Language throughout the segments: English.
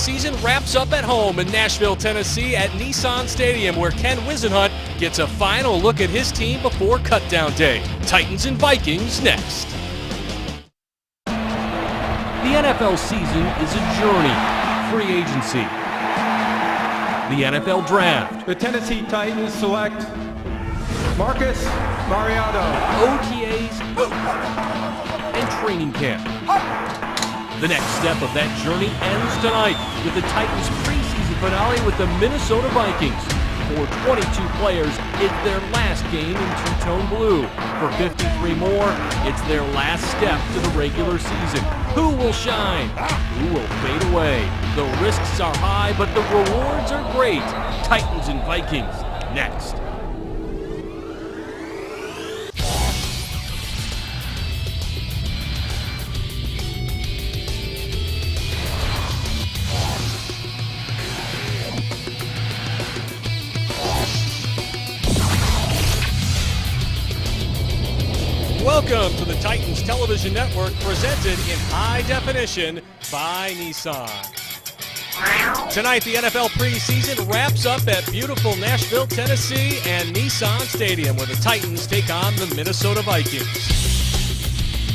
preseason wraps up at home in Nashville, Tennessee at Nissan Stadium, where Ken Wisenhunt gets a final look at his team before cutdown day. Titans and Vikings next. The NFL season is a journey. Free agency. The NFL draft. The Tennessee Titans select Marcus Mariota. OTAs and training camp. The next step of that journey ends tonight with the Titans preseason finale with the Minnesota Vikings. For 22 players, it's their last game in two-tone blue. For 53 more, it's their last step to the regular season. Who will shine? Who will fade away? The risks are high, but the rewards are great. Titans and Vikings, next. Welcome to the Titans Television Network, presented in high definition by Nissan. Tonight, the NFL preseason wraps up at beautiful Nashville, Tennessee, and Nissan Stadium, where the Titans take on the Minnesota Vikings.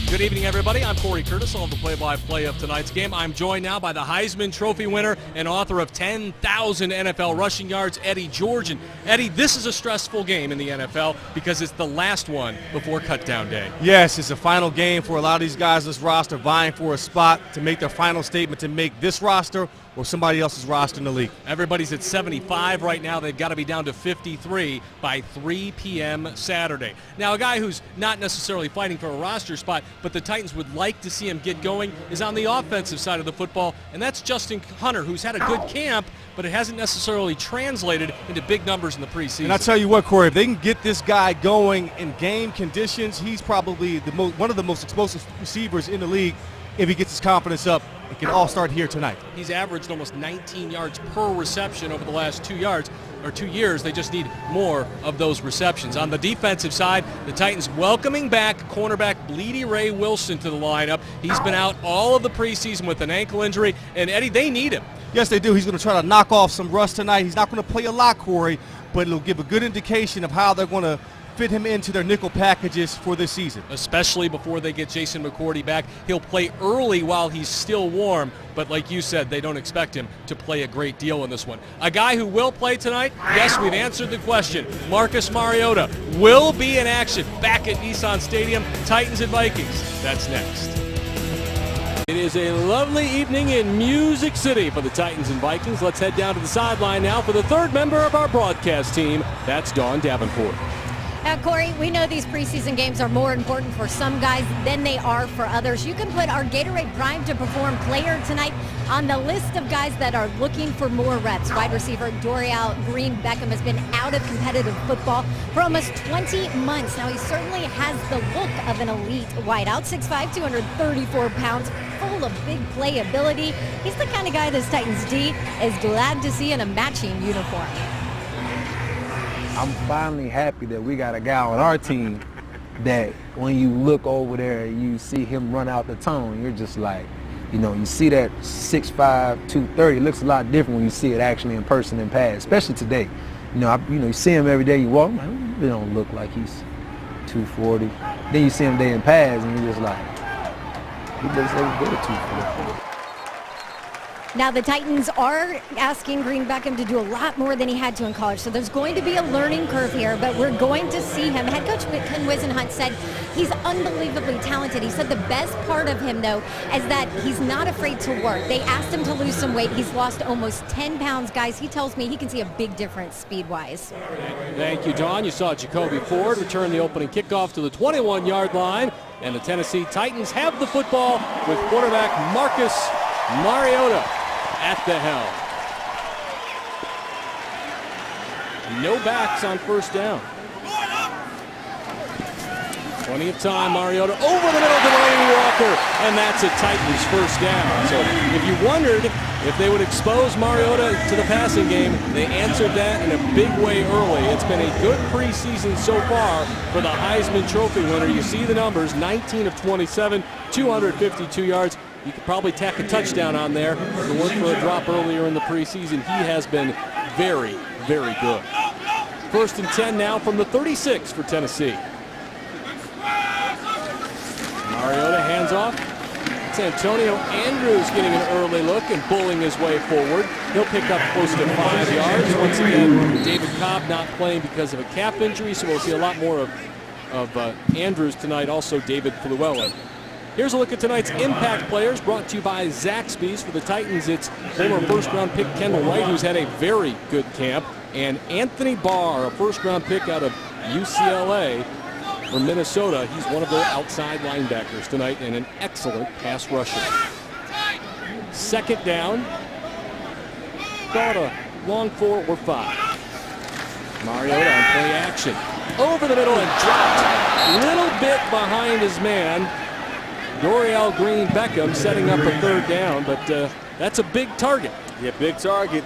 Good evening, everybody. I'm Corey Curtis. I'll have the play-by-play of tonight's game. I'm joined now by the Heisman Trophy winner and author of 10,000 NFL rushing yards, Eddie George. And Eddie, this is a stressful game in the NFL because it's the last one before cutdown day. Yes, it's a final game for a lot of these guys on this roster vying for a spot to make their final statement to make this roster or somebody else's roster in the league. Everybody's at 75 right now. They've got to be down to 53 by 3 p.m. Saturday. Now, a guy who's not necessarily fighting for a roster spot, but the Titans would like to see him get going, is on the offensive side of the football, and that's Justin Hunter, who's had a good camp, but it hasn't necessarily translated into big numbers in the preseason. And I tell you what, Corey, if they can get this guy going in game conditions, he's probably one of the most explosive receivers in the league. If he gets his confidence up, it can all start here tonight. He's averaged almost 19 yards per reception over the last 2 years. They just need more of those receptions. On the defensive side, the Titans welcoming back cornerback Bleedy Ray Wilson to the lineup. He's been out all of the preseason with an ankle injury, and Eddie, they need him. Yes, they do. He's going to try to knock off some rust tonight. He's not going to play a lot, Corey, but it'll give a good indication of how they're going to fit him into their nickel packages for this season. Especially before they get Jason McCourty back. He'll play early while he's still warm, but like you said, they don't expect him to play a great deal in this one. A guy who will play tonight, yes, we've answered the question. Marcus Mariota will be in action back at Nissan Stadium. Titans and Vikings, that's next. It is a lovely evening in Music City for the Titans and Vikings. Let's head down to the sideline now for the third member of our broadcast team. That's Dawn Davenport. Now, Corey, we know these preseason games are more important for some guys than they are for others. You can put our Gatorade Prime to Perform player tonight on the list of guys that are looking for more reps. Wide receiver Dorial Green-Beckham has been out of competitive football for almost 20 months. Now, he certainly has the look of an elite wideout, 6'5", 234 pounds, full of big playability. He's the kind of guy this Titans D is glad to see in a matching uniform. I'm finally happy that we got a guy on our team that when you look over there and you see him run out the tunnel, you're just like, you see that 6'5", 230. It looks a lot different when you see it actually in person and pass, especially today. You see him every day you walk, like, he don't look like he's 240. Then you see him day in pass and you're just like, he looks every bit of 240. Now, the Titans are asking Green-Beckham to do a lot more than he had to in college, so there's going to be a learning curve here, but we're going to see him. Head coach Ken Wisenhunt said he's unbelievably talented. He said the best part of him, though, is that he's not afraid to work. They asked him to lose some weight. He's lost almost 10 pounds. Guys, he tells me he can see a big difference speed-wise. Thank you, Dawn. You saw Jacoby Ford return the opening kickoff to the 21-yard line, and the Tennessee Titans have the football with quarterback Marcus Mariota at the helm. No backs on first down. Plenty of time. Mariota over the middle to Delaney Walker, and that's a Titans first down. So if you wondered if they would expose Mariota to the passing game, they answered that in a big way early. It's been a good preseason so far for the Heisman Trophy winner. You see the numbers, 19 of 27, 252 yards. You could probably tack a touchdown on there. It worked for a drop earlier in the preseason. He has been very, very good. 1st and 10 now from the 36 for Tennessee. Mariota hands off. It's Antonio Andrews getting an early look and pulling his way forward. He'll pick up close to 5 yards. Once again, David Cobb not playing because of a calf injury, so we'll see a lot more of Andrews tonight. Also David Fluellen. Here's a look at tonight's impact players, brought to you by Zaxby's. For the Titans, it's former first-round pick Kendall Wright, who's had a very good camp, and Anthony Barr, a first-round pick out of UCLA for Minnesota. He's one of their outside linebackers tonight and an excellent pass rusher. 2nd down. Call it a long 4 or 5. Mariota on play action. Over the middle and dropped. A little bit behind his man. Dorial Green Beckham setting up a 3rd down, but that's a big target. Yeah, big target.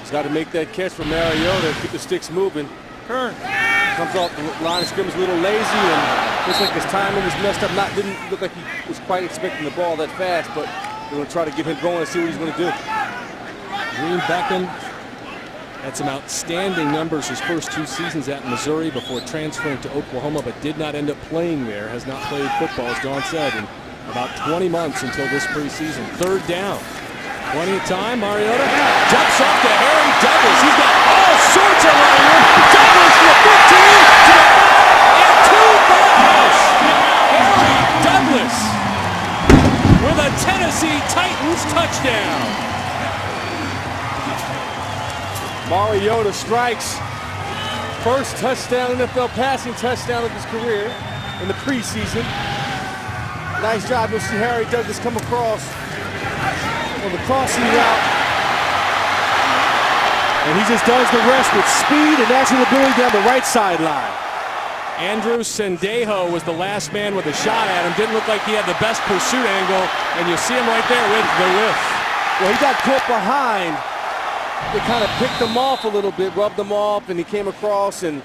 He's got to make that catch for Mariota, keep the sticks moving. Turn. Comes off the line of scrimmage a little lazy, and looks like his timing was messed up. Didn't look like he was quite expecting the ball that fast, but they're going to try to get him going and see what he's going to do. Green Beckham had some outstanding numbers his first 2 seasons at Missouri before transferring to Oklahoma, but did not end up playing there. Has not played football, as Dawn said, in about 20 months until this preseason. 3rd down. Plenty of time. Mariota jumps off to Harry Douglas. He's got all sorts of running room. Douglas to the 15, to the 5, and 2 miles. Harry Douglas with a Tennessee Titans touchdown. Mariota strikes. First touchdown, NFL passing touchdown of his career in the preseason. Nice job. You'll see Harry Douglas come across on the crossing route. And he just does the rest with speed and natural ability down the right sideline. Andrew Sendejo was the last man with a shot at him. Didn't look like he had the best pursuit angle, and you see him right there with the whiff. Well, he got caught behind. They kind of picked him off a little bit, rubbed him off, and he came across, and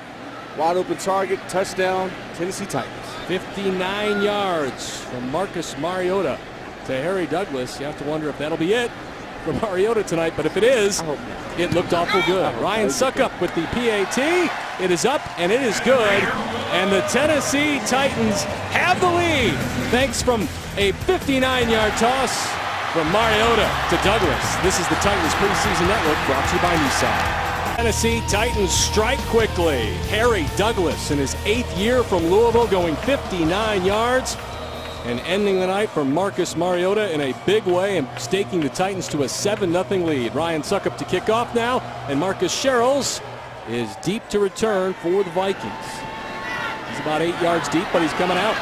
wide open target, touchdown, Tennessee Titans. 59 yards from Marcus Mariota to Harry Douglas. You have to wonder if that'll be it for Mariota tonight, but if it is, it looked awful good. Ryan Suckup with the PAT. It is up, and it is good, and the Tennessee Titans have the lead, thanks from a 59-yard toss from Mariota to Douglas. This is the Titans Preseason Network, brought to you by Nissan. Tennessee Titans strike quickly. Harry Douglas in his 8th year from Louisville, going 59 yards and ending the night for Marcus Mariota in a big way and staking the Titans to a 7-0 lead. Ryan Suckup to kick off now, and Marcus Sherrills is deep to return for the Vikings. He's about 8 yards deep, but he's coming out.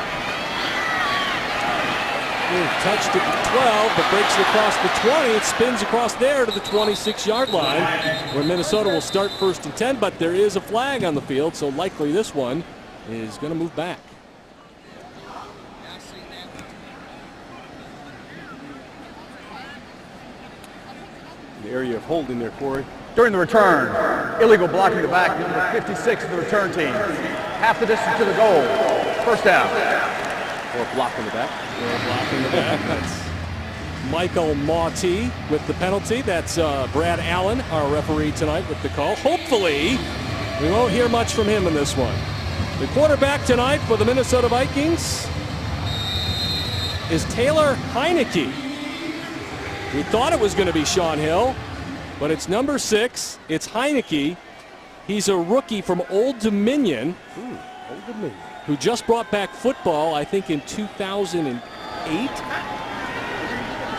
Touched at the 12, but breaks it across the 20. It spins across there to the 26-yard line, where Minnesota will start 1st and 10, but there is a flag on the field, so likely this one is going to move back. The area of holding there, Corey. During the return, illegal blocking the back, number 56 of the return team. Half the distance to the goal. 1st down. Or a block in the back. Blocking the back. That's Michael Mauti with the penalty. That's Brad Allen, our referee tonight, with the call. Hopefully, we won't hear much from him in this one. The quarterback tonight for the Minnesota Vikings is Taylor Heineke. We thought it was going to be Sean Hill, but it's number 6. It's Heineke. He's a rookie from Old Dominion. Old Dominion. Who just brought back football, I think, in 2008.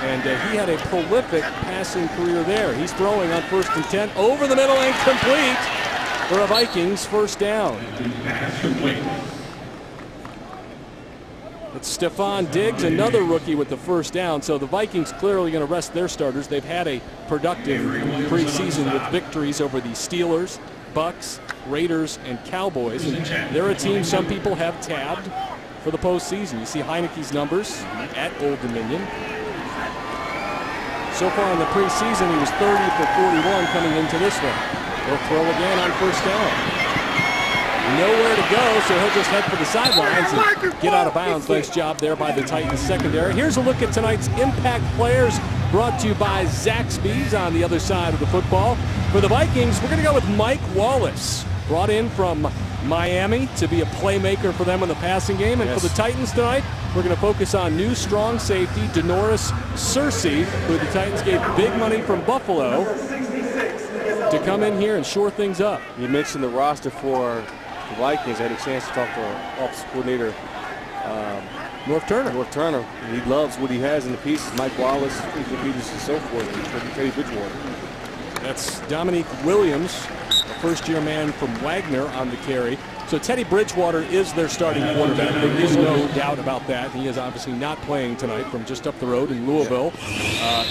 And he had a prolific passing career there. He's throwing on 1st and 10. Over the middle and complete for a Vikings 1st down. It's Stephon Diggs, another rookie with the 1st down. So the Vikings clearly going to rest their starters. They've had a productive preseason with victories over the Steelers, Bucks, Raiders, and Cowboys. And they're a team some people have tabbed for the postseason. You see Heineke's numbers at Old Dominion. So far in the preseason, he was 30 for 41 coming into this one. He'll throw again on 1st down. nowhere to go, so he'll just head for the sidelines and get out of bounds. Nice job there by the Titans secondary. Here's a look at tonight's impact players, brought to you by Zaxby's on the other side of the football. For the Vikings, we're going to go with Mike Wallace, brought in from Miami to be a playmaker for them in the passing game. And for the Titans tonight, we're going to focus on new strong safety Denoris Searcy, who the Titans gave big money from Buffalo to come in here and shore things up. You mentioned the roster for the Vikings. I had a chance to talk to our office coordinator, North Turner. He loves what he has in the pieces. Mike Wallace, Adrian Peterson, and so forth. Teddy Bridgewater. That's Dominique Williams, a first-year man from Wagner on the carry. So Teddy Bridgewater is their starting quarterback. There is no doubt about that. He is obviously not playing tonight from just up the road in Louisville.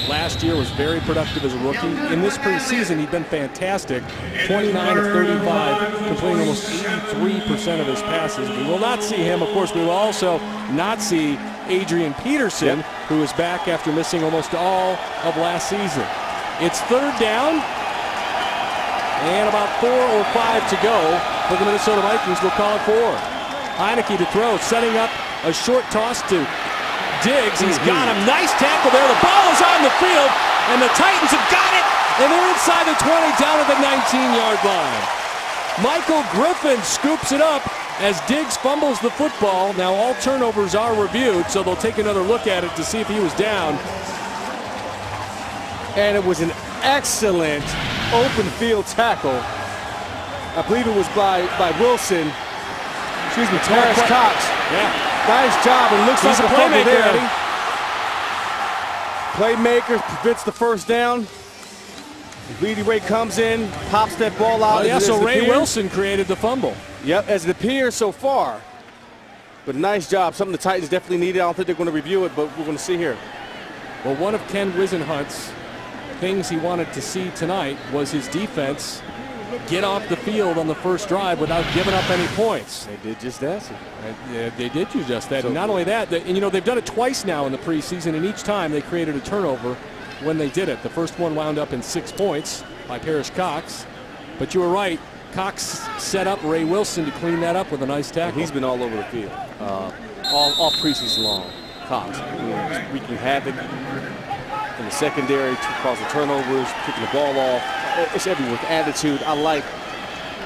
Last year was very productive as a rookie. In this preseason, he's been fantastic. 29 of 35, completing almost 83% of his passes. We will not see him. Of course, we will also not see Adrian Peterson, who is back after missing almost all of last season. It's third down and about 4 or 5 to go for the Minnesota Vikings. Will call it 4. Heineke to throw, setting up a short toss to Diggs. He's got him. Nice tackle there. The ball is on the field, and the Titans have got it, and they're inside the 20, down at the 19-yard line. Michael Griffin scoops it up as Diggs fumbles the football. Now all turnovers are reviewed, so they'll take another look at it to see if he was down. And it was an excellent open field tackle. I believe it was by Wilson. Excuse me, Terrence Cox. Yeah. Nice job. It looks He's like a a fumble playmaker, there. Eddie. Playmaker prevents the first down. Greedy Ray comes in, pops that ball out. So Ray Wilson created the fumble. Yep, as it appears so far. But nice job. Something the Titans definitely needed. I don't think they're going to review it, but we're going to see here. Well, one of Ken Wisenhunt's things he wanted to see tonight was his defense get off the field on the first drive without giving up any points. They did just that. They did do just that. And not only that, they've done it twice now in the preseason, and each time they created a turnover when they did it. The first one wound up in 6 points by Parrish Cox. But you were right. Cox set up Ray Wilson to clean that up with a nice tackle. He's been all over the field, all preseason long. Cox, wreaking havoc in the secondary, causing turnovers, kicking the ball off. It's everywhere with attitude. I like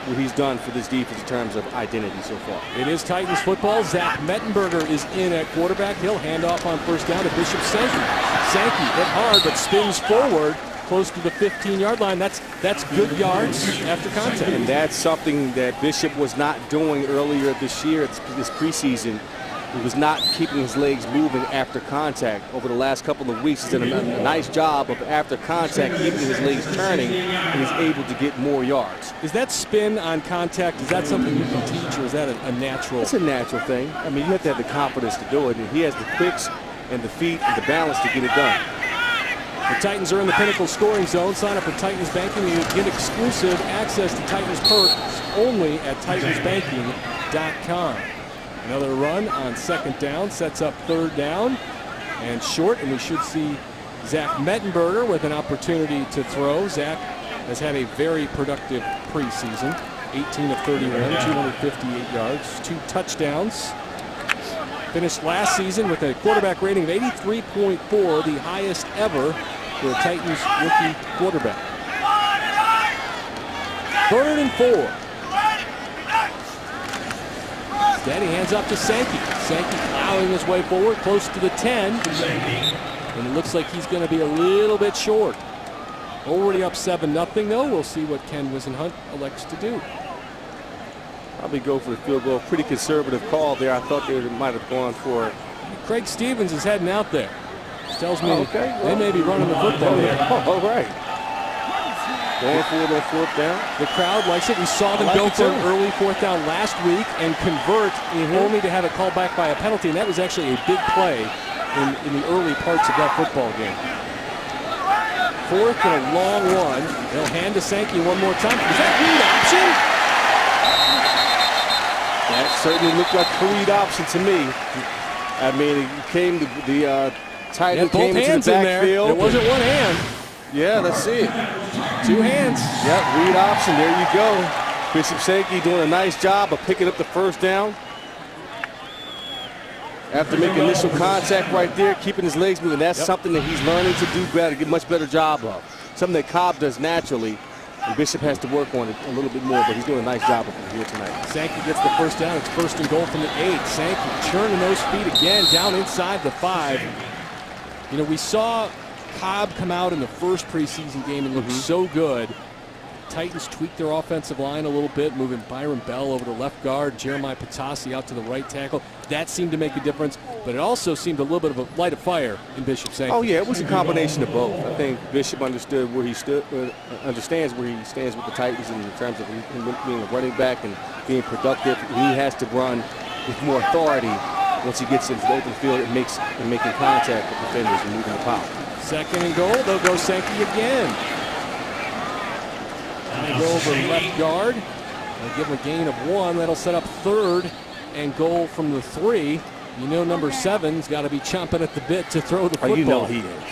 what he's done for this defense in terms of identity so far. It is Titans football. Zach Mettenberger is in at quarterback. He'll hand off on first down to Bishop Sankey. Sankey hit hard but spins forward close to the 15-yard line. That's good yards after contact. And that's something that Bishop was not doing earlier this year, this preseason. He was not keeping his legs moving after contact. Over the last couple of weeks, he's done a nice job of after contact keeping his legs turning, and he's able to get more yards. Is that spin on contact, is that something you can teach, or is that a natural? It's a natural thing. I mean, you have to have the confidence to do it, and he has the quicks and the feet and the balance to get it done. The Titans are in the Pinnacle scoring zone. Sign up for Titans Banking and you get exclusive access to Titans perks only at titansbanking.com. Another run on second down sets up third down and short, and we should see Zach Mettenberger with an opportunity to throw. Zach has had a very productive preseason. 18 of 31, 258 yards, 2 touchdowns. Finished last season with a quarterback rating of 83.4, the highest ever for a Titans rookie quarterback. 3rd and 4. Steady, hands up to Sankey. Sankey plowing his way forward, close to the 10. And it looks like he's going to be a little bit short. Already up 7-0 though. We'll see what Ken Wisenhunt elects to do. Probably go for the field goal. Pretty conservative call there. I thought they might have gone for it. Craig Stevens is heading out there. Which tells me they may be running the football here. All right. Going for it on 4th down. The crowd likes it. We saw them go for an early 4th down last week and convert only to have it called back by a penalty. And that was actually a big play in the early parts of that football game. 4th and a long one. They'll hand to Sankey one more time. Is that read option? That certainly looked like a read option to me. I mean, it came to the tight end came into the backfield. It wasn't one hand. Yeah, let's see it. 2 hands. Yep, read option. There you go. Bishop Sankey doing a nice job of picking up the first down. After making initial contact right there, keeping his legs moving. That's something that he's learning to do better, get much better job of. Something that Cobb does naturally. And Bishop has to work on it a little bit more, but he's doing a nice job of it here tonight. Sankey gets the first down. It's 1st and goal from the 8. Sankey churning those feet again down inside the 5. You know, we saw Cobb come out in the first preseason game and look so good. Titans tweaked their offensive line a little bit, moving Byron Bell over to left guard, Jeremiah Patasi out to the right tackle. That seemed to make a difference, but it also seemed a little bit of a light of fire in Bishop Sankey. Oh, yeah, it was a combination of both. I think Bishop understood where he stood, understands where he stands with the Titans in terms of him being a running back and being productive. He has to run with more authority once he gets into the open field and making contact with defenders and moving the power. 2nd and goal, they'll go Sankey again. They go over left guard. They'll give him a gain of 1. That'll set up 3rd and goal from the 3. You know number 7's got to be chomping at the bit to throw the football. You know he is.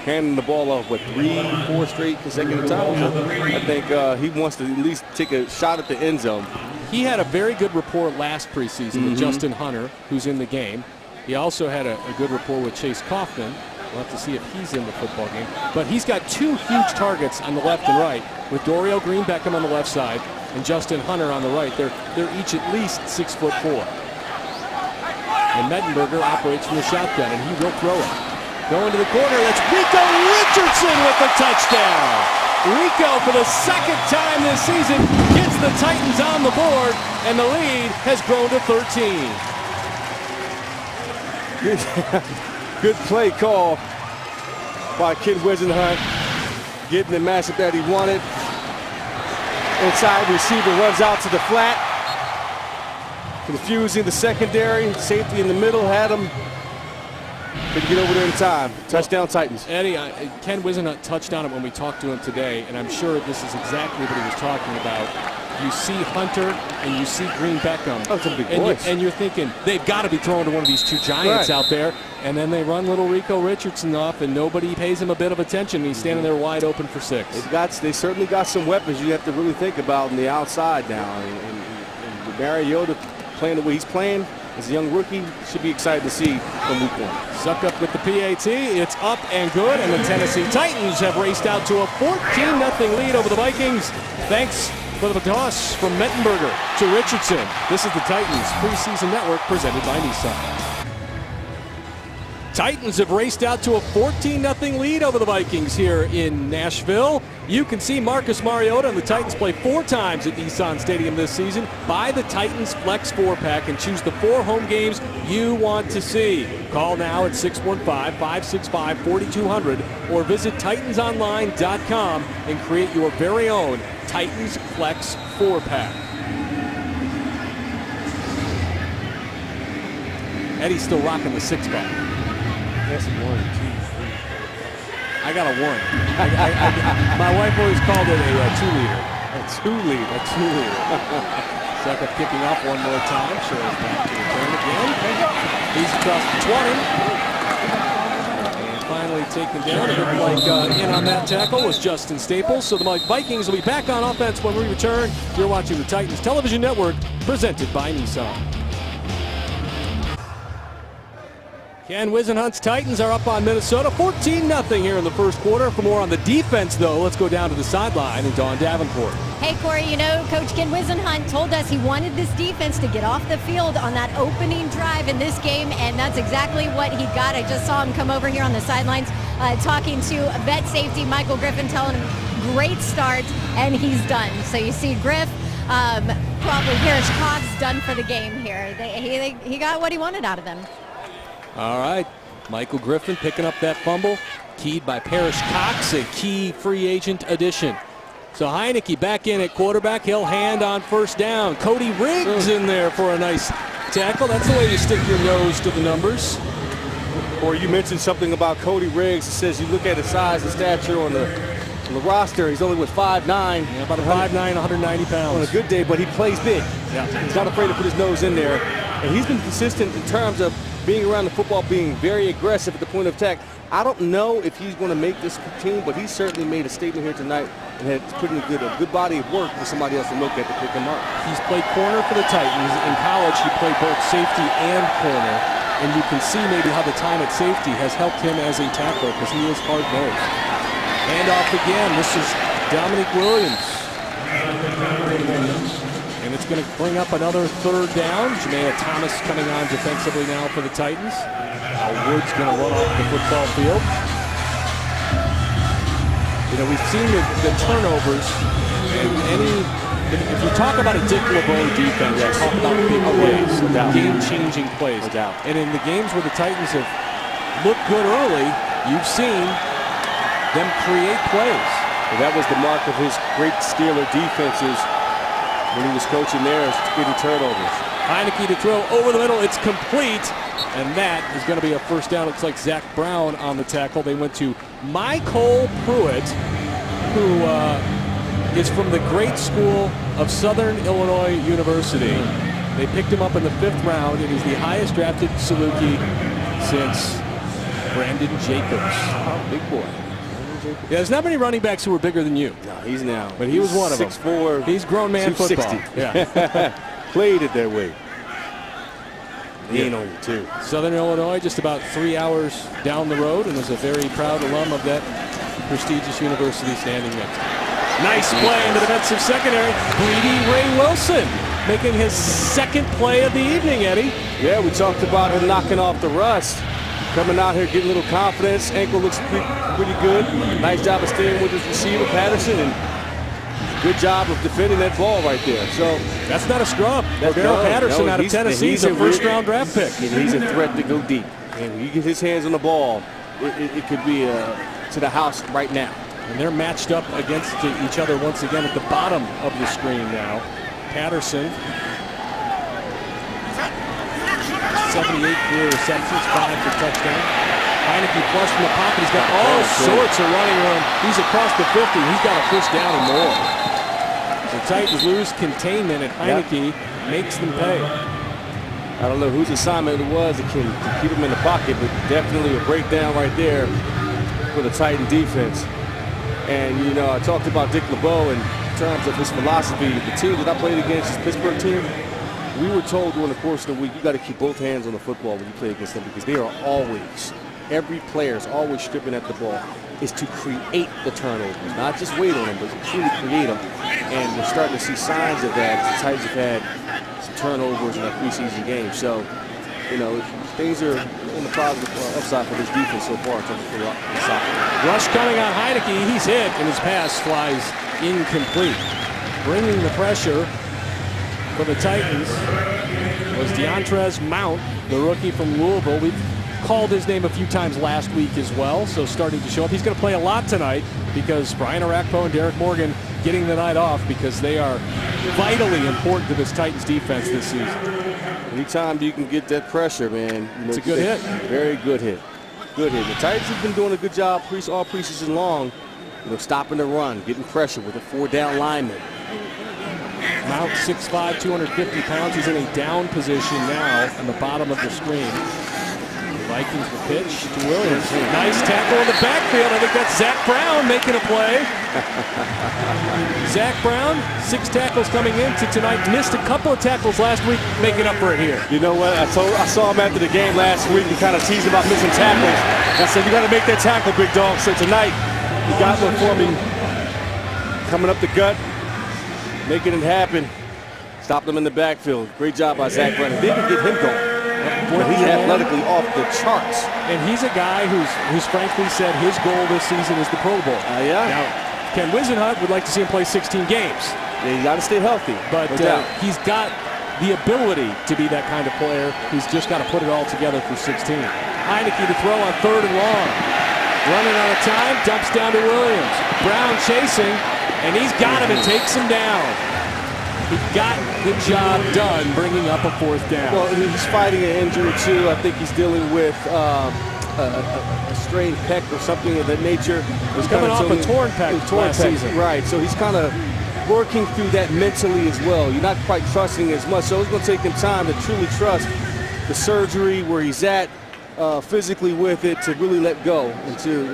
Handing the ball off, 3-4 straight consecutive times. I think he wants to at least take a shot at the end zone. He had a very good rapport last preseason with Justin Hunter, who's in the game. He also had a good rapport with Chase Kaufman. We'll have to see if he's in the football game. But he's got 2 huge targets on the left and right, with Dorial Green Beckham on the left side and Justin Hunter on the right. They're each at least 6'4". And Mettenberger operates from the shotgun, and he will throw it. Going to the corner, that's Rico Richardson with the touchdown. Rico, for the 2nd time this season, gets the Titans on the board, and the lead has grown to 13. Good play call by Ken Wisenhunt, getting the matchup that he wanted. Inside receiver runs out to the flat, confusing the secondary. Safety in the middle had him. Couldn't get over there in time. Touchdown Titans. Eddie, Ken Wisenhunt touched on it when we talked to him today, and I'm sure this is exactly what he was talking about. You see Hunter and you see Green Beckham. Oh, it's a big voice. And you're thinking, they've got to be throwing to one of these 2 giants out there. And then they run little Rico Richardson off, and nobody pays him a bit of attention. He's standing there wide open for 6. They certainly got some weapons you have to really think about on the outside now. And Mariota playing the way he's playing as a young rookie, should be excited to see from week 1. Suck up with the PAT. It's up and good, and the Tennessee Titans have raced out to a 14-0 lead over the Vikings. Thanks for the toss from Mettenberger to Richardson. This is the Titans Preseason Network presented by Nissan. Titans have raced out to a 14-0 lead over the Vikings here in Nashville. You can see Marcus Mariota and the Titans play 4 times at Nissan Stadium this season. Buy the Titans Flex 4-pack and choose the 4 home games you want to see. Call now at 615-565-4200 or visit TitansOnline.com and create your very own Titans Flex 4-pack. Eddie's still rocking the 6-pack. That's 1, 2, 3. I got a 1. My wife always called it a 2-liter. A 2-liter. A 2-liter. Sucker kicking off one more time. Shows back to return again. He's across the 20. And finally taken down. It looked like in on that tackle was Justin Staples. So the Vikings will be back on offense when we return. You're watching the Titans Television Network, presented by Nissan. Ken Wisenhunt's Titans are up on Minnesota 14-0 here in the first quarter. For more on the defense, though, let's go down to the sideline and Dawn Davenport. Hey, Corey, you know, Coach Ken Wisenhunt told us he wanted this defense to get off the field on that opening drive in this game, and that's exactly what he got. I just saw him come over here on the sidelines talking to vet safety Michael Griffin, telling him great start, and he's done. So you see Griff, probably Parrish Cox done for the game here. He got what he wanted out of them. All right, Michael Griffin picking up that fumble, keyed by Parrish Cox, a key free agent addition. So Heineke back in at quarterback. He'll hand on first down. Cody Riggs in there for a nice tackle. That's the way you stick your nose to the numbers. Or you mentioned something about Cody Riggs. It says you look at his size and stature on the roster. He's only with 5'9". Yeah, about a 5'9", 190 pounds. On a good day, but he plays big. Yeah. He's not afraid to put his nose in there. And he's been consistent in terms of being around the football, being very aggressive at the point of attack. I don't know if he's going to make this team, but he certainly made a statement here tonight and had put in a good body of work for somebody else to look at to pick him up. He's played corner for the Titans. In college, he played both safety and corner. And you can see maybe how the time at safety has helped him as a tackler because he is hard-nosed. Hand off again. This is Dominic Williams. And it's going to bring up another third down. Jamea Thomas coming on defensively now for the Titans. Wood's going to run off the football field. You know, we've seen the turnovers, and if you talk about a Dick LeBeau defense, you talk about big plays, game-changing plays. And in the games where the Titans have looked good early, you've seen them create plays. Well, that was the mark of his great Steeler defenses when he was coaching there, getting turnovers. Heineke to throw over the middle. It's complete. And that is going to be a first down. Looks like Zach Brown on the tackle. They went to Michael Pruitt, who is from the great school of Southern Illinois University. They picked him up in the 5th round, and he's the highest drafted Saluki since Brandon Jacobs. Oh, big boy. Yeah, there's not many running backs who are bigger than you. No, he's now. But he was one of them. 6'4". He's grown man football. Yeah. Played it that way. Lean on you, too. Southern Illinois, just about 3 hours down the road, and is a very proud alum of that prestigious university standing next to him. Nice play in the defensive secondary. Greedy Ray Wilson making his 2nd play of the evening, Eddie. Yeah, we talked about him knocking off the rust. Coming out here, getting a little confidence. Ankle looks pretty good. Nice job of staying with his receiver, Patterson, and good job of defending that ball right there. So that's not a scrub. That's Daryl Patterson out of Tennessee. He's a 1st-round draft pick. He's a threat to go deep. And when you get his hands on the ball, it could be to the house right now. And they're matched up against each other once again at the bottom of the screen now. Patterson, 78 career receptions, 5 for touchdown. Heineke flush from the pocket. He's got all sorts of running room. He's across the 50. He's got a first down and more. The Titans lose containment, and Heineke makes them pay. I don't know whose assignment it was that can keep him in the pocket, but definitely a breakdown right there for the Titan defense. And, you know, I talked about Dick LeBeau in terms of his philosophy. The team that I played against, his Pittsburgh team, we were told during the course of the week, you got to keep both hands on the football when you play against them because they are always, every player is always stripping at the ball, is to create the turnovers. Not just wait on them, but to truly create them. And we're starting to see signs of that. The Titans have had some turnovers in our preseason game. So, you know, things are on the positive upside for this defense so far in terms of the soccer. Rush coming on Heineke. He's hit, and his pass flies incomplete. Bringing the pressure for the Titans was Deontrez Mount, the rookie from Louisville. We've called his name a few times last week as well, so starting to show up. He's going to play a lot tonight because Brian Orakpo and Derek Morgan getting the night off because they are vitally important to this Titans defense this season. Anytime you can get that pressure, man. You know, it's a good hit. Very good hit. Good hit. The Titans have been doing a good job all preseason long, you know, stopping the run, getting pressure with a 4-down lineman. Mount 6'5", 250 pounds. He's in a down position now on the bottom of the screen. The Vikings will pitch to Williams. Nice tackle in the backfield. I think that's Zach Brown making a play. Zach Brown, 6 tackles coming into tonight. Missed a couple of tackles last week, making up for it here. You know what? I saw him after the game last week and kind of teased about missing tackles. I said, you got to make that tackle, big dog. So tonight, he got one for me. Coming up the gut, making it happen. Stopped him in the backfield. Great job by Zach Brown. They can get him going. But he's athletically off the charts. And he's a guy who's frankly said his goal this season is the Pro Bowl. Yeah. Now, Ken Wisenhunt would like to see him play 16 games. Yeah, you got to stay healthy. But he's got the ability to be that kind of player. He's just got to put it all together for 16. Heineke to throw on 3rd and long. Running out of time, dumps down to Williams. Brown chasing, and he's got him and takes him down. He got the job done bringing up a 4th down. Well, he's fighting an injury too. I think he's dealing with a strained pec or something of that nature. He's coming off a torn pec last season. Right, so he's kind of working through that mentally as well. You're not quite trusting as much, so it's going to take him time to truly trust the surgery, where he's at physically with it, to really let go and to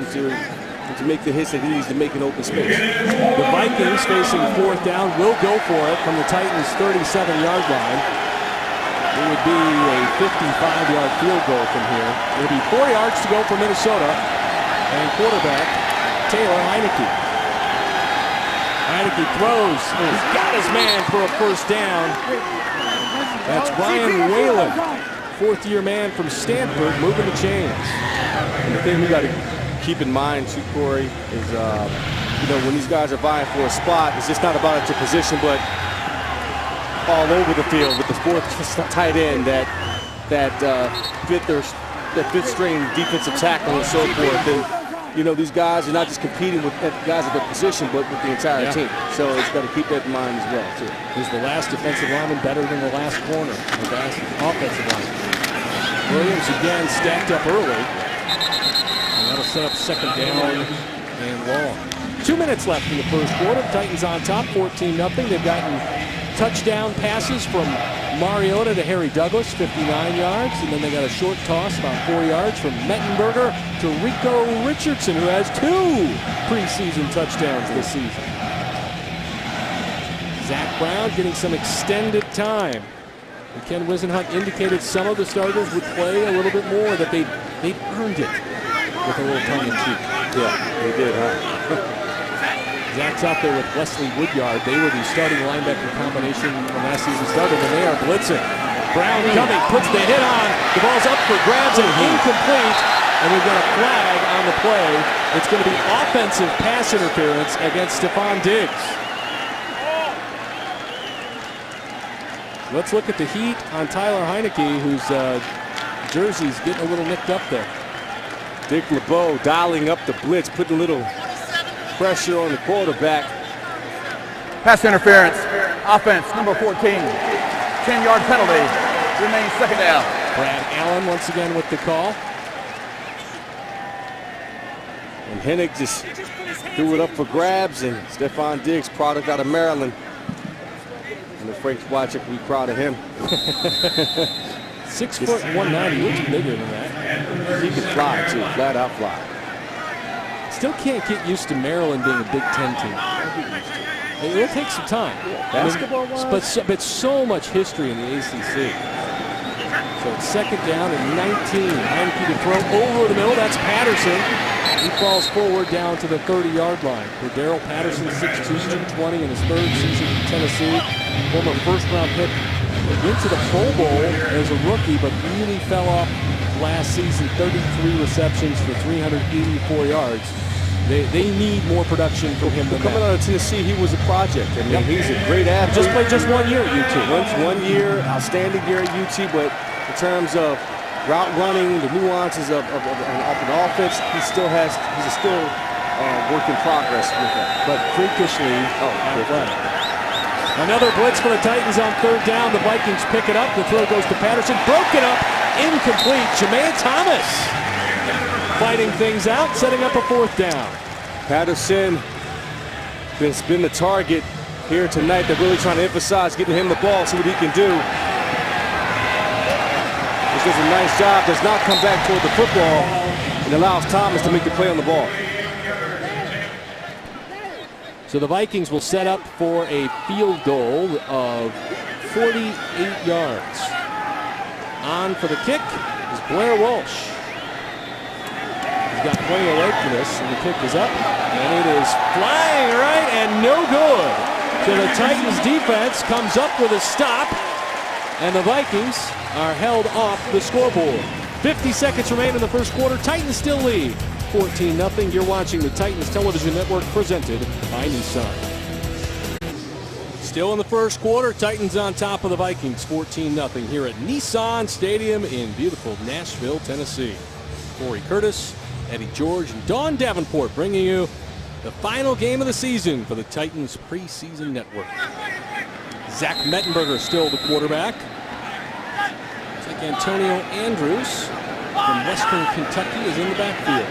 make the hits that he needs to make in open space. The Vikings, facing fourth down, will go for it from the Titans' 37-yard line. It would be a 55-yard field goal from here. It'll be 4 yards to go for Minnesota, and quarterback Taylor Heineke. Heineke throws. He's got his man for a first down. That's Ryan Whalen, fourth-year man from Stanford, moving the chains. And the thing we got to keep in mind, too, Corey, is when these guys are vying for a spot, it's just not about your position, but all over the field with the fourth tight end that fifth string defensive tackle and so forth. And these guys are not just competing with guys at their position, but with the entire team. So it's got to keep that in mind as well, too. Is the last defensive lineman better than the last corner? The last offensive lineman. Williams again stacked up early. And that'll set up second down and long. 2 minutes left in the first quarter. Titans on top, 14-0. They've gotten touchdown passes from Mariota to Harry Douglas, 59 yards. And then they got a short toss, about 4 yards, from Mettenberger to Rico Richardson, who has 2 preseason touchdowns this season. Zach Brown getting some extended time. And Ken Wisenhunt indicated some of the starters would play a little bit more, that they'd earned it, with a little tongue-in-cheek. Yeah, they did, huh? Zach's out there with Wesley Woodyard. They were the starting linebacker combination when last season started, and they are blitzing. Brown coming, puts the hit on. The ball's up for grabs and incomplete. And we've got a flag on the play. It's going to be offensive pass interference against Stephon Diggs. Let's look at the heat on Tyler Heineke, whose jersey's getting a little nicked up there. Dick LeBeau dialing up the blitz, putting a little pressure on the quarterback. Pass interference. Offense, number 14. 10-yard penalty. Remains second down. Brad Allen once again with the call. And Hennig just threw it up for grabs, and Stephon Diggs, product out of Maryland. And the Frank Wycheck will be proud of him. 6 foot 190, looks bigger than that. He can fly too, flat out fly. Still can't get used to Maryland being a Big Ten team. It'll take some time. Basketball-wise? But so much history in the ACC. So it's second down and 19. Heineke to throw over the middle. That's Patterson. He falls forward down to the 30-yard line. For Darrell Patterson, 6'2", 220 in his third season in Tennessee. Former first-round pick. Went to the Pro Bowl as a rookie, but really fell off last season. 33 receptions for 384 yards. They need more production from him than Coming that. out of Tennessee, he was a project. I mean, he's a great athlete. Just played just 1 year at UT. One year, outstanding year at UT, but in terms of route running, the nuances of an offense, he's still work in progress with that. But freakishly athletic. Another blitz for the Titans on third down. The Vikings pick it up. The throw goes to Patterson. Broken up. Incomplete. Jermaine Thomas fighting things out, setting up a fourth down. Patterson has been the target here tonight. They're really trying to emphasize getting him the ball, see what he can do. He does a nice job, does not come back toward the football, and allows Thomas to make the play on the ball. So the Vikings will set up for a field goal of 48 yards. On for the kick is Blair Walsh. He's got plenty of leg for this, and the kick is up, and it is flying right and no good. So the Titans defense comes up with a stop, and the Vikings are held off the scoreboard. 50 seconds remain in the first quarter. Titans still lead 14-0. You're watching the Titans Television Network, presented by Nissan. Still in the first quarter, Titans on top of the Vikings, 14-0 here at Nissan Stadium in beautiful Nashville, Tennessee. Corey Curtis, Eddie George, and Dawn Davenport bringing you the final game of the season for the Titans Preseason Network. Zach Mettenberger still the quarterback. Looks like Antonio Andrews from Western Kentucky is in the backfield.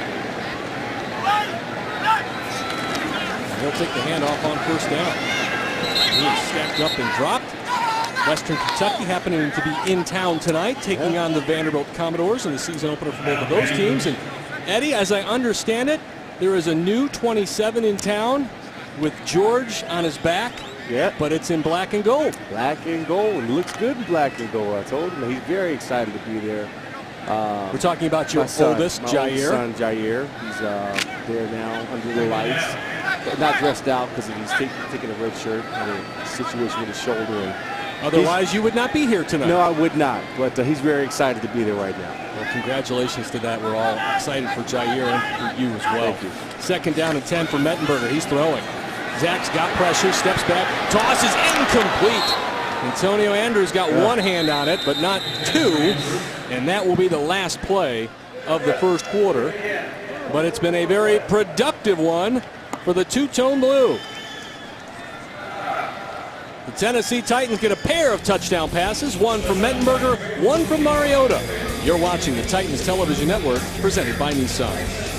He'll take the handoff on first down. He is stacked up and dropped. Western Kentucky happening to be in town tonight, taking on the Vanderbilt Commodores in the season opener for both of those teams. And Eddie, as I understand it, there is a new 27 in town with George on his back. Yeah. But it's in black and gold. Black and gold. And looks good in black and gold. I told him he's very excited to be there. We're talking about your oldest, my Jair. Son, Jair. He's there now under the lights. But not dressed out because he's taking a red shirt and a situation with his shoulder. And otherwise, you would not be here tonight. No, I would not. But he's very excited to be there right now. Well, congratulations to that. We're all excited for Jair and for you as well. Thank you. Second down and 10 for Mettenberger. He's throwing. Zach's got pressure, steps back, tosses incomplete. Antonio Andrews got one hand on it, but not two. And that will be the last play of the first quarter. But it's been a very productive one for the two-tone blue. The Tennessee Titans get a pair of touchdown passes, one from Mettenberger, one from Mariota. You're watching the Titans Television Network, presented by Nissan.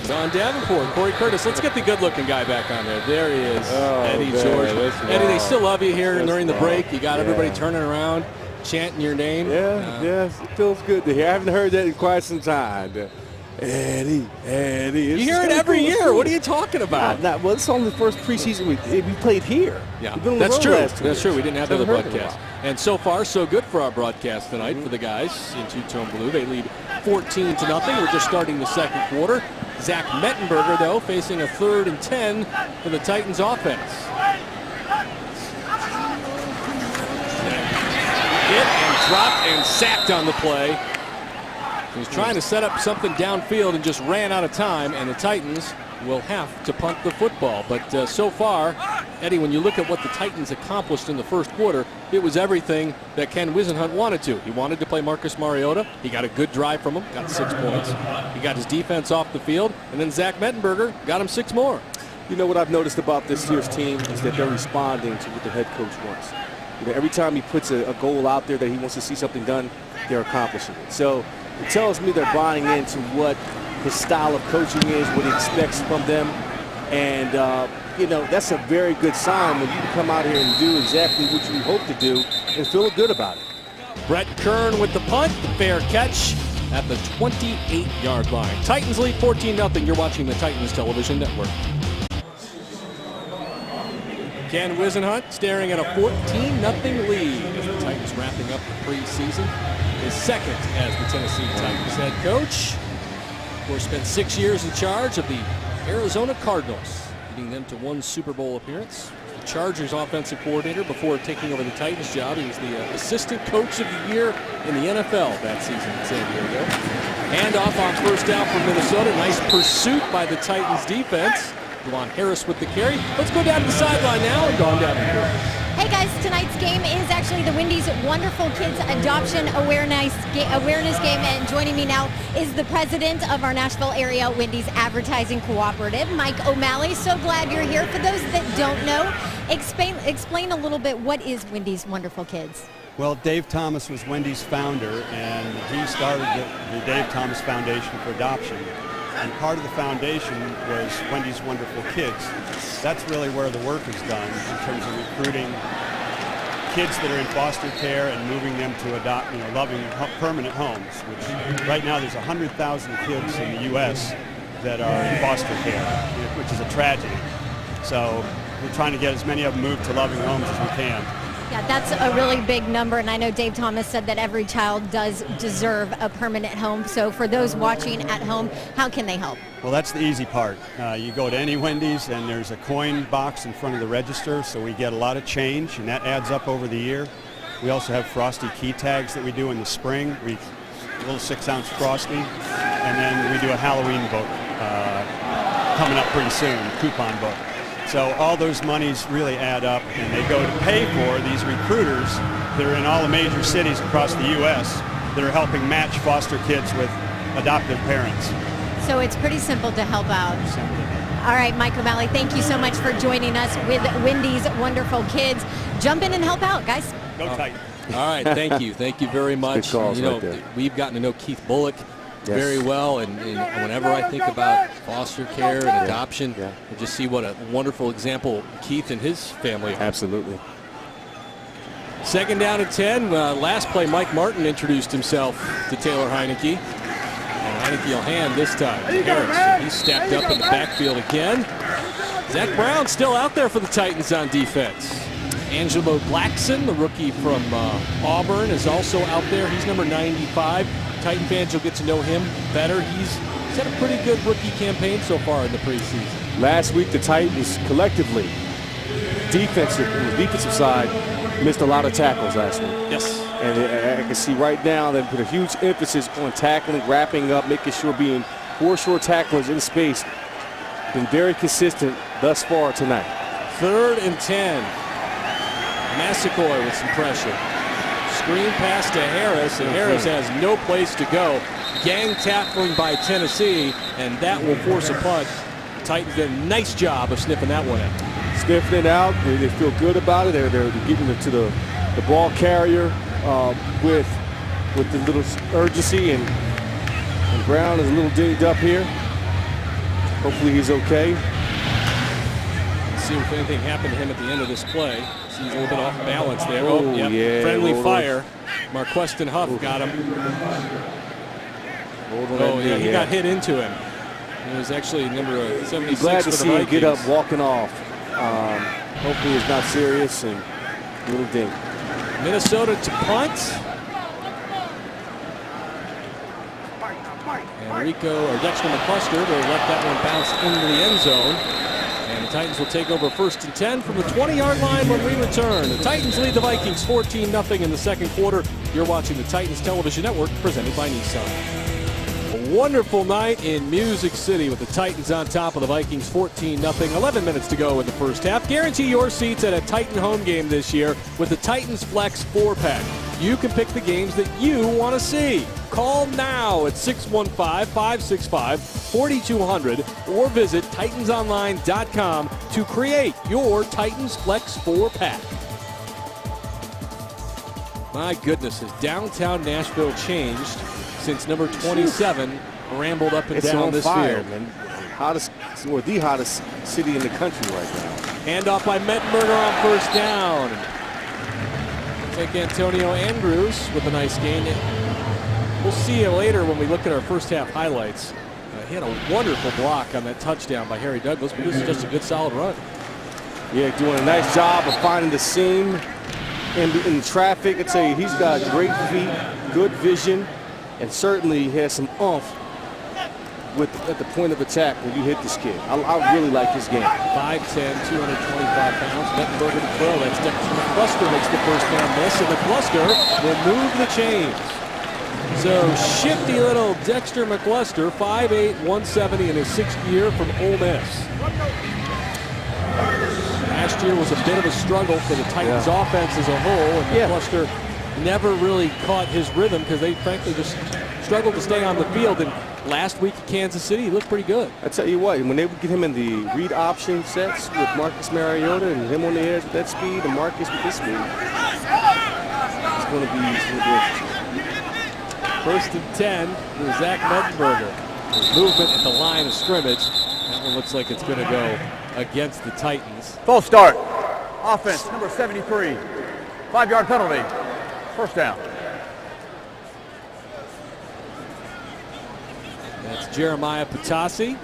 Don Davenport, Corey Curtis. Let's get the good-looking guy back on there. There he is, Eddie George. Eddie, they still love you here during the break. You got everybody turning around, chanting your name. Yes, it feels good to hear. I haven't heard that in quite some time. Eddie. You hear it every year. What are you talking about? Well, it's only the first preseason we played here. Yeah, that's true. That's true. We didn't have the other broadcast. And so far, so good for our broadcast tonight for the guys in two-tone blue. They lead 14-0. We're just starting the second quarter. Zach Mettenberger, though, facing a 3rd and 10 for the Titans offense. Hit and dropped and sacked on the play. He was trying to set up something downfield and just ran out of time, and the Titans will have to punt the football. But so far, Eddie, when you look at what the Titans accomplished in the first quarter, it was everything that Ken Wisenhunt wanted to. He wanted to play Marcus Mariota. He got a good drive from him, got 6 points. He got his defense off the field, and then Zach Mettenberger got him 6 more. You know what I've noticed about this year's team is that they're responding to what the head coach wants. You know, every time he puts a goal out there that he wants to see something done, they're accomplishing it. So it tells me they're buying into what his style of coaching is, what he expects from them. And, you know, that's a very good sign when you can come out here and do exactly what you hope to do and feel good about it. Brett Kern with the punt, the fair catch at the 28-yard line. Titans lead 14-0. You're watching the Titans Television Network. Ken Wisenhunt staring at a 14-0 lead as the Titans wrapping up the preseason. His second as the Tennessee Titans head coach. Of course, spent 6 years in charge of the Arizona Cardinals, leading them to 1 Super Bowl appearance. The Chargers offensive coordinator before taking over the Titans job. He was the assistant coach of the year in the NFL that season in San Diego. Handoff on first down for Minnesota. Nice pursuit by the Titans defense. Juwan Harris with the carry. Let's go down to the sideline now and Don Davenport. Hey guys, tonight's game is actually the Wendy's Wonderful Kids Adoption Awareness Game, and joining me now is the president of our Nashville area Wendy's Advertising Cooperative, Mike O'Malley. So glad you're here. For those that don't know, explain a little bit, what is Wendy's Wonderful Kids? Well, Dave Thomas was Wendy's founder, and he started the Dave Thomas Foundation for Adoption. And part of the foundation was Wendy's Wonderful Kids. That's really where the work is done in terms of recruiting kids that are in foster care and moving them to adopt, loving permanent homes. Which right now there's 100,000 kids in the U.S. that are in foster care, which is a tragedy. So we're trying to get as many of them moved to loving homes as we can. Yeah, that's a really big number, and I know Dave Thomas said that every child does deserve a permanent home. So for those watching at home, how can they help? Well, that's the easy part. You go to any Wendy's and there's a coin box in front of the register, so we get a lot of change, and that adds up over the year. We also have Frosty key tags that we do in the spring, a little 6-ounce Frosty, and then we do a Halloween book coming up pretty soon, coupon book. So all those monies really add up, and they go to pay for these recruiters that are in all the major cities across the U.S. that are helping match foster kids with adoptive parents. So it's pretty simple to help out. All right, Mike O'Malley, thank you so much for joining us with Wendy's Wonderful Kids. Jump in and help out, guys. Go Titans. All right, thank you. Thank you very much. Good calls right there. We've gotten to know Keith Bullock very well, and whenever I think about foster care and adoption, I just see what a wonderful example Keith and his family are. Absolutely. Second down and 10. Last play, Mike Martin introduced himself to Taylor Heineke. And Heineke will hand this time to Harris. He's stepped up in the backfield again. Zach Brown still out there for the Titans on defense. Angelo Blackson, the rookie from Auburn, is also out there. He's number 95. Titan fans will get to know him better. He's had a pretty good rookie campaign so far in the preseason. Last week, the Titans collectively, on the defensive side, missed a lot of tackles last week. Yes. And I can see right now they put a huge emphasis on tackling, wrapping up, making sure being foreshore tacklers in space. Been very consistent thus far tonight. 3rd and 10. Massaquoi with some pressure. Screen pass to Harris, and Harris has no place to go. Gang tackling by Tennessee, and that will force a punt. The Titans did a nice job of sniffing that one out. Sniffing it out. They feel good about it. They're getting it to the ball carrier with the little urgency, and Brown is a little dinged up here. Hopefully he's okay. Let's see if anything happened to him at the end of this play. He's a little bit off balance there. Oh, yep. yeah. Friendly fire. Marqueston Huff got him. He got hit into him. It was actually number 76 Glad for to the see him Vikings. get up walking off. Hopefully it's not serious and a little ding. Minnesota to punt. And Dexter McCluster will let that one bounce into the end zone. And the Titans will take over 1st and 10 from the 20-yard line when we return. The Titans lead the Vikings 14-0 in the second quarter. You're watching the Titans Television Network, presented by Nissan. A wonderful night in Music City with the Titans on top of the Vikings 14-0. 11 minutes to go in the first half. Guarantee your seats at a Titan home game this year with the Titans Flex 4-pack. You can pick the games that you want to see. Call now at 615-565-4200 or visit titansonline.com to create your Titans Flex 4-pack. My goodness, has downtown Nashville changed since number 27 rambled up and down this field? Man. The hottest city in the country right now. Handoff by Mettenberger on 1st down. Take Antonio Andrews with a nice gain. We'll see you later when we look at our first half highlights. He had a wonderful block on that touchdown by Harry Douglas, but this is just a good solid run. Yeah, doing a nice job of finding the seam in traffic. I'd say he's got great feet, good vision, and certainly has some oomph at the point of attack when you hit this kid. I really like his game. 5'10", 225 pounds. Mettenberger to throw. That's Dexter McCluster makes the first down miss, and McCluster will move the chains. So shifty little Dexter McCluster, 5'8", 170 in his 6th year from Ole Miss. Last year was a bit of a struggle for the Titans offense as a whole, and McCluster never really caught his rhythm because they frankly just struggled to stay on the field. And last week at Kansas City, he looked pretty good. I tell you what, when they would get him in the read option sets with Marcus Mariota and him on the edge with that speed and Marcus with this speed, it's going to be interesting. 1st and 10 with Zach Mettenberger. Movement at the line of scrimmage. That one looks like it's going to go against the Titans. False start. Offense, number 73. 5-yard penalty. 1st down. That's Jeremiah Patasi,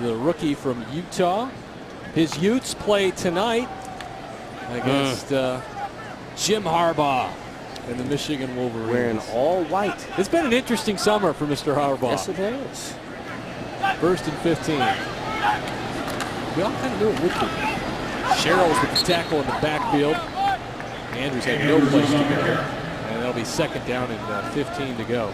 the rookie from Utah. His Utes play tonight against Jim Harbaugh and the Michigan Wolverines. Wearing all white. It's been an interesting summer for Mr. Harbaugh. Yes, it has. 1st and 15. We all kind of knew it would be. Sherrills with the tackle in the backfield. Andrews had no place to go. And that'll be 2nd down and 15 to go.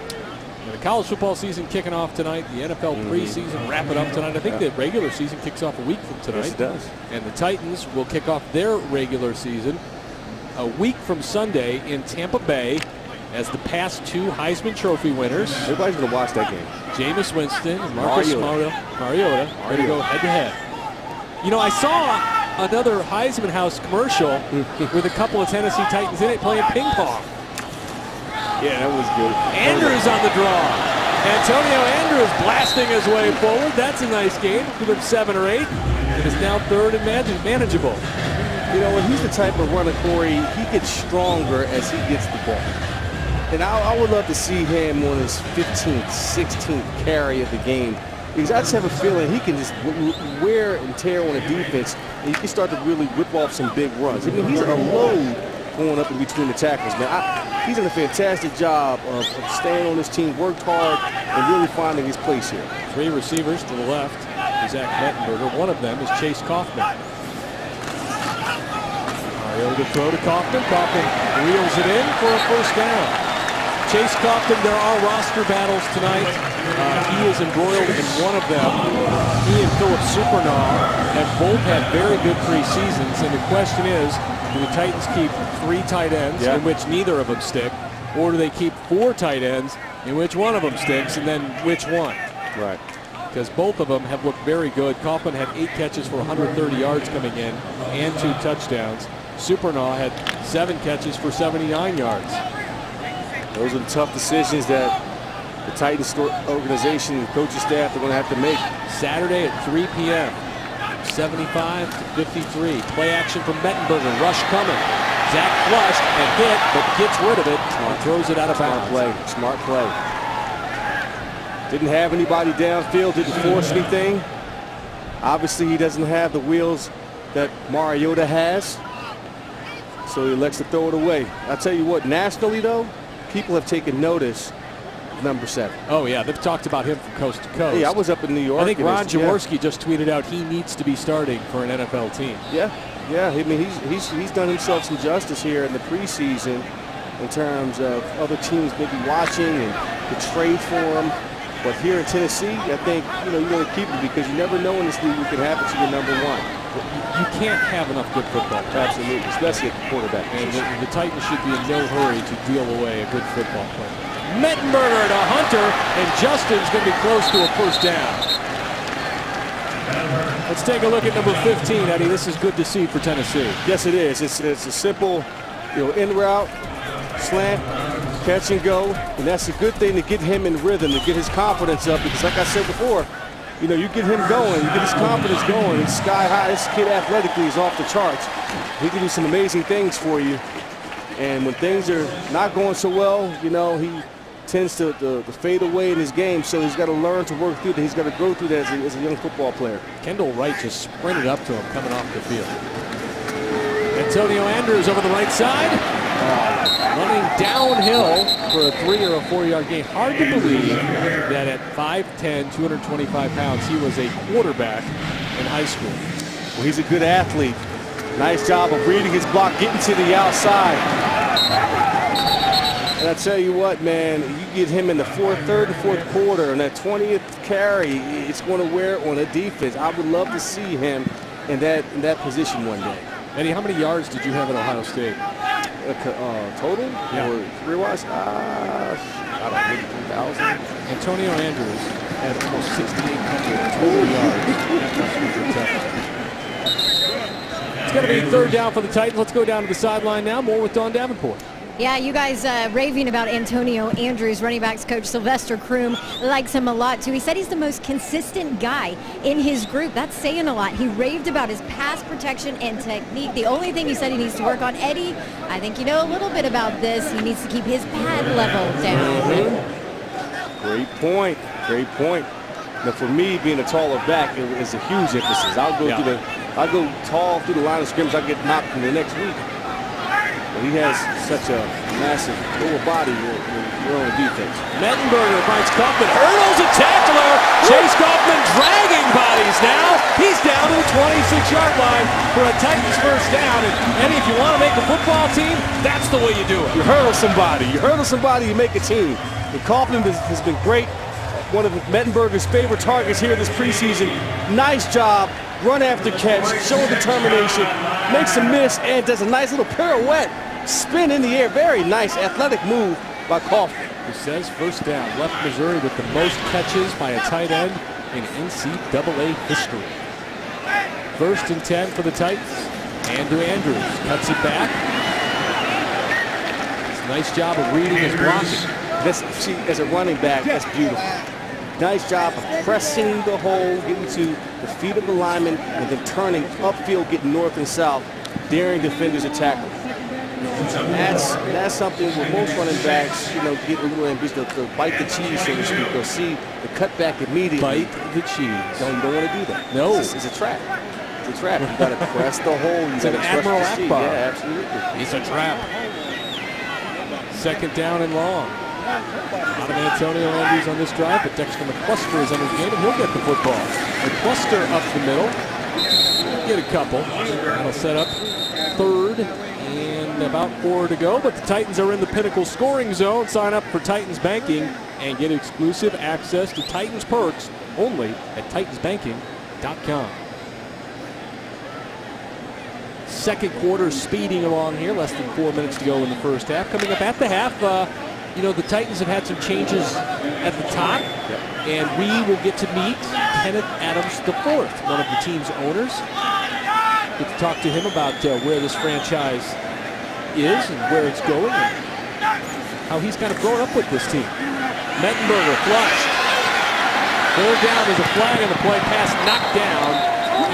And the college football season kicking off tonight. The NFL preseason wrapping up tonight. I think the regular season kicks off a week from tonight. Yes, it does. And the Titans will kick off their regular season a week from Sunday in Tampa Bay as the past 2 Heisman Trophy winners. Everybody's going to watch that game. Jameis Winston and Marcus Mariota going to go head-to-head. You know, I saw another Heisman House commercial with a couple of Tennessee Titans in it playing ping pong. Yeah, that was good. Andrews on the draw. Antonio Andrews blasting his way forward. That's a nice game. Give him 7 or 8. It is now 3rd and manageable. You know, and he's the type of runner, Corey, he gets stronger as he gets the ball. And I would love to see him on his 15th, 16th carry of the game. Because I just have a feeling he can just wear and tear on a defense, and he can start to really whip off some big runs. I mean, he's a load going up in between the tackles, man. He's done a fantastic job of staying on his team, worked hard, and really finding his place here. 3 receivers to the left. Zach Mettenberger. One of them is Chase Kaufman. Able to throw to Kaufman. Kaufman reels it in for a first down. Chase Kaufman, there are roster battles tonight. He is embroiled in one of them. He and Philip Supernaw have both had very good preseasons, and the question is, do the Titans keep 3 tight ends, in which neither of them stick, or do they keep 4 tight ends, in which one of them sticks, and then which one? Right. Because both of them have looked very good. Kaufman had 8 catches for 130 yards coming in and 2 touchdowns. Supernaw had 7 catches for 79 yards. Those are the tough decisions that the Titans organization and coaching staff are going to have to make. Saturday at 3 p.m. 75 to 53. Play action from Mettenberger. Rush coming. Zach flushed and hit, but gets rid of it and throws it out of bounds. Smart play. Didn't have anybody downfield. Didn't force anything. Obviously, he doesn't have the wheels that Mariota has, so he elects to throw it away. I'll tell you what, nationally, though, people have taken notice of number 7. Oh, yeah. They've talked about him from coast to coast. Hey, I was up in New York. I think Ron Jaworski just tweeted out he needs to be starting for an NFL team. Yeah. I mean, he's done himself some justice here in the preseason in terms of other teams maybe watching and the trade for him. But here in Tennessee, I think, you want to keep him because you never know in this league what can happen to your number 1. You can't have enough good football players. Absolutely, especially at the quarterback. And the Titans should be in no hurry to deal away a good football player. Mettenberger to Hunter, and Justin's going to be close to a first down. Let's take a look at number 15, Eddie. This is good to see for Tennessee. Yes, it is. It's a simple, in route, slant, catch and go, and that's a good thing to get him in rhythm, to get his confidence up. Because, like I said before, you get him going, you get his confidence going. It's sky high. This kid athletically is off the charts. He can do some amazing things for you. And when things are not going so well, he tends to fade away in his game. So he's got to learn to work through that. He's got to grow through that as a young football player. Kendall Wright just sprinted up to him coming off the field. Antonio Andrews over the right side. Running downhill for a 3 or a 4-yard gain. Hard to believe that at 5'10", 225 pounds, he was a quarterback in high school. Well, he's a good athlete. Nice job of reading his block, getting to the outside. And I tell you what, man, you get him in the third and fourth quarter, and that 20th carry, it's going to wear on a defense. I would love to see him in that position one day. Eddie, how many yards did you have at Ohio State? Total? Yeah. Or career-wise? I don't know, maybe 3,000. Antonio Andrews had almost 6,800 total yards. It's going to be 3rd down for the Titans. Let's go down to the sideline now. More with Don Davenport. Yeah, you guys raving about Antonio Andrews. Running backs coach Sylvester Croom likes him a lot, too. He said he's the most consistent guy in his group. That's saying a lot. He raved about his pass protection and technique. The only thing he said he needs to work on, Eddie, I think you know a little bit about this. He needs to keep his pad level down. Great point. Great point. Now, for me, being a taller back is a huge emphasis. I'll go tall through the line of scrimmage. I'll get knocked in the next week. But he has such a massive lower body we're on defense. Mettenberger finds Kaufman, hurdles a tackler. Chase Kaufman dragging bodies now. He's down to the 26-yard line for a Titans first down. And Eddie, if you want to make a football team, that's the way you do it. You hurdle somebody. You make a team. And Kaufman has been great. One of Mettenberger's favorite targets here this preseason. Nice job. Run after catch, showing determination, makes a miss, and does a nice little pirouette, spin in the air. Very nice athletic move by Kaufman. It says first down. Left Missouri with the most catches by a tight end in NCAA history. 1st and 10 for the Titans. Andrew Andrews cuts it back. It's a nice job of reading his blocking. As a running back, that's beautiful. Nice job of pressing the hole, getting to the feet of the lineman, and then turning upfield, getting north and south. daring defenders to tackle. That's something where most running backs, you know, get a little ambitious. They'll bite the cheese, so to speak. They'll see the cutback immediately. Bite the cheese. No, you don't want to do that. No. It's a trap. It's a trap. You got to press the hole. You got to trust Admiral the seat. Akbar. Yeah, absolutely. It's a trap. Second down and long. A lot of Antonio Andrews on this drive, but Dexter McCluster is on his game, and he'll get the football. McCluster up the middle. Get a couple. That'll set up third and about 4 to go, but the Titans are in the Pinnacle scoring zone. Sign up for Titans Banking and get exclusive access to Titans perks only at titansbanking.com. Second quarter speeding along here, less than 4 minutes to go in the first half. Coming up at the half, you know, the Titans have had some changes at the top, and we will get to meet Kenneth Adams IV, one of the team's owners. Get to talk to him about where this franchise is and where it's going and how he's kind of grown up with this team. Mettenberger flushed. Third down, there's a flag on the play, pass knocked down,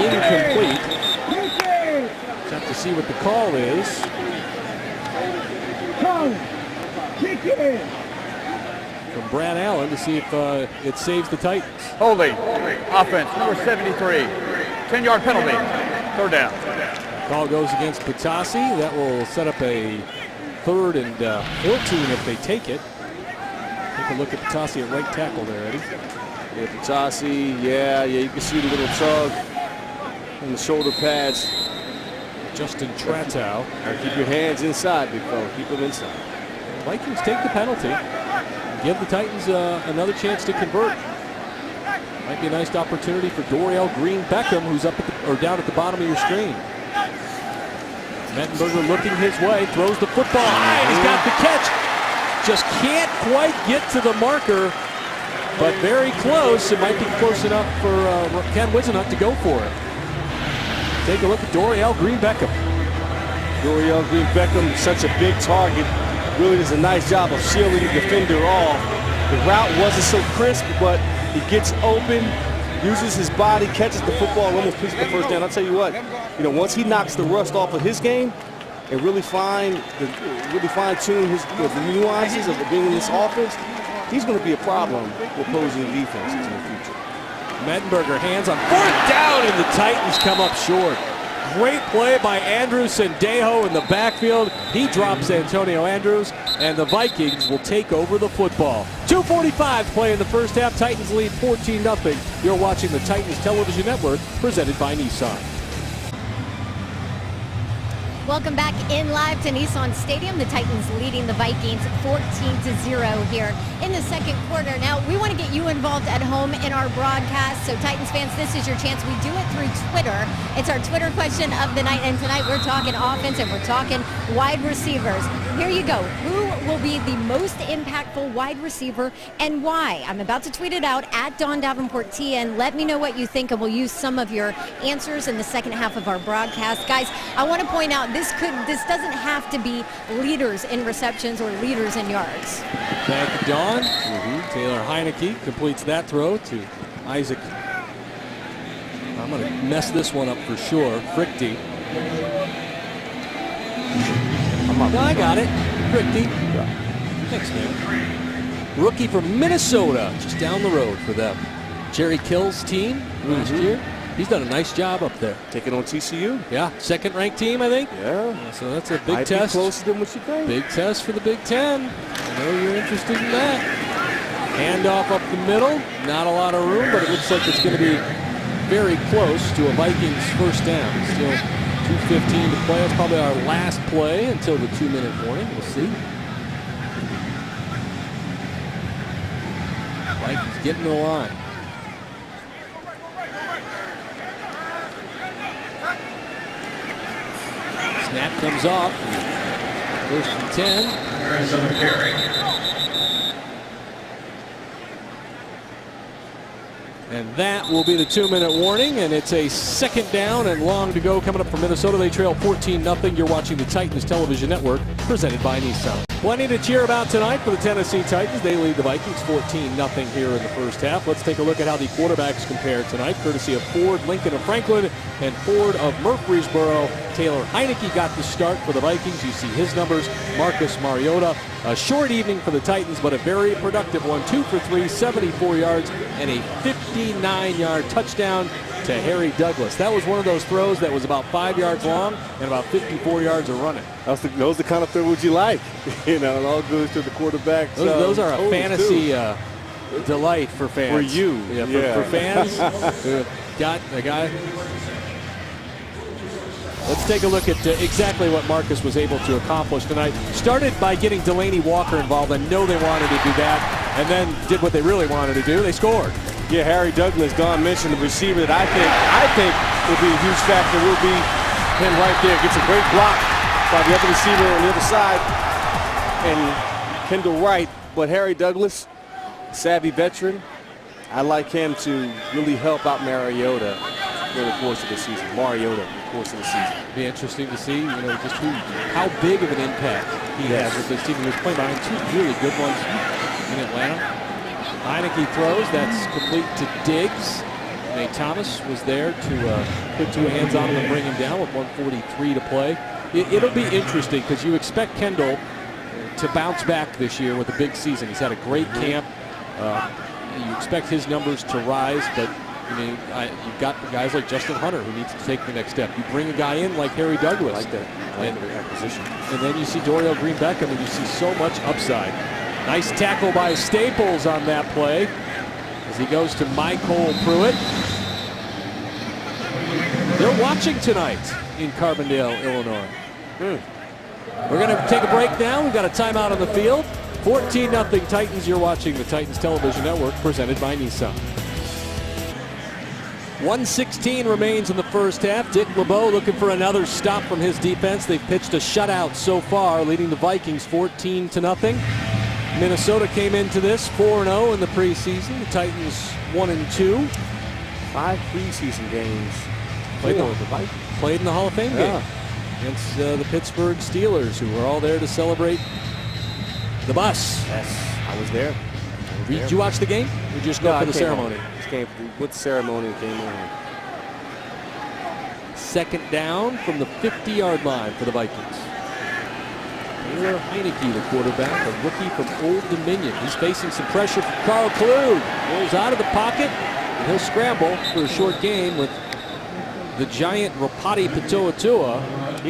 incomplete. Just have to see what the call is. From Brad Allen to see if it saves the Titans. Holding. Offense, number 73. 10-yard penalty. Third down. Call goes against Patasi. That will set up a 3rd and 14 if they take it. Take a look at Patasi at right tackle there, Eddie. Yeah, Patasi, yeah, you can see the little tug in the shoulder pads. Justin Tratow. Keep your hands inside, big fella. Keep them inside. Vikings take the penalty. Give the Titans another chance to convert. Might be a nice opportunity for Dorial Green Beckham, who's up at or down at the bottom of your screen. Mettenberger looking his way, throws the football high, and he's got the catch. Just can't quite get to the marker, but very close. It might be close enough for Ken Wisenhunt to go for it. Take a look at Dorial Green Beckham. Dorial Green Beckham, such a big target, really does a nice job of shielding the defender off. The route wasn't so crisp, but he gets open, uses his body, catches the football, and almost picks up the first down. I'll tell you what, you know, once he knocks the rust off of his game and really fine-tune the nuances of being in this offense, he's going to be a problem with opposing defenses in the future. Mettenberger hands on 4th down, and the Titans come up short. Great play by Andrew Sendejo in the backfield. He drops Antonio Andrews, and the Vikings will take over the football. 2:45 play in the first half. Titans lead 14-0. You're watching the Titans Television Network, presented by Nissan. Welcome back in live to Nissan Stadium. The Titans leading the Vikings 14-0 here in the second quarter. Now, we want to get you involved at home in our broadcast. So, Titans fans, this is your chance. We do it through Twitter. It's our Twitter question of the night. And tonight, we're talking offense and we're talking wide receivers. Here you go. Who will be the most impactful wide receiver and why? I'm about to tweet it out at Dawn Davenport TN. Let me know what you think, and we'll use some of your answers in the second half of our broadcast. Guys, I want to point out this doesn't have to be leaders in receptions or leaders in yards. Thank you, Dawn. Taylor Heineke completes that throw to Isaac. I'm going to mess this one up for sure. Frichte. No, I got it. Frichte. Thanks, man. Rookie from Minnesota, just down the road for them. Jerry Kill's team last year. He's done a nice job up there. Taking on TCU. Yeah, second-ranked team, I think. Yeah. So that's a big Might test. be closer than what you think. Big test for the Big Ten. I know you're interested in that. Handoff up the middle. Not a lot of room, but it looks like it's going to be very close to a Vikings first down. Still 2:15 to play. That's probably our last play until the 2-minute warning. We'll see. Vikings getting to the line. Snap comes off. First and 10. And that will be the 2-minute warning, and it's a second down and long to go coming up from Minnesota. They trail 14-0. You're watching the Titans Television Network, presented by Nissan. Plenty to cheer about tonight for the Tennessee Titans. They lead the Vikings 14-0 here in the first half. Let's take a look at how the quarterbacks compare tonight, courtesy of Ford, Lincoln of Franklin, and Ford of Murfreesboro. Taylor Heineke got the start for the Vikings. You see his numbers. Marcus Mariota. A short evening for the Titans, but a very productive one. 2 for 3, 74 yards, and a 59-yard touchdown to Harry Douglas. That was one of those throws that was about 5 yards long and about 54 yards of running. Those the kind of throws you like. You know, it all goes to the quarterback. Those are a fantasy delight for fans. For you. Yeah, for fans. Got a guy. Let's take a look at exactly what Marcus was able to accomplish tonight. Started by getting Delaney Walker involved. I know they wanted to do that, and then did what they really wanted to do. They scored. Yeah, Harry Douglas, Don mentioned the receiver that I think will be a huge factor. Will be him right there. Gets a great block by the other receiver on the other side, and Kendall Wright. But Harry Douglas, savvy veteran, I like him to really help out Mariota during the course of the season. Be interesting to see, just how big of an impact he has with this team. He was playing behind two really good ones in Atlanta. Heineke throws, that's complete to Diggs. Nate Thomas was there to put two hands on him and bring him down with 1:43 to play. It'll be interesting because you expect Kendall to bounce back this year with a big season. He's had a great camp. You expect his numbers to rise, but you've got guys like Justin Hunter who needs to take the next step. You bring a guy in like Harry Douglas. I like that. I like the acquisition. And then you see Dorial Green-Beckham, and you see so much upside. Nice tackle by Staples on that play as he goes to Michael Pruitt. They're watching tonight in Carbondale, Illinois. We're going to take a break now. We've got a timeout on the field. 14-0 Titans. You're watching the Titans Television Network, presented by Nissan. 1:16 remains in the first half. Dick LeBeau looking for another stop from his defense. They've pitched a shutout so far, leading the Vikings 14-0. Minnesota came into this 4-0 in the preseason. The Titans 1-2. 5 preseason games. Played in the Hall of Fame game against the Pittsburgh Steelers, who were all there to celebrate the bus. Yes, I was there. Did you watch the game? Or did you just go for the ceremony? With the ceremony came on. Second down from the 50-yard line for the Vikings. Taylor Heineke, the quarterback, a rookie from Old Dominion. He's facing some pressure from Carl Klug. Rolls out of the pocket, and he'll scramble for a short gain with the giant Rapati Patoa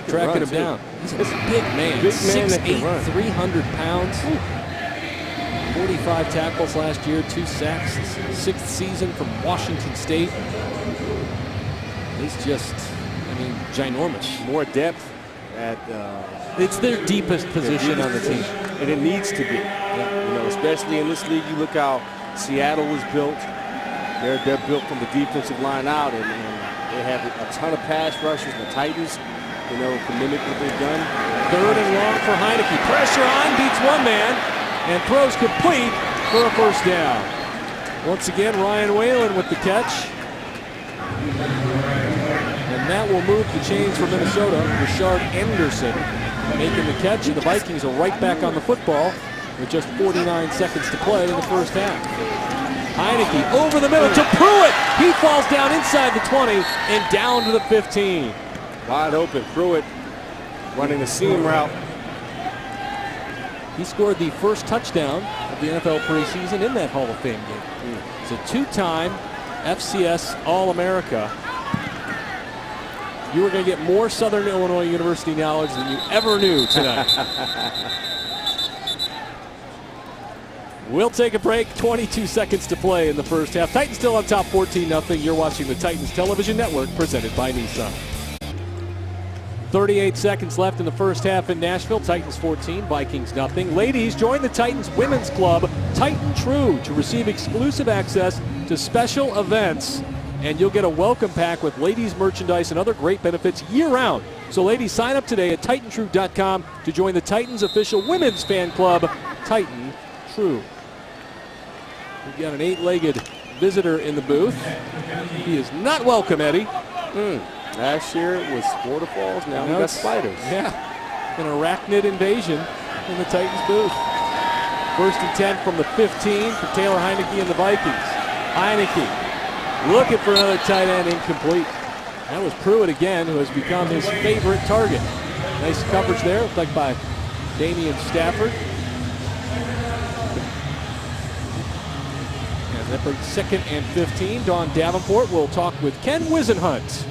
tracking him down. He's a big man. 6'8", 300 pounds. 45 tackles last year, 2 sacks, 6th season from Washington State. He's just, ginormous. More depth at it's their deepest position on the team, and it needs to be. Especially in this league, you look how Seattle was built. They're built from the defensive line out, and they have a ton of pass rushers. The Titans, can mimic what they've done. 3rd and long for Heineke. Pressure on, beats one man, and throws complete for a first down. Once again, Ryan Whalen with the catch. And that will move the chains for Minnesota. Rashard Anderson making the catch, and the Vikings are right back on the football with just 49 seconds to play in the first half. Heineke over the middle to Pruitt. He falls down inside the 20 and down to the 15. Wide open. Pruitt running the seam route. He scored the first touchdown of the NFL preseason in that Hall of Fame game. He's a 2-time FCS All-America. You were going to get more Southern Illinois University knowledge than you ever knew tonight. We'll take a break. 22 seconds to play in the first half. Titans still on top 14-0. You're watching the Titans Television Network, presented by Nissan. 38 seconds left in the first half in Nashville. Titans 14, Vikings nothing. Ladies, join the Titans women's club, Titan True, to receive exclusive access to special events. And you'll get a welcome pack with ladies merchandise and other great benefits year-round. So ladies, sign up today at TitanTrue.com to join the Titans official women's fan club, Titan True. We've got an 8-legged visitor in the booth. He is not welcome, Eddie. Last year it was waterfalls, now we got spiders. Yeah, an arachnid invasion. in the Titans booth. 1st and 10 from the 15 for Taylor Heineke and the Vikings. Heineke looking for another tight end, incomplete. That was Pruitt again, who has become his favorite target. Nice coverage there, looked like by Damian Stafford. And that brings 2nd and 15. Dawn Davenport will talk with Ken Wisenhunt.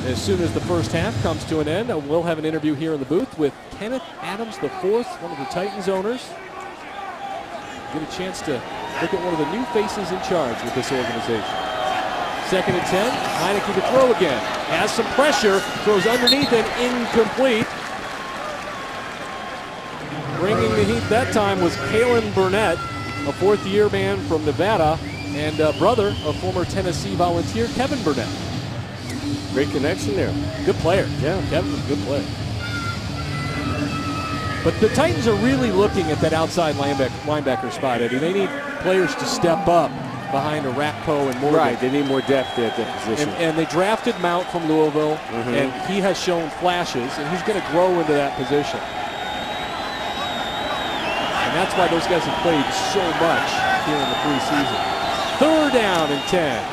As soon as the first half comes to an end, we'll have an interview here in the booth with Kenneth Adams IV, one of the Titans owners. Get a chance to look at one of the new faces in charge with this organization. 2nd and 10, Heineke to throw again. Has some pressure, throws underneath and incomplete. Bringing the heat that time was Kalen Burnett, a 4th-year man from Nevada and brother of former Tennessee Volunteer Kevin Burnett. Great connection there. Good player. Yeah, Kevin's a good player. But the Titans are really looking at that outside linebacker spot, Eddie. They need players to step up behind Arakpo and Morgan. Right, they need more depth at that position. And they drafted Mount from Louisville, and he has shown flashes, and he's going to grow into that position. And that's why those guys have played so much here in the preseason. 3rd down and 10.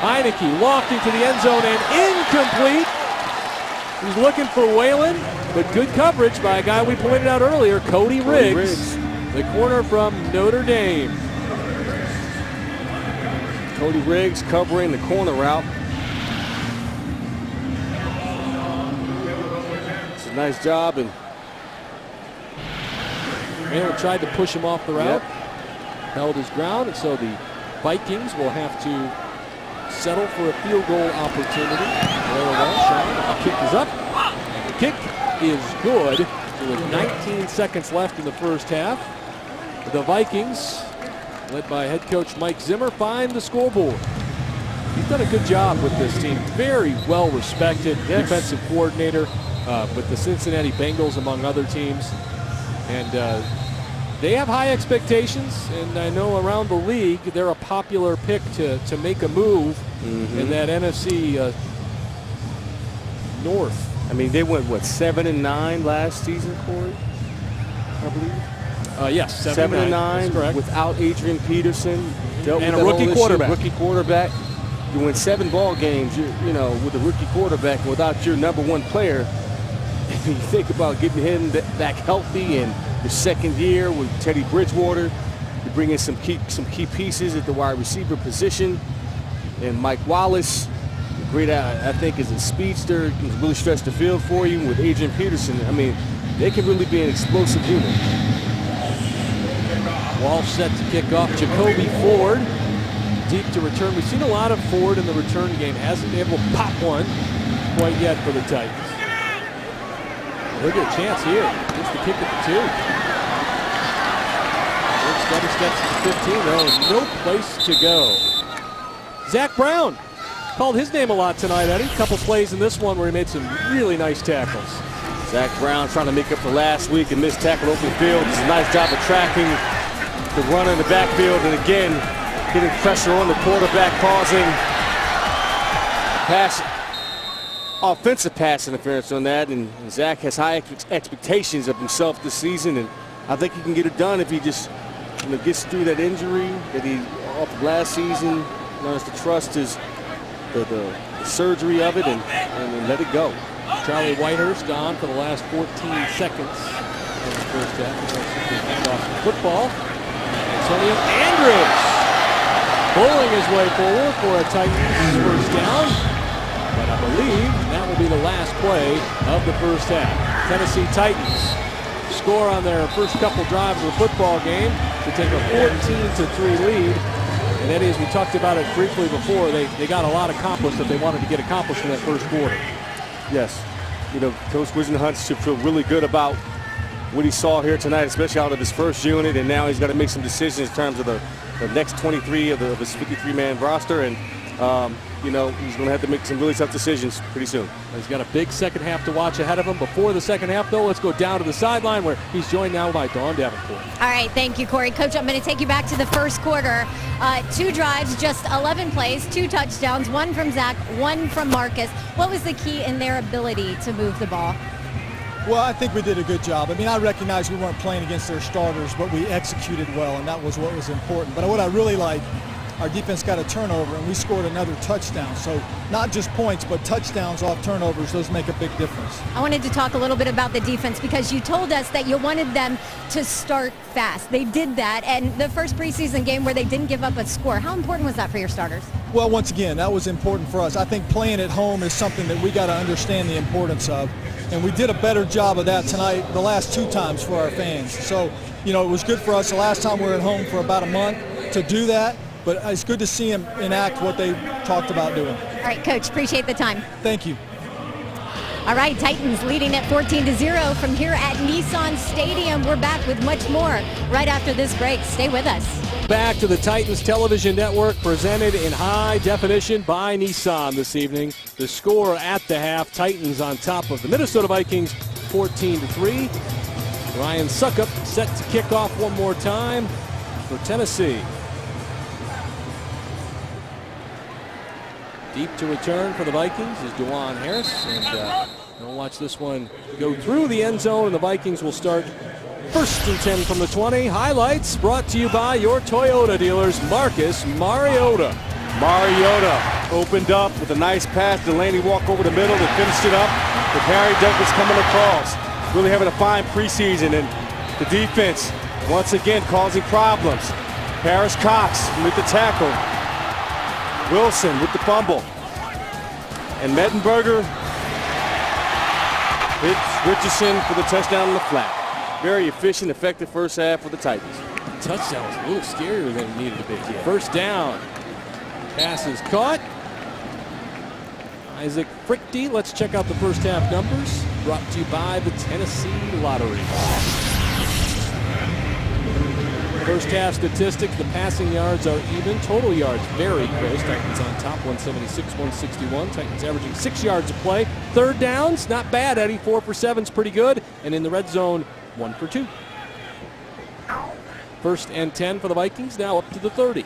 Heineke walked into the end zone and incomplete. He's looking for Whalen, but good coverage by a guy we pointed out earlier, Cody Riggs, the corner from Notre Dame. Cody Riggs covering the corner route. It's a nice job, and Mailer tried to push him off the route, held his ground, and so the Vikings will have to settle for a field goal opportunity. The kick is up, and the kick is good. With 19 seconds left in the first half, the Vikings, led by head coach Mike Zimmer, find the scoreboard. He's done a good job with this team. Very well respected defensive coordinator with the Cincinnati Bengals, among other teams. And they have high expectations, and I know around the league they're a popular pick to make a move in that NFC North. I mean, they went, what, 7-9 last season, Corey? I believe. Yes, 7-9 without Adrian Peterson. And a rookie quarterback. Rookie quarterback. You win 7 ball games, you know, with a rookie quarterback without your number 1 player. If you think about getting him back healthy in your 2nd year with Teddy Bridgewater, you bring in some key pieces at the wide receiver position, and Mike Wallace, great, I think, is a speedster. He can really stretch the field for you. With Adrian Peterson, I mean, they can really be an explosive unit. Walsh set to kick off. Jacoby Ford deep to return. We've seen a lot of Ford in the return game. Hasn't been able to pop one quite yet for the Titans. Look at a chance here. Gets the kick at the 2. Steps to the 15, though. No place to go. Zach Brown called his name a lot tonight, Eddie. A couple plays in this one where he made some really nice tackles. Zach Brown trying to make up for last week and missed tackle open field. Does a nice job of tracking the run in the backfield, and again, getting pressure on the quarterback, causing offensive pass interference on that. And Zach has high expectations of himself this season, and I think he can get it done if he just gets through that injury that he off last season, learns to trust the surgery of it and let it go. Charlie Whitehurst gone for the last 14 seconds in the first half. Hand off the football. Antonio Andrews pulling his way forward for a Titans first down. But I believe that will be the last play of the first half. Tennessee Titans score on their first couple drives of the football game to take a 14-3 lead. And Eddie, as we talked about it briefly before, they got a lot accomplished that they wanted to get accomplished in that first quarter. Yes. You know, Coach Wisenhunt should feel really good about what he saw here tonight, especially out of his first unit, and now he's got to make some decisions in terms of the next 23 of his 53-man roster, and you know, he's going to have to make some really tough decisions pretty soon. He's got a big second half to watch ahead of him. Before the second half, though, let's go down to the sideline where he's joined now by Dawn Davenport. All right, thank you, Corey. Coach, I'm going to take you back to the first quarter. 2 drives, just 11 plays, 2 touchdowns, 1 from Zach, 1 from Marcus. What was the key in their ability to move the ball? Well, I think we did a good job. I mean, I recognize we weren't playing against their starters, but we executed well, and that was what was important. But what I really like, our defense got a turnover, and we scored another touchdown. So not just points, but touchdowns off turnovers, those make a big difference. I wanted to talk a little bit about the defense because you told us that you wanted them to start fast. They did that, and the first preseason game where they didn't give up a score, how important was that for your starters? Well, once again, that was important for us. I think playing at home is something that we got to understand the importance of. And we did a better job of that tonight the last 2 times for our fans. So, you know, it was good for us the last time we were at home for about a month to do that. But it's good to see them enact what they talked about doing. All right, Coach, appreciate the time. Thank you. All right, Titans leading at 14-0 from here at Nissan Stadium. We're back with much more right after this break. Stay with us. Back to the Titans Television Network, presented in high definition by Nissan this evening. The score at the half, Titans on top of the Minnesota Vikings, 14-3. Ryan Suckup set to kick off one more time for Tennessee. Deep to return for the Vikings is DeJuan Harris, and we'll watch this one go through the end zone, and the Vikings will start 1st and 10 from the 20. Highlights brought to you by your Toyota dealers, Marcus Mariota. Mariota opened up with a nice pass. Delaney walked over the middle and finished it up with Harry Douglas coming across. Really having a fine preseason, and the defense once again causing problems. Harris Cox with the tackle. Wilson with the fumble. And Mettenberger hits Richardson for the touchdown on the flat. Very efficient, effective first half for the Titans. Touchdown was a little scarier than it needed to be. First down. Pass is caught. Isaac Frickty. Let's check out the first half numbers. Brought to you by the Tennessee Lottery. First half statistics, the passing yards are even. Total yards very close. Titans on top, 176-161. Titans averaging 6 yards a play. Third downs, not bad, Eddie. 4 for 7 is pretty good. And in the red zone, 1 for 2. 1st and 10 for the Vikings, now up to the 30.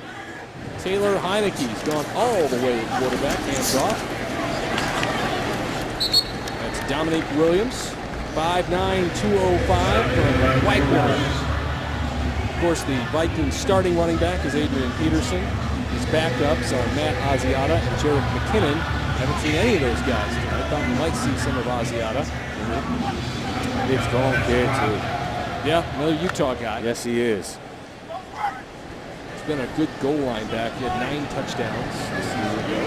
Taylor Heineke's gone all the way to quarterback, hands off. That's Dominique Williams, 5'9", 205 from Waghorn. Of course, the Vikings starting running back is Adrian Peterson. His backups are Matt Asiata and Jared McKinnon. Haven't seen any of those guys tonight. Thought we might see some of Asiata. Big strong kid too. Yeah, another Utah guy. Yes, he is. He's been a good goal line back. He had 9 touchdowns this season ago.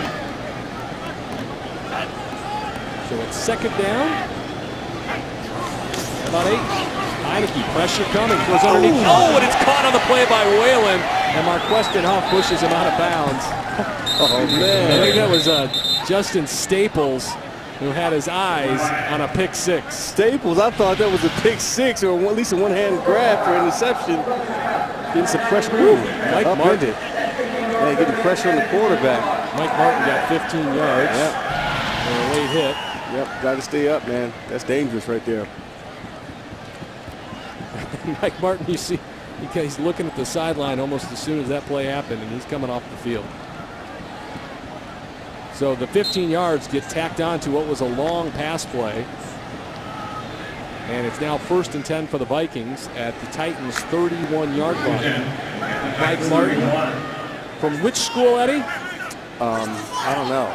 So it's 2nd down. About 8. Heineke, pressure coming, goes underneath. Oh, and it's caught on the play by Whalen. And Marquestin Huff pushes him out of bounds. Oh, man. I think that was Justin Staples who had his eyes on a pick 6. Staples, I thought that was a pick 6 or at least a one-hand grab for interception. Getting some pressure. Mike Martin. Yeah, getting pressure on the quarterback. Mike Martin got 15 yards. Yep. And a late hit. Yep, got to stay up, man. That's dangerous right there. Mike Martin, you see, he's looking at the sideline almost as soon as that play happened, and he's coming off the field. So the 15 yards get tacked on to what was a long pass play. And it's now 1st and 10 for the Vikings at the Titans' 31-yard line. Mike Martin. From which school, Eddie? I don't know.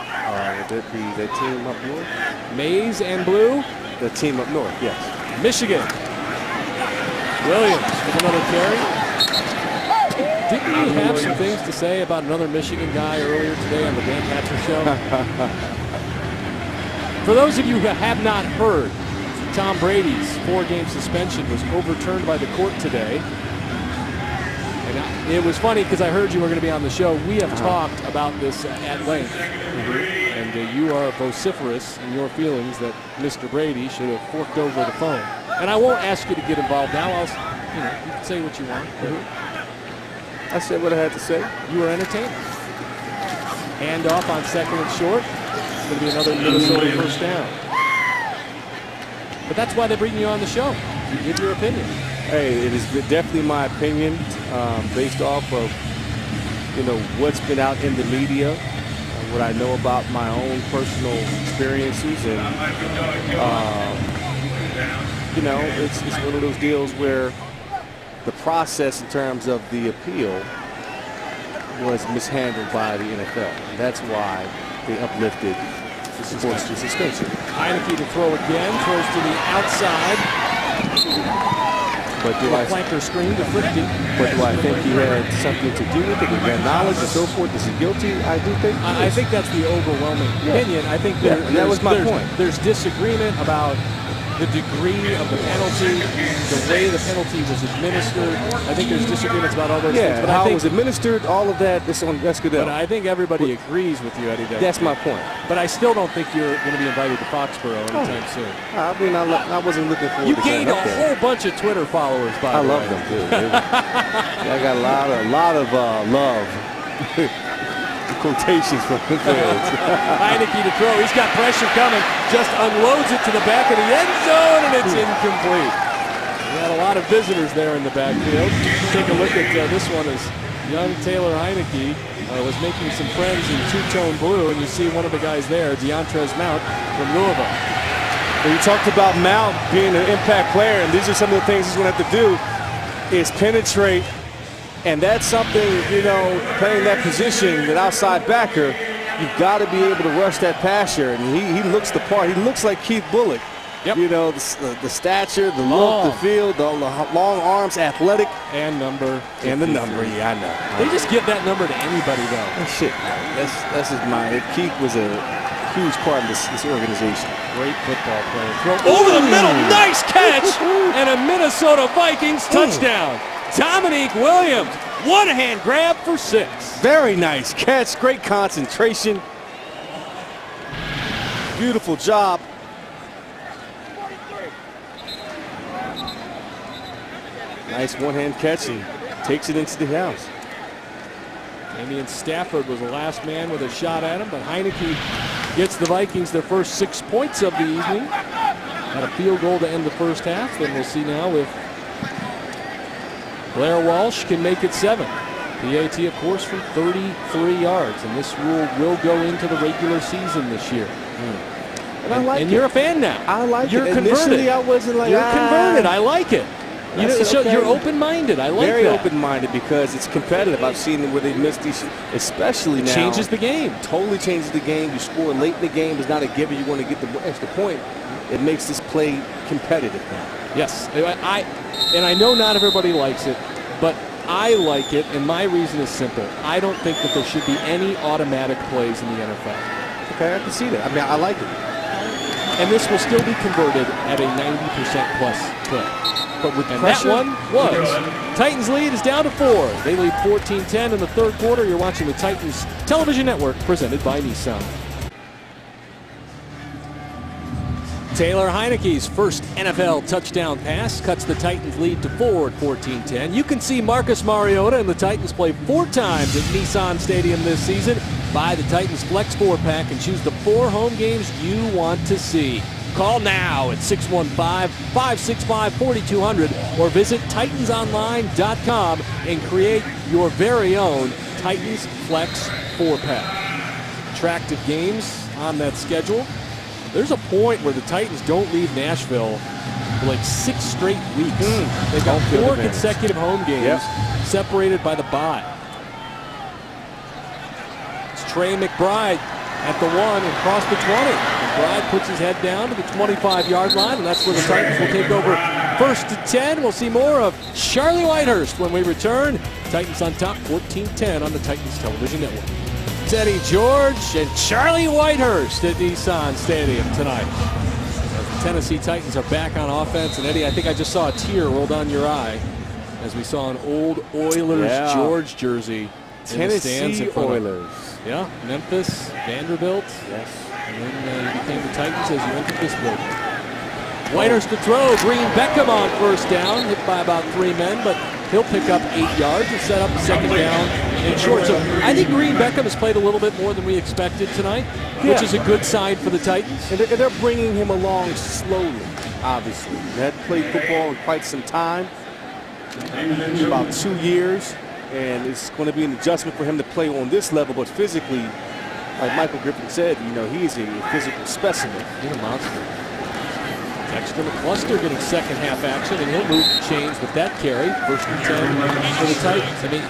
Would it be the team up north? Maize and Blue? The team up north, yes. Michigan. Williams with another carry. Didn't you have some things to say about another Michigan guy earlier today on the Dan Hatcher Show? For those of you who have not heard, Tom Brady's 4-game suspension was overturned by the court today. And it was funny because I heard you were going to be on the show. We have talked about this at length. And you are vociferous in your feelings that Mr. Brady should have forked over the phone. And I won't ask you to get involved now. You can say what you want. I said what I had to say. You were entertained. Hand off on 2nd and short. It's going to be another Minnesota first down. But that's why they bring you on the show. You give your opinion. Hey, it is definitely my opinion based off of, what's been out in the media, what I know about my own personal experiences, and you know, it's one of those deals where the process in terms of the appeal was mishandled by the NFL. And that's why they uplifted the suspension. Heineke to throw again, throws to the outside. But do I flanker screen to Fricke? But do I think he had something to do with it? He had knowledge and so forth. Is he guilty? I do think. I think that's the overwhelming opinion. I think and that was my point. There's disagreement about the degree of the penalty, the way the penalty was administered. I think there's disagreements about all those things. But how I think, it was administered, all of that, that's good. But I think everybody agrees with you, Eddie. That's my point. But I still don't think you're going to be invited to Foxborough anytime soon. I mean, I wasn't looking forward you to gained a whole bunch of Twitter followers, by the way. I love them, too. I got a lot of love. Quotations from the fans. Heineke to throw. He's got pressure coming. Just unloads it to the back of the end zone, and it's incomplete. We had a lot of visitors there in the backfield. Take a look at this one as young Taylor Heineke was making some friends in two-tone blue, and you see one of the guys there, Deontrez Mount from Louisville. Well, you talked about Mount being an impact player, and these are some of the things he's going to have to do is penetrate. And that's something, you know, playing that position, that outside backer, you've got to be able to rush that passer. And he looks the part. He looks like Keith Bullock. Yep. You know, the stature, the look, the feel, the long arms, athletic. And number. And the number, yeah, I know. They just give that number to anybody, though. That's shit, man. That's just Keith was a huge part of this organization. Great football player. Throw over the middle. Nice catch. And a Minnesota Vikings touchdown. Dominique Williams, one-hand grab for 6. Very nice catch, great concentration. Beautiful job. Nice one-hand catch and takes it into the house. Damian Stafford was the last man with a shot at him, but Heineke gets the Vikings their first 6 points of the evening. Had a field goal to end the first half, then we'll see now if Blair Walsh can make it 7. PAT, of course, from 33 yards, and this rule will go into the regular season this year. And I like it. You're a fan now. I like you're it. Converted. Initially, I wasn't like, you're converted. I like it. You're open-minded. I like Very that. open-minded because it's competitive. I've seen where they miss these, especially now. It changes the game. Totally changes the game. You score late in the game. It's not a given. You want to get the extra point. It makes this play competitive now. Yes. I know not everybody likes it, but I like it, and my reason is simple. I don't think that there should be any automatic plays in the NFL. Okay, I can see that. I mean, I like it. And this will still be converted at a 90% plus clip. But with pressure, that one was. Titans lead is down to 4. They lead 14-10 in the third quarter. You're watching the Titans Television Network presented by Nissan. Taylor Heineke's first NFL touchdown pass cuts the Titans lead to 4 at 14-10. You can see Marcus Mariota and the Titans play 4 times at Nissan Stadium this season. Buy the Titans Flex 4-pack and choose the 4 home games you want to see. Call now at 615-565-4200 or visit TitansOnline.com and create your very own Titans Flex 4-pack. Attractive games on that schedule. There's a point where the Titans don't leave Nashville for like 6 straight weeks. They've got 4 consecutive home games separated by the bye. It's Trey McBride at the 1 and across the 20. McBride puts his head down to the 25-yard line, and that's where the Titans will take over 1st and 10. We'll see more of Charlie Whitehurst when we return. Titans on top, 14-10 on the Titans Television Network. Eddie George and Charlie Whitehurst at Nissan Stadium tonight. As the Tennessee Titans are back on offense. And Eddie, I think I just saw a tear roll down your eye as we saw an old Oilers George jersey. Tennessee Oilers. Yeah, Memphis, Vanderbilt. Yes. And then you became the Titans as you entered this building. Whitehurst to throw. Green Beckham on first down, hit by about 3 men, but he'll pick up 8 yards and set up the second down and short. So I think Green Beckham has played a little bit more than we expected tonight, which is a good sign for the Titans. And they're bringing him along slowly, obviously. He hadn't played football in quite some time, about 2 years, and it's going to be an adjustment for him to play on this level, but physically, like Michael Griffin said, you know, he's a physical specimen. He's a monster. Dexter McCluster getting second half action, and he'll move chains with that carry. 1st and 10 for the Titans. I mean,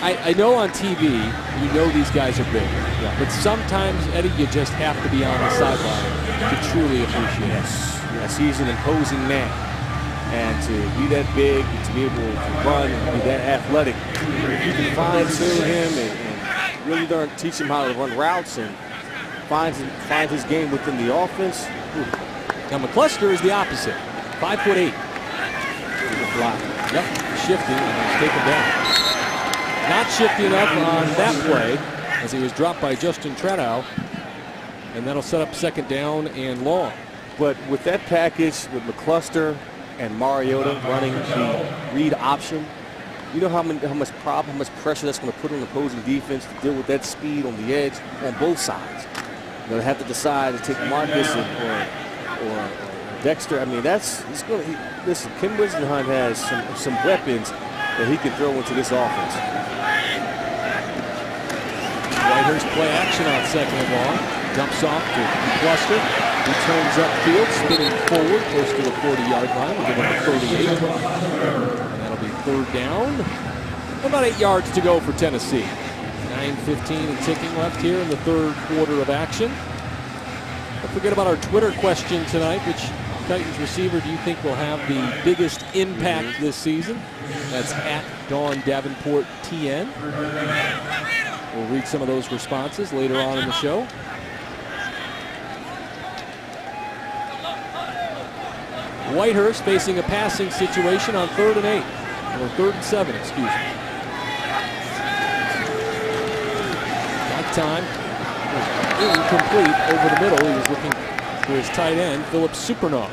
I know on TV, you know these guys are big. Yeah. But sometimes, Eddie, you just have to be on the sideline to truly appreciate it. Yes, he's an imposing man. And to be that big, to be able to run, and be that athletic, if you can fine-tune him and really learn, teach him how to run routes and find his game within the offense. Now McCluster is the opposite. 5'8". Block. Yep, shifty and he's taken down. Not shifty enough on that play as he was dropped by Justin Tredow. And that'll set up 2nd down and long. But with that package, with McCluster and Mariota running the read option, you know how much pressure that's going to put on the opposing defense to deal with that speed on the edge on both sides. They have to decide to take Marcus or Dexter. I mean, it's going to. Listen, Ken Wisenhunt has some weapons that he can throw into this offense. Whitehurst play action on 2nd and long. Dumps off to McCluster. He turns upfield, spinning forward close to the 40-yard line. We'll give him a 38. And that'll be 3rd down. About 8 yards to go for Tennessee. 9:15 and ticking left here in the 3rd quarter of action. Don't forget about our Twitter question tonight. Which Titans receiver do you think will have the biggest impact this season? That's at Dawn Davenport TN. We'll read some of those responses later on in the show. Whitehurst facing a passing situation on 3rd and 8. Or 3rd and 7, excuse me. That time, incomplete over the middle. He was looking for his tight end, Philip Supernaw.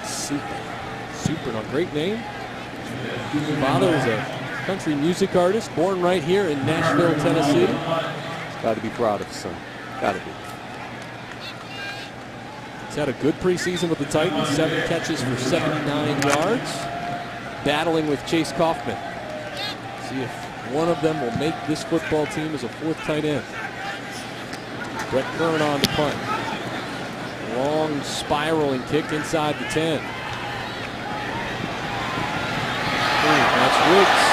Supernaw, great name. His father is a country music artist, born right here in Nashville, Tennessee. Got to be proud of his son. Got to be. He's had a good preseason with the Titans, 7 catches for 79 yards, battling with Chase Kaufman. See if one of them will make this football team as a 4th tight end. Brett Kern on to punt. Long spiraling kick inside the 10. That's Riggs.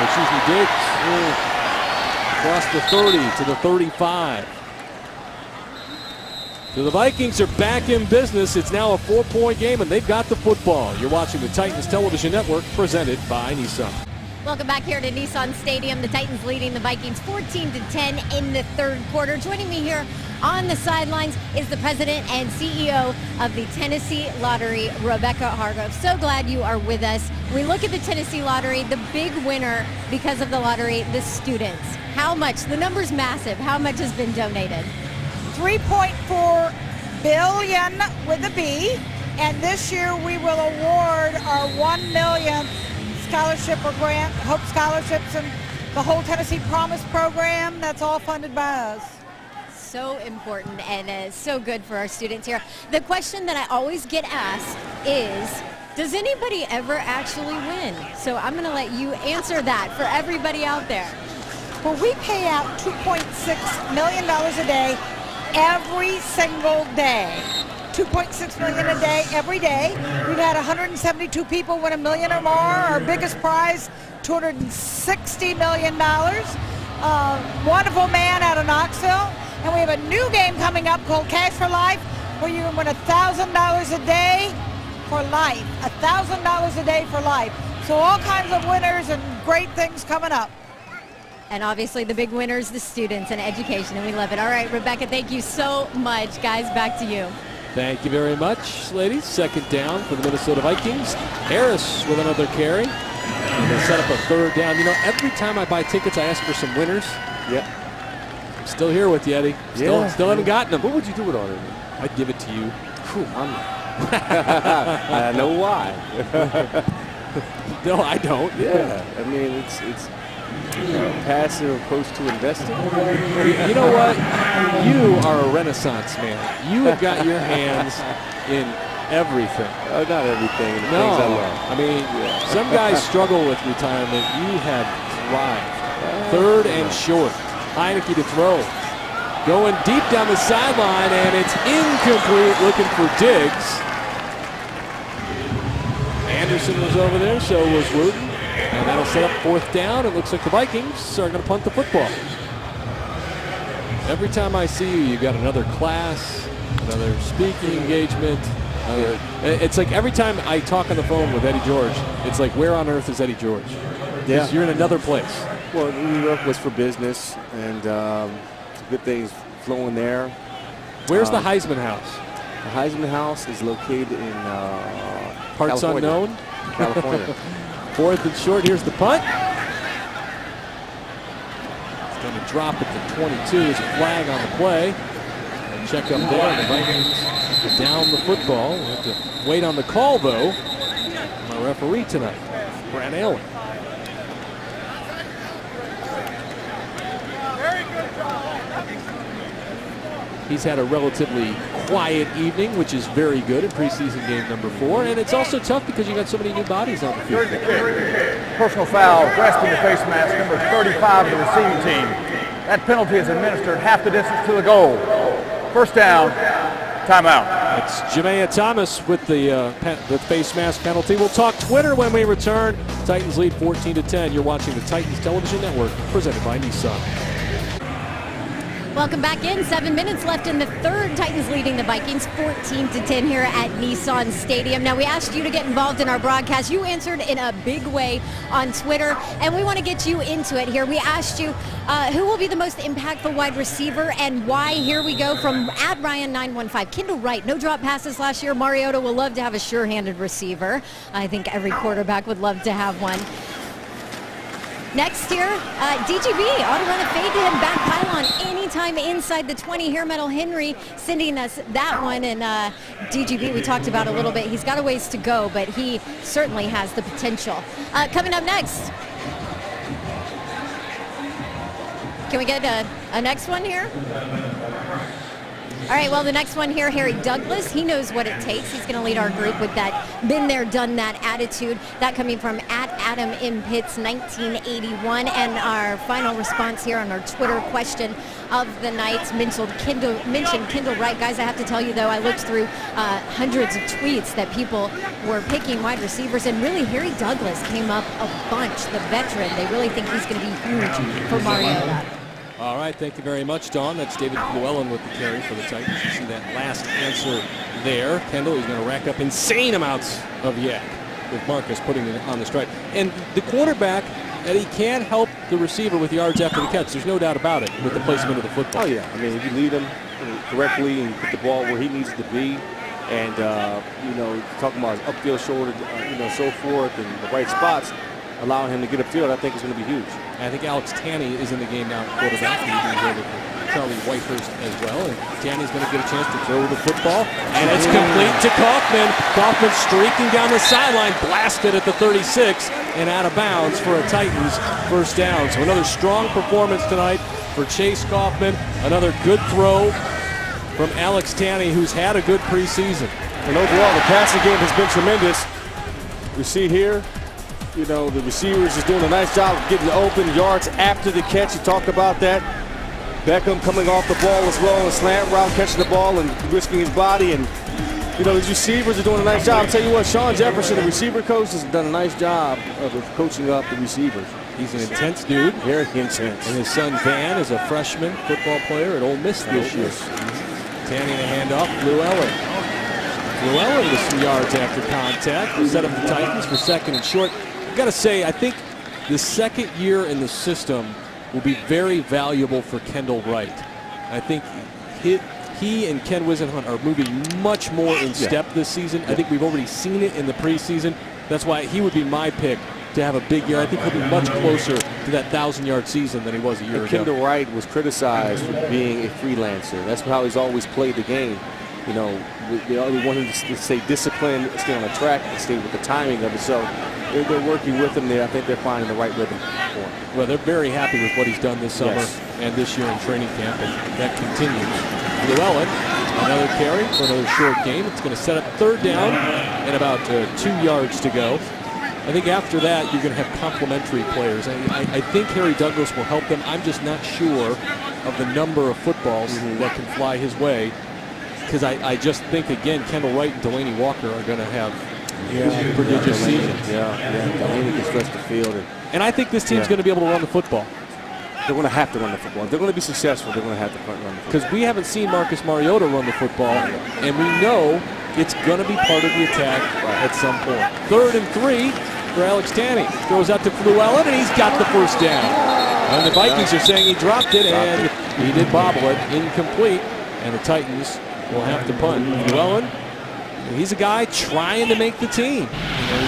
Excuse me, Diggs. Across the 30 to the 35. So the Vikings are back in business. It's now a 4-point game, and they've got the football. You're watching the Titans Television Network, presented by Nissan. Welcome back here to Nissan Stadium. The Titans leading the Vikings 14-10 in the 3rd quarter. Joining me here on the sidelines is the president and CEO of the Tennessee Lottery, Rebecca Hargrove. So glad you are with us. We look at the Tennessee Lottery, the big winner because of the lottery, the students. How much? The number's massive. How much has been donated? $3.4 billion with a B, and this year we will award our 1 millionth scholarship or grant, Hope Scholarships, and the whole Tennessee Promise program. That's all funded by us. So important and so good for our students here. The question that I always get asked is, does anybody ever actually win? So I'm going to let you answer that for everybody out there. Well, we pay out $2.6 million a day every single day. $2.6 million a day every day. We've had 172 people win $1 million or more. Our biggest prize, $260 million. Wonderful man out of Knoxville. And we have a new game coming up called Cash for Life, where you can win $1,000 a day for life. $1,000 a day for life. So all kinds of winners and great things coming up. And obviously the big winners, the students and education, and we love it. All right, Rebecca, thank you so much. Guys, back to you. Thank you very much, ladies. 2nd down for the Minnesota Vikings. Harris with another carry. And they set up a 3rd down. You know, every time I buy tickets, I ask for some winners. Yep. I'm still here with you, Eddie. Still haven't gotten them. What would you do with all of them? I'd give it to you. I know why. No, I don't. Yeah. I mean, it's passive approach to investing. You know what? You are a Renaissance man. You have got your hands in everything. Not everything. The No, things I love. I mean, some guys struggle with retirement. You have thrived. 3rd and short. Heineke to throw. Going deep down the sideline, and it's incomplete, looking for Diggs. Anderson was over there, so was Wooten. And that'll set up 4th down. It looks like the Vikings are going to punt the football. Every time I see you, you've got another class, another speaking engagement. It's like every time I talk on the phone with Eddie George, it's like, where on earth is Eddie George? Yeah. You're in another place. Well, New York was for business, and good things flowing there. Where's the Heisman House? The Heisman House is located in Parts California. unknown? California. 4th and short. Here's the punt. It's going to drop at the 22. There's a flag on the play. Check up there. The Vikings down the football. We'll have to wait on the call, though. My referee tonight, Brad Allen. He's had a relatively quiet evening, which is very good in preseason game number 4. And it's also tough because you got so many new bodies on the field. Personal foul, grasping the face mask, number 35 of the receiving team. That penalty is administered half the distance to the goal. 1st down, timeout. It's Jamea Thomas with the face mask penalty. We'll talk Twitter when we return. Titans lead 14-10. You're watching the Titans Television Network, presented by Nissan. Welcome back in. 7 minutes left in the 3rd. Titans leading the Vikings 14-10 here at Nissan Stadium. Now, we asked you to get involved in our broadcast. You answered in a big way on Twitter, and we want to get you into it here. We asked you who will be the most impactful wide receiver and why. Here we go from @Ryan915. Kendall Wright, no drop passes last year. Mariota will love to have a sure-handed receiver. I think every quarterback would love to have one. Next here, DGB ought to run a fade to him, back pylon anytime inside the 20 here. Metal Henry sending us that one, and DGB we talked about a little bit. He's got a ways to go, but he certainly has the potential. Coming up next, can we get a next one here? All right, well, the next one here, Harry Douglas. He knows what it takes. He's going to lead our group with that been there, done that attitude. That coming from @AdamInPitts 1981. And our final response here on our Twitter question of the night mentioned Kendall Wright. Guys, I have to tell you, though, I looked through hundreds of tweets that people were picking wide receivers, and really Harry Douglas came up a bunch, the veteran. They really think he's going to be huge for Mariota. All right, thank you very much, Dawn. That's David Llewellyn with the carry for the Titans. You see that last answer there. Kendall is going to rack up insane amounts of yak with Marcus putting it on the strike. And the quarterback, Eddie, can help the receiver with yards after the catch. There's no doubt about it with the placement of the football. Oh, yeah. I mean, if you lead him correctly and put the ball where he needs to be, and, talking about his upfield shoulder, so forth, and the right spots, allowing him to get upfield, I think is going to be huge. I think Alex Tanney is in the game now at quarterback. He's been here with Charlie Whitehurst as well. And Tanney's going to get a chance to throw the football. And it's complete to Kaufman. Kaufman streaking down the sideline, blasted at the 36 and out of bounds for a Titans 1st down. So another strong performance tonight for Chase Kaufman. Another good throw from Alex Tanney, who's had a good preseason. And overall, the passing game has been tremendous. We see here, the receivers is doing a nice job of getting open yards after the catch. You talked about that. Beckham coming off the ball as well in a slant route, catching the ball and risking his body. And, these receivers are doing a nice job. I'll tell you what, Sean Jefferson, the receiver coach, has done a nice job of coaching up the receivers. He's an intense dude. Very intense. And his son Van is a freshman football player at Ole Miss this year. Tanney in a handoff, Llewellyn. Llewellyn with some yards after contact. We'll set up the Titans for 2nd and short. Got to say, I think the 2nd year in the system will be very valuable for Kendall Wright. I think he and Ken Wisenhunt are moving much more in step this season. I think we've already seen it in the preseason. That's why he would be my pick to have a big year. I think he'll be much closer to that 1,000-yard season than he was a year ago. Kendall Wright was criticized for being a freelancer. That's how he's always played the game. They only want him to stay disciplined, stay on the track, and stay with the timing of it. So they're working with him there. I think they're finding the right rhythm for him. Well, they're very happy with what he's done this summer and this year in training camp, and that continues. Llewellyn, another carry for another short game. It's going to set up 3rd down and about 2 yards to go. I think after that, you're going to have complementary players. I think Harry Douglas will help them. I'm just not sure of the number of footballs that can fly his way. Because I just think, again, Kendall Wright and Delaney Walker are going to have Yeah, prodigious season. Yeah. Delaney can stretch the field. And I think this team's going to be able to run the football. They're going to have to run the football. If they're going to be successful, they're going to have to run the football. Because we haven't seen Marcus Mariota run the football, and we know it's going to be part of the attack at some point. 3rd and 3 for Alex Tanney. Throws out to Fluellen, and he's got the first down. And the Vikings are saying he dropped it, and he did bobble it. Incomplete, and the Titans will have to punt. Fluellen, he's a guy trying to make the team.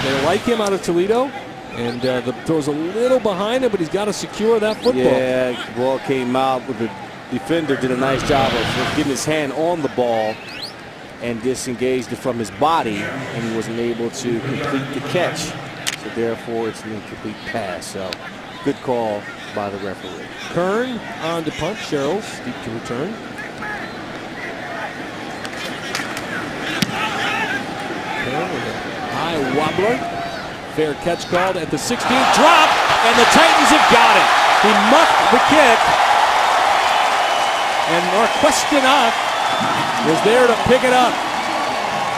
They like him out of Toledo. And the throw's a little behind him, but he's got to secure that football. Yeah, the ball came out, but the defender did a nice job of getting his hand on the ball and disengaged it from his body, and he wasn't able to complete the catch. So therefore, it's an incomplete pass. So good call by the referee. Kern on to punt. Sherrills deep to return. Kern with a high wobbler. Fair catch called at the 16th. Drop, and the Titans have got it. He muffed the kick, and Marquestin was there to pick it up.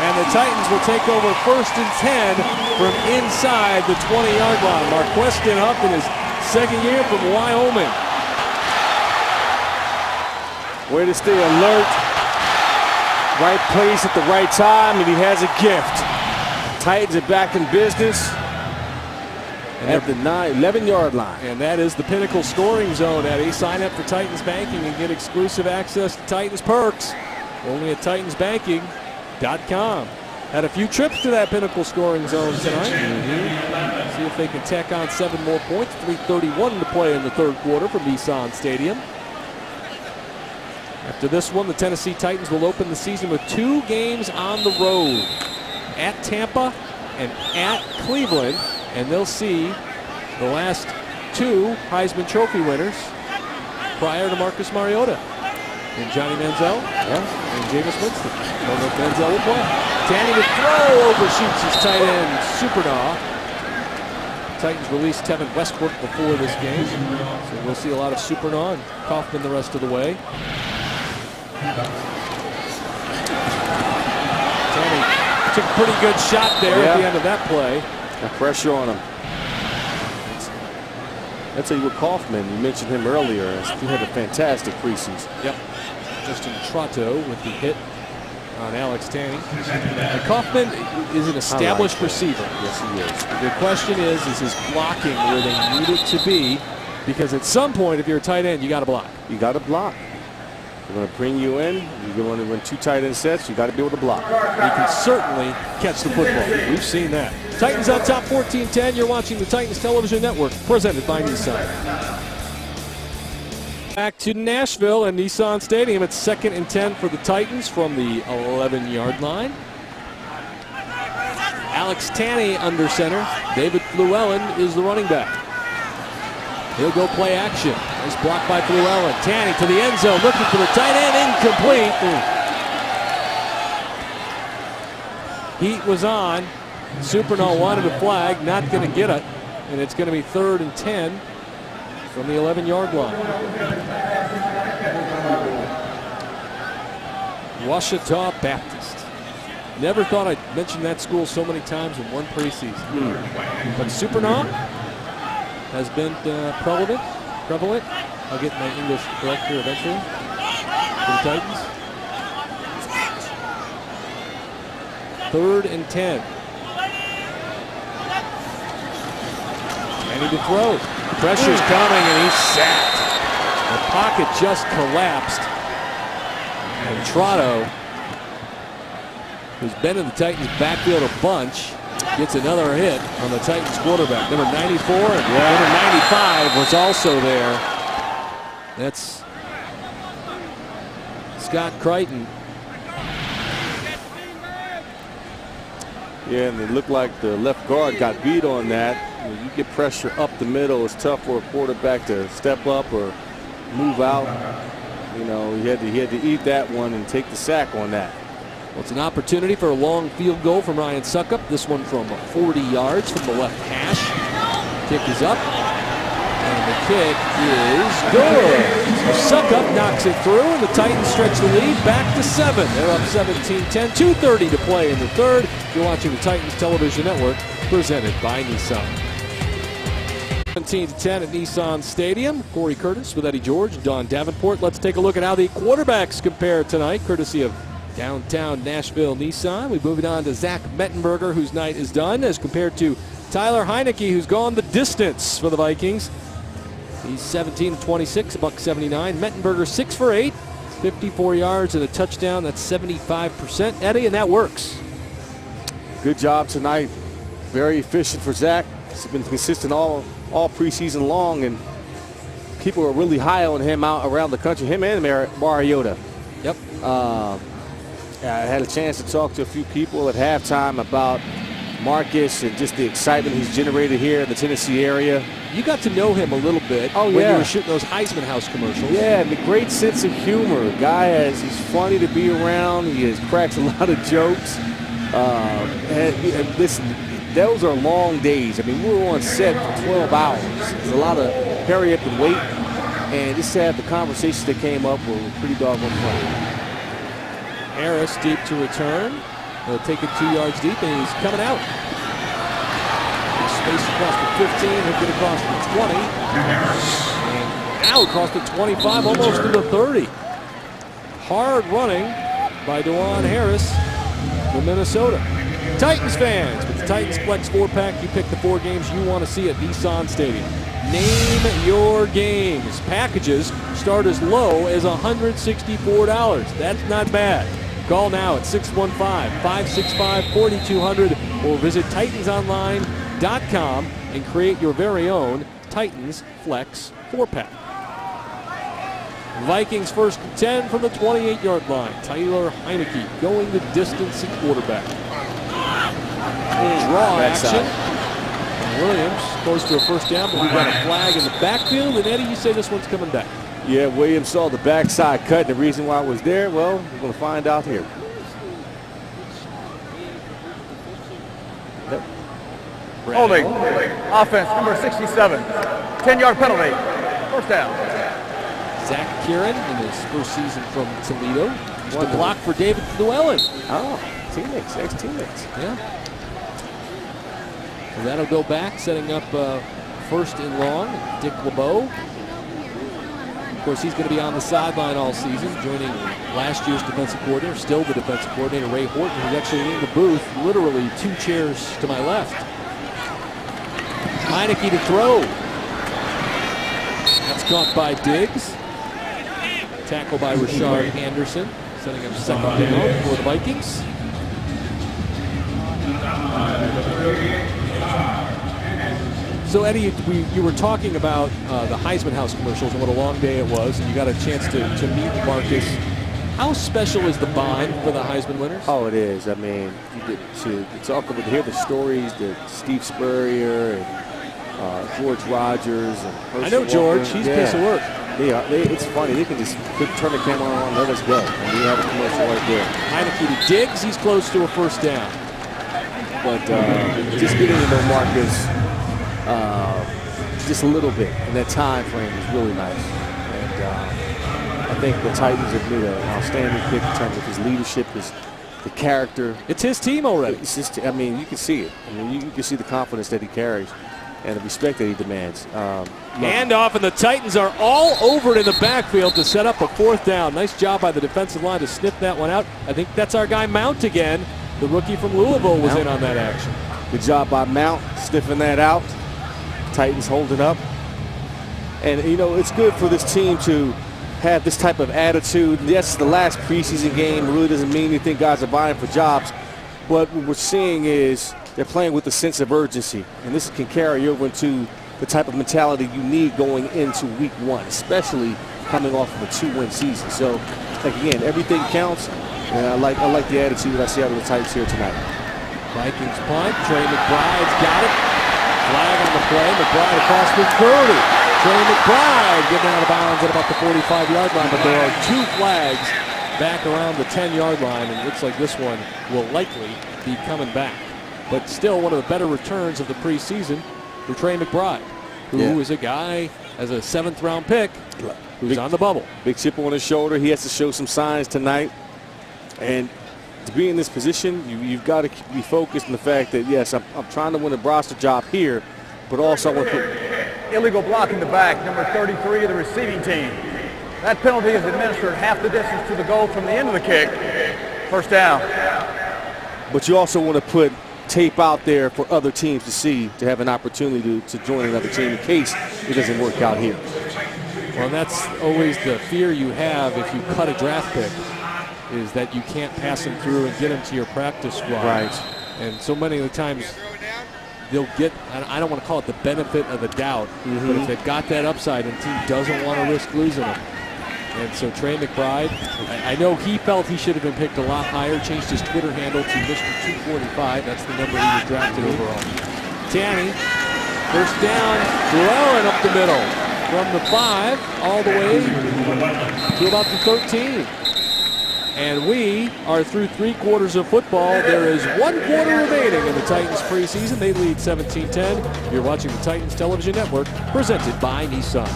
And the Titans will take over 1st and 10 from inside the 20-yard line. Marquestin in his second year from Wyoming. Way to stay alert. Right place at the right time, and he has a gift. Titans are back in business at the 11-yard line. And that is the Pinnacle Scoring Zone, Eddie. Sign up for Titans Banking and get exclusive access to Titans perks. Only at TitansBanking.com. Had a few trips to that Pinnacle Scoring Zone tonight. See if they can tack on 7 more points. 3:31 to play in the 3rd quarter from Nissan Stadium. After this one, the Tennessee Titans will open the season with 2 games on the road. At Tampa and at Cleveland. And they'll see the last 2 Heisman Trophy winners prior to Marcus Mariota. And Johnny Manziel and Jameis Winston. Don't know if Manziel will play. Tanney to throw, overshoots his tight end, Supernaw. Titans released Tevin Westbrook before this game. So we'll see a lot of Supernaw and Kaufman the rest of the way. Tanney took a pretty good shot there at the end of that play. Pressure on him. That's with Kaufman. You mentioned him earlier. He had a fantastic preseason. Yep. Justin Trotto with the hit on Alex Tanney. And Kaufman is an established receiver. Yes, he is. The question is his blocking where they need it to be? Because at some point, if you're a tight end, you got to block. You got to block. They're going to bring you in. You're going to win 2 tight end sets. You got to be able to block. You can certainly catch the football. We've seen that. Titans on top 14-10. You're watching the Titans Television Network, presented by Nissan. Back to Nashville and Nissan Stadium. It's 2nd and 10 for the Titans from the 11-yard line. Alex Tanney under center. David Fluellen is the running back. He'll go play action. Nice block by Fluellen. Tanney to the end zone, looking for the tight end, incomplete. Heat was on. Supernaw wanted a flag, not going to get it. And it's going to be 3rd and 10 from the 11-yard line. Ouachita Baptist. Never thought I'd mention that school so many times in one preseason. But Supernaw has been prevalent. I'll get my English correct here eventually. For the Titans. 3rd and 10. Tanney to throw. Pressure's coming, and he's sacked. The pocket just collapsed. And Trotto, who's been in the Titans' backfield a bunch, gets another hit on the Titans quarterback. Number 94 and number 95 was also there. That's Scott Crichton. Yeah, and it looked like the left guard got beat on that. When you get pressure up the middle, it's tough for a quarterback to step up or move out. You know, he had to eat that one and take the sack on that. Well, it's an opportunity for a long field goal from Ryan Suckup. This one from 40 yards from the left hash. Kick is up. And the kick is good. Suckup knocks it through, and the Titans stretch the lead back to 7. They're up 17-10, 2:30 to play in the third. You're watching the Titans Television Network, presented by Nissan. 17-10 at Nissan Stadium. Corey Curtis with Eddie George, Don Davenport. Let's take a look at how the quarterbacks compare tonight, courtesy of downtown Nashville Nissan. We move it on to Zach Mettenberger, whose night is done, as compared to Tyler Heineke, who's gone the distance for the Vikings. He's 17-26, $179. Mettenberger 6 for 8, 54 yards and a touchdown. That's 75%. Eddie, and that works. Good job tonight. Very efficient for Zach. He's been consistent all preseason long, and people are really high on him out around the country. Him and Mariota. Yep. I had a chance to talk to a few people at halftime about Marcus and just the excitement he's generated here in the Tennessee area. You got to know him a little bit when you were shooting those Heisman House commercials. Yeah, and the great sense of humor. He's funny to be around. He cracks a lot of jokes. And listen, those are long days. I mean, we were on set for 12 hours. There's a lot of hurry up and wait. And just to have the conversations that came up were pretty doggone funny. Harris deep to return. He'll take it 2 yards deep, and he's coming out. He's spaced across the 15. He'll get across the 20. And out across the 25, almost to the 30. Hard running by DeJuan Harris from Minnesota. Titans fans, with the Titans Flex 4-pack, you pick the 4 games you want to see at Nissan Stadium. Name your games. Packages start as low as $164. That's not bad. Call now at 615-565-4200 or visit TitansOnline.com and create your very own Titans Flex 4-pack. Vikings 1st and 10 from the 28-yard line. Tyler Heineke going the distance at quarterback. Draw action. And Williams goes to a first down, but we've got a flag in the backfield. And Eddie, you say this one's coming back. Yeah, Williams saw the backside cut, and the reason why it was there, well, we're going to find out here. Yep. Holding. Offense, number 67. 10-yard penalty. First down. Zach Kieran in his first season from Toledo. The block for David Llewellyn. Oh, teammates, ex-teammates. Yeah. So that'll go back, setting up first and long. Dick LeBeau. Of course, he's going to be on the sideline all season, joining last year's defensive coordinator, still the defensive coordinator, Ray Horton, who's actually in the booth, literally 2 chairs to my left. Heineke to throw. That's caught by Diggs. Tackle by Rashard Anderson, setting up second down for the Vikings. So, Eddie, you were talking about the Heisman House commercials and what a long day it was, and you got a chance to meet Marcus. How special is the bond for the Heisman winners? Oh, it is. I mean, you get to talk about, to hear the stories that Steve Spurrier and George Rogers and Herschel I know George. Walker. He's piece of work. It's funny. They can just turn the camera on and let us go. And we have a commercial right there. Heineke to Diggs. He's close to a first down. But just getting to know Marcus just a little bit in that time frame is really nice. And I think the Titans have made an outstanding pick in terms of his leadership, the character. It's his team already. It's just, I mean, you can see it. I mean, you can see the confidence that he carries and the respect that he demands. Handoff, and the Titans are all over it in the backfield to set up a fourth down. Nice job by the defensive line to sniff that one out. I think that's our guy Mount again. The rookie from Louisville was in on that action. Good job by Mount sniffing that out. Titans holding up. And, you know, it's good for this team to have this type of attitude. Yes, the last preseason game really doesn't mean anything. Guys are vying for jobs. But what we're seeing is they're playing with a sense of urgency. And this can carry over into the type of mentality you need going into week 1, especially coming off of a 2-win season. So, like, again, everything counts. And I like the attitude that I see out of the Titans here tonight. Vikings punt. Trey McBride's got it. Flag on the play. McBride across the 30. Trey McBride getting out of bounds at about the 45-yard line, but there are 2 flags back around the 10-yard line, and it looks like this one will likely be coming back. But still one of the better returns of the preseason for Trey McBride. who is a guy as a 7th-round pick who's on the bubble. Big chip on his shoulder. He has to show some signs tonight. And to be in this position, you've got to be focused on the fact that, yes, I'm trying to win a roster job here, but also I want to put Illegal block in the back, number 33 of the receiving team. That penalty is administered half the distance to the goal from the end of the kick. First down. But you also want to put tape out there for other teams to see, to have an opportunity to join another team in case it doesn't work out here. Well, that's always the fear you have if you cut a draft pick, is that you can't pass them through and get them to your practice squad. Right. And so many of the times they'll get, I don't want to call it the benefit of the doubt, but if they've got that upside and the team doesn't want to risk losing them. And so Trey McBride, I know he felt he should have been picked a lot higher, changed his Twitter handle to Mr. 245. That's the number he was drafted overall. Tanny, first down, throwing up the middle from the 5 all the way to about the 13. And we are through 3 quarters of football. There is 1 quarter remaining in the Titans preseason. They lead 17-10. You're watching the Titans Television Network, presented by Nissan.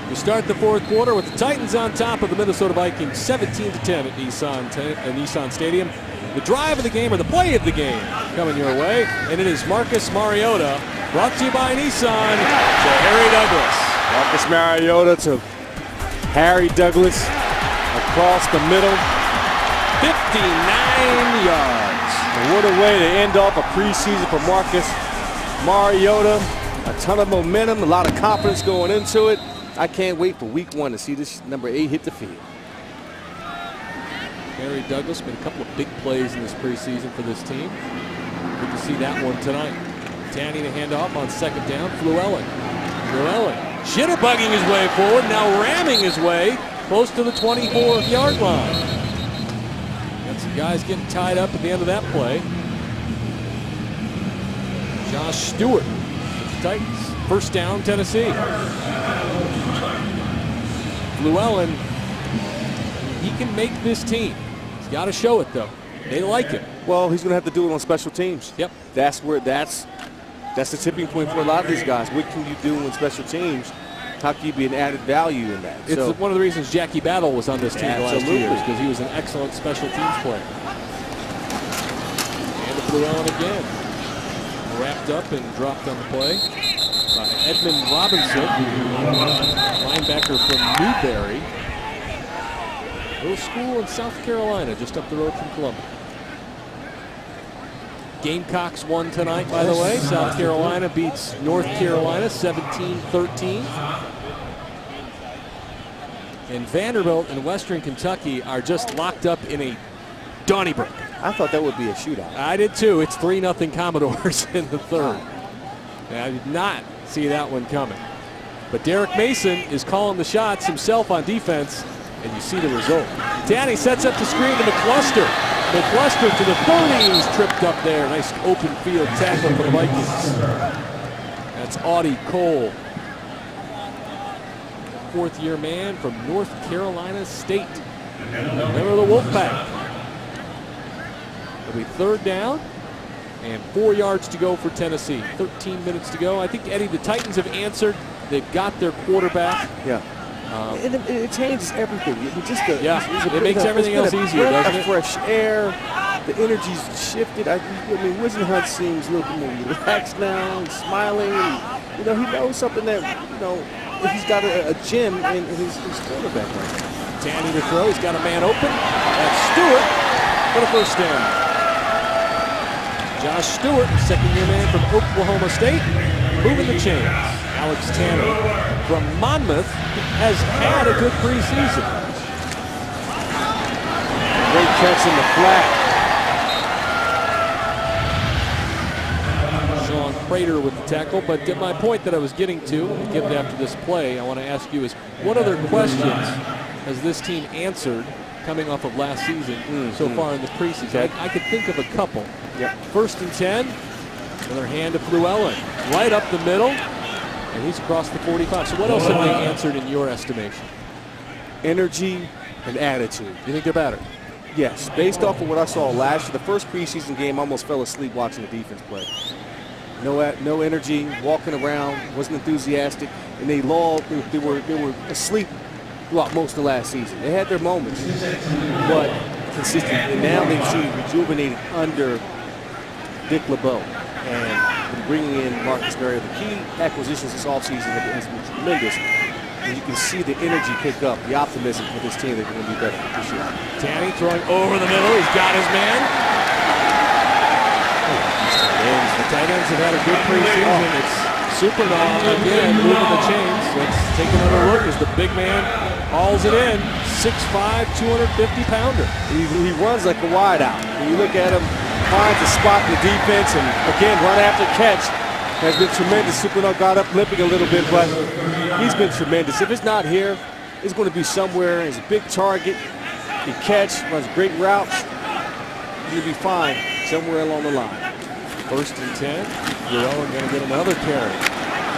We start the 4th quarter with the Titans on top of the Minnesota Vikings, 17-10 at Nissan Stadium. The drive of the game, or the play of the game, coming your way, and it is Marcus Mariota, brought to you by Nissan, to Harry Douglas. Marcus Mariota to Harry Douglas across the middle. 59 yards. And what a way to end off a preseason for Marcus Mariota. A ton of momentum, a lot of confidence going into it. I can't wait for week 1 to see this number 8 hit the field. Harry Douglas made a couple of big plays in this preseason for this team. Good to see that one tonight. Tanny to hand off on 2nd down. Llewellyn jitterbugging his way forward, now ramming his way close to the 24-yard line. Got some guys getting tied up at the end of that play. Josh Stewart with the Titans. First down, Tennessee. Llewellyn, he can make this team. He's got to show it, though. They like it. Well, he's going to have to do it on special teams. Yep. That's the tipping point for a lot of these guys. What can you do in special teams? How can you be an added value in that? It's one of the reasons Jackie Battle was on this team the last 2 years, because he was an excellent special teams player. And to Llewellyn again. Wrapped up and dropped on the play by Edmund Robinson, linebacker from Newberry. Little school in South Carolina, just up the road from Columbia. Gamecocks won tonight, by the way. South Carolina beats North Carolina 17-13. And Vanderbilt and Western Kentucky are just locked up in a Donnybrook. I thought that would be a shootout. I did too. It's 3-0 Commodores in the 3rd. And I did not see that one coming. But Derek Mason is calling the shots himself on defense, and you see the result. Tanny sets up the screen to McCluster. McCluster to the 30. He's tripped up there. Nice open field tackle for the Vikings. That's Audie Cole. 4th-year man from North Carolina State. Member of the Wolfpack. It'll be 3rd down and 4 yards to go for Tennessee. 13 minutes to go. I think, Eddie, the Titans have answered. They've got their quarterback. Yeah. It changes everything. It makes everything else easier, doesn't it? Fresh air. The energy's shifted. I mean, Whisenhunt seems a little bit more relaxed now. He's smiling. And, he knows something that, he's got a gem in his quarterback right now. Tanny to throw. He's got a man open. That's Stewart for the first down. Josh Stewart, 2nd-year man from Oklahoma State, moving the chains. Alex Tanner from Monmouth has had a good preseason. Great catch in the flat. Sean Prater with the tackle, but my point that I was getting to, given after this play, I want to ask you is, what other questions has this team answered coming off of last season so far in the preseason? I could think of a couple. Yep. 1st and 10, another hand to Llewellyn, right up the middle, and he's across the 45. So what else have they answered in your estimation? Energy and attitude. You think they're better? Yes, based off of what I saw last year, the first preseason game, I almost fell asleep watching the defense play. No energy, walking around, wasn't enthusiastic, and they were asleep throughout most of last season. They had their moments, but consistent. And now they've seen rejuvenated under Dick LeBeau. And bringing in Marcus Mariota, the key acquisitions this offseason has been tremendous. And you can see the energy pick up, the optimism for this team that they're going to be better this year. Tanny throwing over the middle. He's got his man. The tight ends have had a good preseason. It's Supernaw again moving the chains. Let's take another look as the big man hauls it in. 6'5", 250-pounder. He runs like a wideout. When you look at him, finds a spot in the defense, and again, run after catch has been tremendous. Supernaw got up limping a little bit, but he's been tremendous. If it's not here, it's going to be somewhere. He's a big target. He catch, runs great routes. He'll be fine somewhere along the line. 1st and 10. Llewellyn going to get another carry.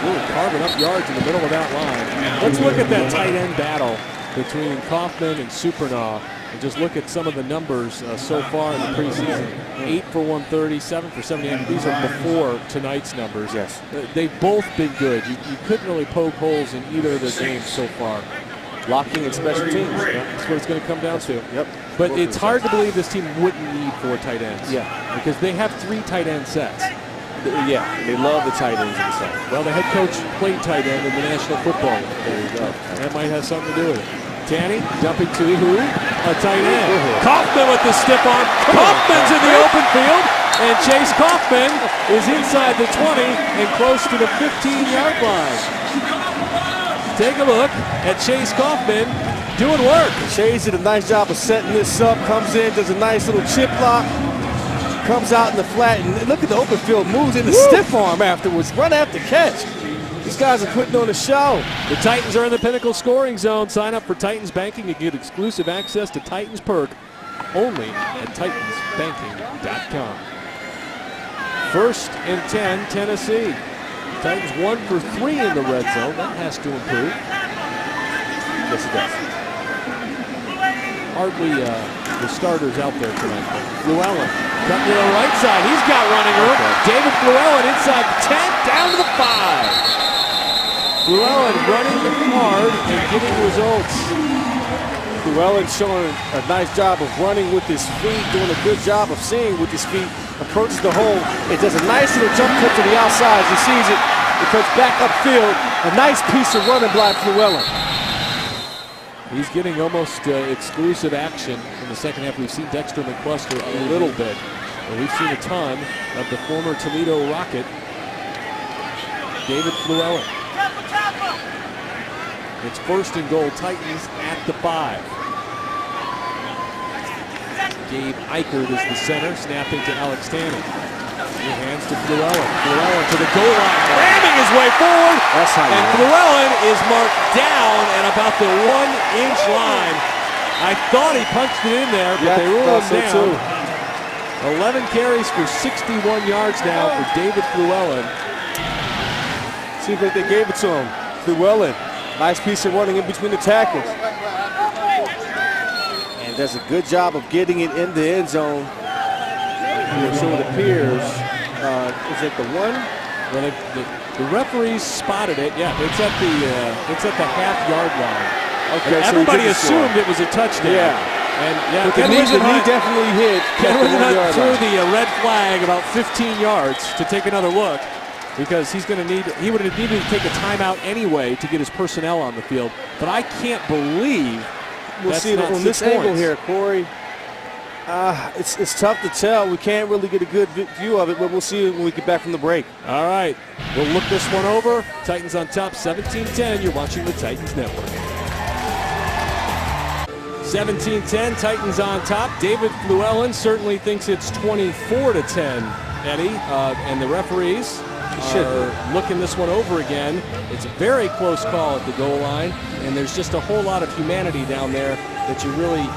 Really carving up yards in the middle of that line. Let's look at that tight end battle between Kaufman and Supernaw and just look at some of the numbers so far in the preseason. 8 for 130, 7 for 78. These are before tonight's numbers. Yes. They've both been good. You couldn't really poke holes in either of their games so far. Blocking and special teams. That's what it's going to come down to. Yep. But it's hard to believe this team wouldn't need 4 tight ends. Yeah. Because they have 3 tight end sets. Yeah, they love the tight ends inside. Well, the head coach played tight end in the National Football League. There you go. That might have something to do with it. Tanny dumping to Ihu, a tight end. Kaufman with the stiff arm. Kaufman's in the open field, and Chase Kaufman is inside the 20 and close to the 15-yard line. Take a look at Chase Kaufman doing work. Chase did a nice job of setting this up, comes in, does a nice little chip block, comes out in the flat, and look at the open field, moves in the stiff arm afterwards, run after catch. These guys are putting on a show. The Titans are in the Pinnacle scoring zone. Sign up for Titans Banking to get exclusive access to Titans Perk only at TitansBanking.com. 1st and 10, Tennessee. Titans 1 for 3 in the red zone. That has to improve. Yes, it does. Hardly the starters out there tonight. Llewellyn cutting to the right side. He's got running room. David Llewellyn inside the 10, down to the 5. Llewellyn running hard and getting results. Llewellyn showing a nice job of running with his feet, doing a good job of seeing with his feet, approaches the hole. It does a nice little jump cut to the outside. He sees it. It cuts back upfield. A nice piece of running by Llewellyn. He's getting almost exclusive action in the second half. We've seen Dexter McCluster a little bit, but we've seen a ton of the former Toledo Rocket, David Llewellyn. It's 1st and goal, Titans at the 5. Gabe Eichert is the center, snapping to Alex Tanny. He hands to Llewellyn. Llewellyn to the goal line, ramming his way forward. That's how you and Llewellyn is marked down at about the 1-inch line. I thought he punched it in there, but they ruled him down. Too. 11 carries for 61 yards now for David Llewellyn. Seems like they gave it to him. Llewellyn, nice piece of running in between the tackles. And does a good job of getting it in the end zone. So it appears, is it the 1? Well, the referees spotted it. Yeah, it's at the half-yard line. Okay, and everybody assumed it was a touchdown. Yeah. And yeah, but the knee definitely hit. Ken Wisenhunt threw the red flag about 15 yards to take another look, because he would have needed to take a timeout anyway to get his personnel on the field. But I can't believe we'll see it on this angle here, Corey. It's tough to tell. We can't really get a good view of it, but we'll see it when we get back from the break. All right, we'll look this one over. Titans on top, 17-10. You're watching the Titans Network. 17-10, Titans on top. David Llewellyn certainly thinks it's 24-10, Eddie, and the referees are looking this one over again. It's a very close call at the goal line, and there's just a whole lot of humanity down there that you really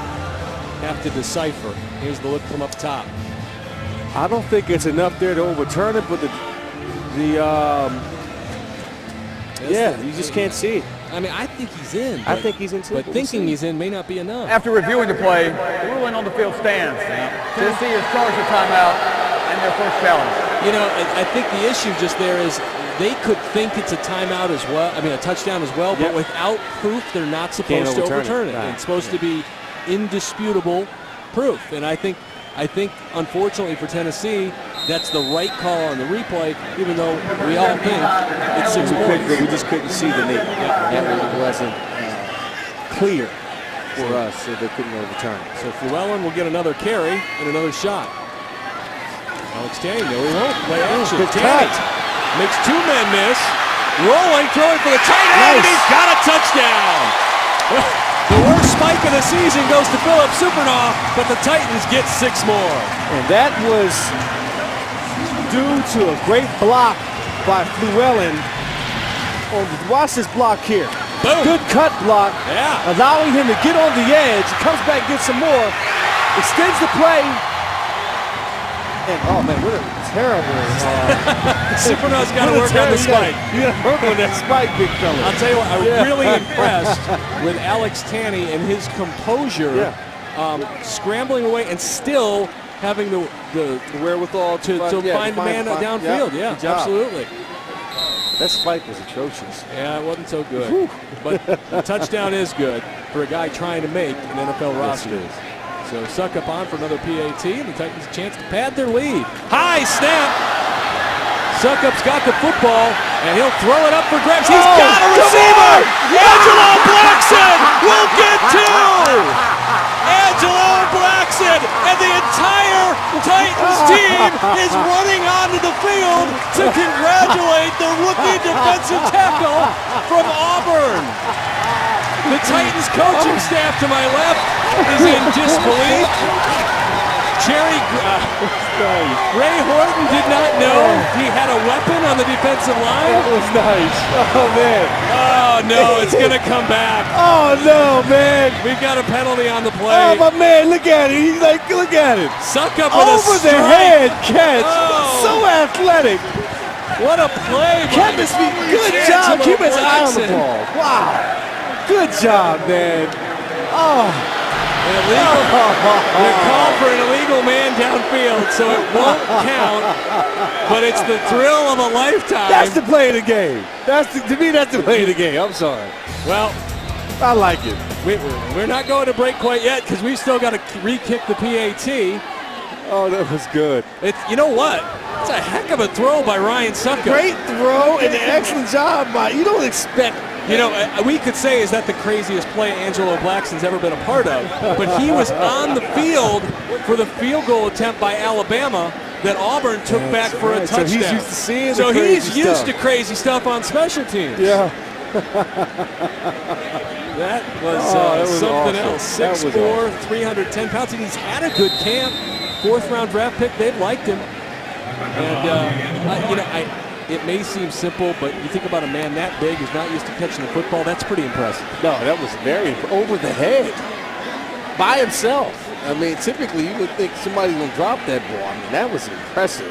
have to decipher. Here's the look from up top. I don't think it's enough there to overturn it, but you just can't see it. I mean, I think he's in. I think he's in too. But thinking he's in may not be enough. After reviewing the play, the ruling on the field stands. Tennessee has charged a timeout and their first challenge. You know, I think the issue just there is they could think it's a timeout as well. I mean, a touchdown as well, but without proof, they're not supposed to overturn it. It's supposed to be indisputable proof. And I think, unfortunately for Tennessee, that's the right call on the replay, even though we all think it's 6 points. We just couldn't see the need. That wasn't clear for us, so they couldn't overturn it. So Llewellyn will get another carry and another shot. Alex Tanny, no, he won't. Play action. Tanny makes 2 men miss. Rolling, throwing for the tight end, and he's got a touchdown. The worst spike of the season goes to Philip Supernoff, but the Titans get 6 more. And that was due to a great block by Llewellyn. Watch this block here. Boom. Good cut block, allowing him to get on the edge. Comes back, gets some more, extends the play. And oh man, what a terrible! Supernoff's got to work on the spike. You got to work on that spike, big fella. I'll tell you what, I was really impressed with Alex Tanny and his composure, scrambling away and still having the wherewithal to find the man downfield. Yeah, absolutely. That spike was atrocious. Yeah, it wasn't so good. But the touchdown is good for a guy trying to make an NFL roster. Yes, it is. So Suckup on for another PAT, and the Titans a chance to pad their lead. High snap. Suckup's got the football, and he'll throw it up for grabs. He's got a receiver. Angelo Blackson will get 2. Angelo Blackson and the entire Titans team is running onto the field to congratulate the rookie defensive tackle from Auburn. The Titans coaching staff to my left is in disbelief. Ray Horton did not know he had a weapon on the defensive line. That was nice. Oh, man. Oh, no, it's going to come back. Oh, no, man. We've got a penalty on the play. Oh, my man, look at it. He's like, look at it. Suckup with over a strike. the head catch. Oh. So athletic. What a play. Good job. Keep his eye on the ball. Wow. Good job, man. Oh. They called for an illegal man downfield, so it won't count. But it's the thrill of a lifetime. That's the play of the game. To me, that's the play of the game. I'm sorry. Well, I like it. We're not going to break quite yet because we've still got to re-kick the PAT. Oh, that was good. You know what? It's a heck of a throw by Ryan Suckup. Great throw and an excellent job by. You don't expect. You know, we could say, is that the craziest play Angelo Blackson's ever been a part of? But he was on the field for the field goal attempt by Alabama that Auburn took back for a touchdown. So he's used to seeing So the he's crazy used stuff. to crazy stuff on special teams. Yeah. That was something awesome. else. 6'4", 310 pounds. And he's had a good camp. 4th-round draft pick. They've liked him. And, it may seem simple, but you think about a man that big who's not used to catching the football, that's pretty impressive. No, that was very over the head. By himself. I mean, typically you would think somebody's going to drop that ball. I mean, that was impressive.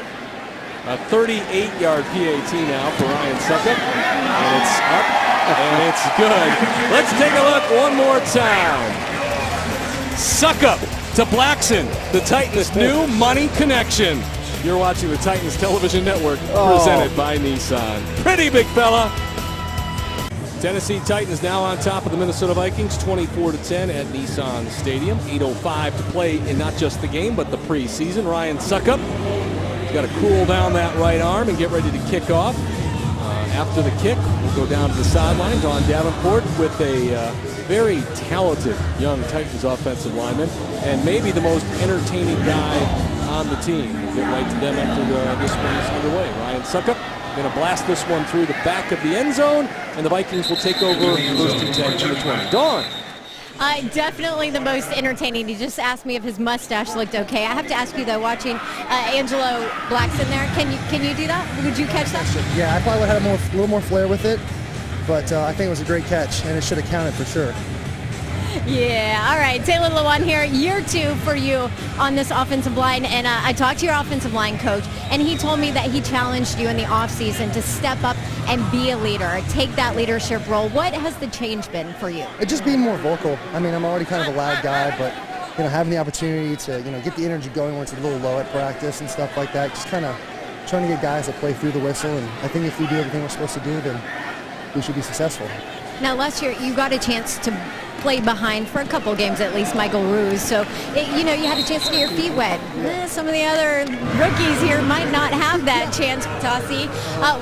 A 38-yard PAT now for Ryan Suckup. And it's up, and it's good. Let's take a look one more time. Suckup to Blackson, the Titans' new money connection. You're watching the Titans Television Network, presented by Nissan. Pretty big fella. Tennessee Titans now on top of the Minnesota Vikings, 24-10 at Nissan Stadium. 8:05 to play in not just the game, but the preseason. Ryan Suckup has got to cool down that right arm and get ready to kick off. After the kick, we'll go down to the sideline. Don Davenport with a very talented young Titans offensive lineman and maybe the most entertaining guy on the team. We'll get right to them after this one is underway. Ryan Suckup going to blast this one through the back of the end zone, and the Vikings will take over first and 10 to the 20. Dawn. Definitely the most entertaining. He just asked me if his mustache looked okay. I have to ask you though, watching Angelo Blackson there, can you do that? Would you catch that? Yeah, I probably would have had a little more flair with it, but I think it was a great catch, and it should have counted for sure. Yeah, all right. Taylor Lewan here, year 2 for you on this offensive line. And I talked to your offensive line coach, and he told me that he challenged you in the offseason to step up and be a leader, take that leadership role. What has the change been for you? It just being more vocal. I mean, I'm already kind of a loud guy, but having the opportunity to get the energy going when it's a little low at practice and stuff like that, just kind of trying to get guys that play through the whistle, and I think if we do everything we're supposed to do, then we should be successful. Now, last year you got a chance to play behind for a couple games at least, Michael Ruse. So, you know, you had a chance to get your feet wet. Some of the other rookies here might not have that chance, Tassi.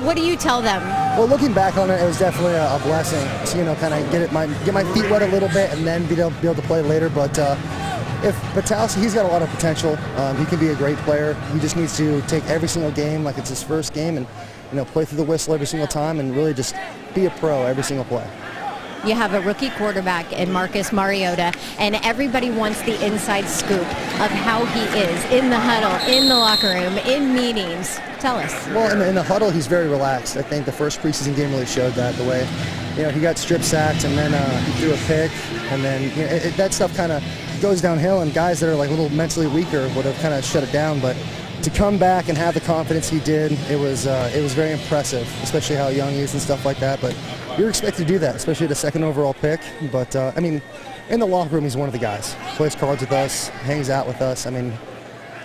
What do you tell them? Well, looking back on it, it was definitely a blessing to, you know, kind of get my feet wet a little bit and then be able to play later. But Tassi, he's got a lot of potential. He can be a great player. He just needs to take every single game like it's his first game and, you know, play through the whistle every single time and really just be a pro every single play. You have a rookie quarterback in Marcus Mariota, and everybody wants the inside scoop of how he is in the huddle, in the locker room, in meetings. Tell us. Well, in the huddle, he's very relaxed. I think the first preseason game really showed that. The way, you know, he got strip sacked and then he threw a pick, and then, you know, that stuff kind of goes downhill, and guys that are like a little mentally weaker would have kind of shut it down. But to come back and have the confidence he did, it was very impressive, especially how young he is and stuff like that. But you're expected to do that, especially the second overall pick. But, I mean, in the locker room, he's one of the guys. Plays cards with us, hangs out with us. I mean,